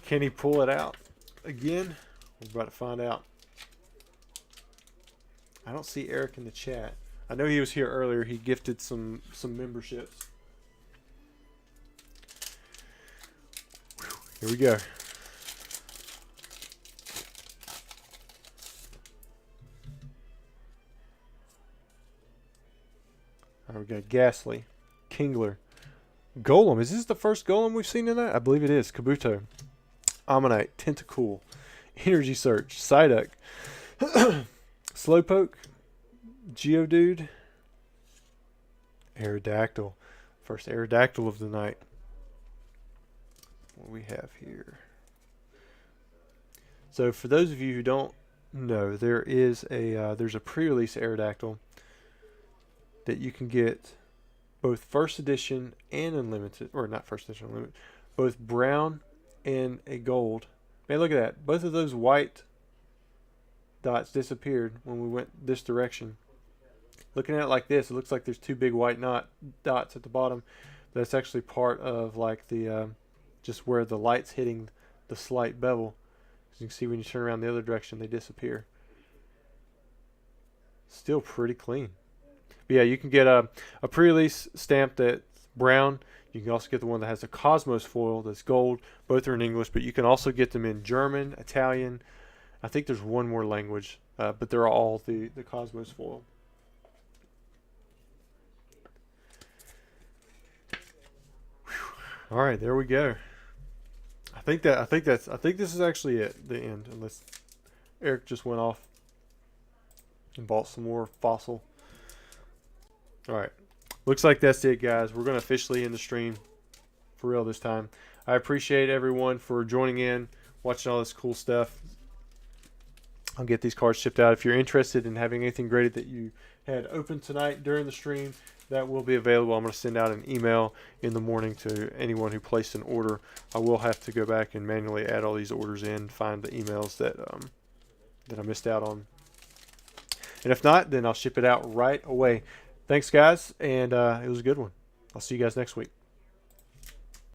Can he pull it out again? We're about to find out. I don't see Eric in the chat. I know he was here earlier. He gifted some memberships. Whew, here we go. All right, we got Ghastly, Kingler, Golem. Is this the first Golem we've seen in that? I believe it is. Kabuto. Ammonite. Tentacool. Energy Search. Psyduck. Slowpoke. Geodude. Aerodactyl. First Aerodactyl of the night. What do we have here? So for those of you who don't know, there's a pre-release Aerodactyl that you can get both first edition and unlimited, or not first edition, unlimited, both brown and a gold. Man, look at that. Both of those white dots disappeared when we went this direction. Looking at it like this, it looks like there's two big white dots at the bottom. That's actually part of like the just where the light's hitting the slight bevel. As you can see, when you turn around the other direction, they disappear. Still pretty clean. But yeah, you can get a pre-release stamp that's brown. You can also get the one that has a Cosmos foil that's gold. Both are in English, but you can also get them in German, Italian. I think there's one more language, but they're all the Cosmos foil. All right, there we go. I think this is actually it, the end, unless Eric just went off and bought some more fossil. All right, looks like that's it, guys. We're gonna officially end the stream for real this time. I appreciate everyone for joining in, watching all this cool stuff. I'll get these cards shipped out. If you're interested in having anything graded that you had open tonight during the stream, that will be available. I'm going to send out an email in the morning to anyone who placed an order. I will have to go back and manually add all these orders in, find the emails that I missed out on. And if not, then I'll ship it out right away. Thanks, guys, and it was a good one. I'll see you guys next week.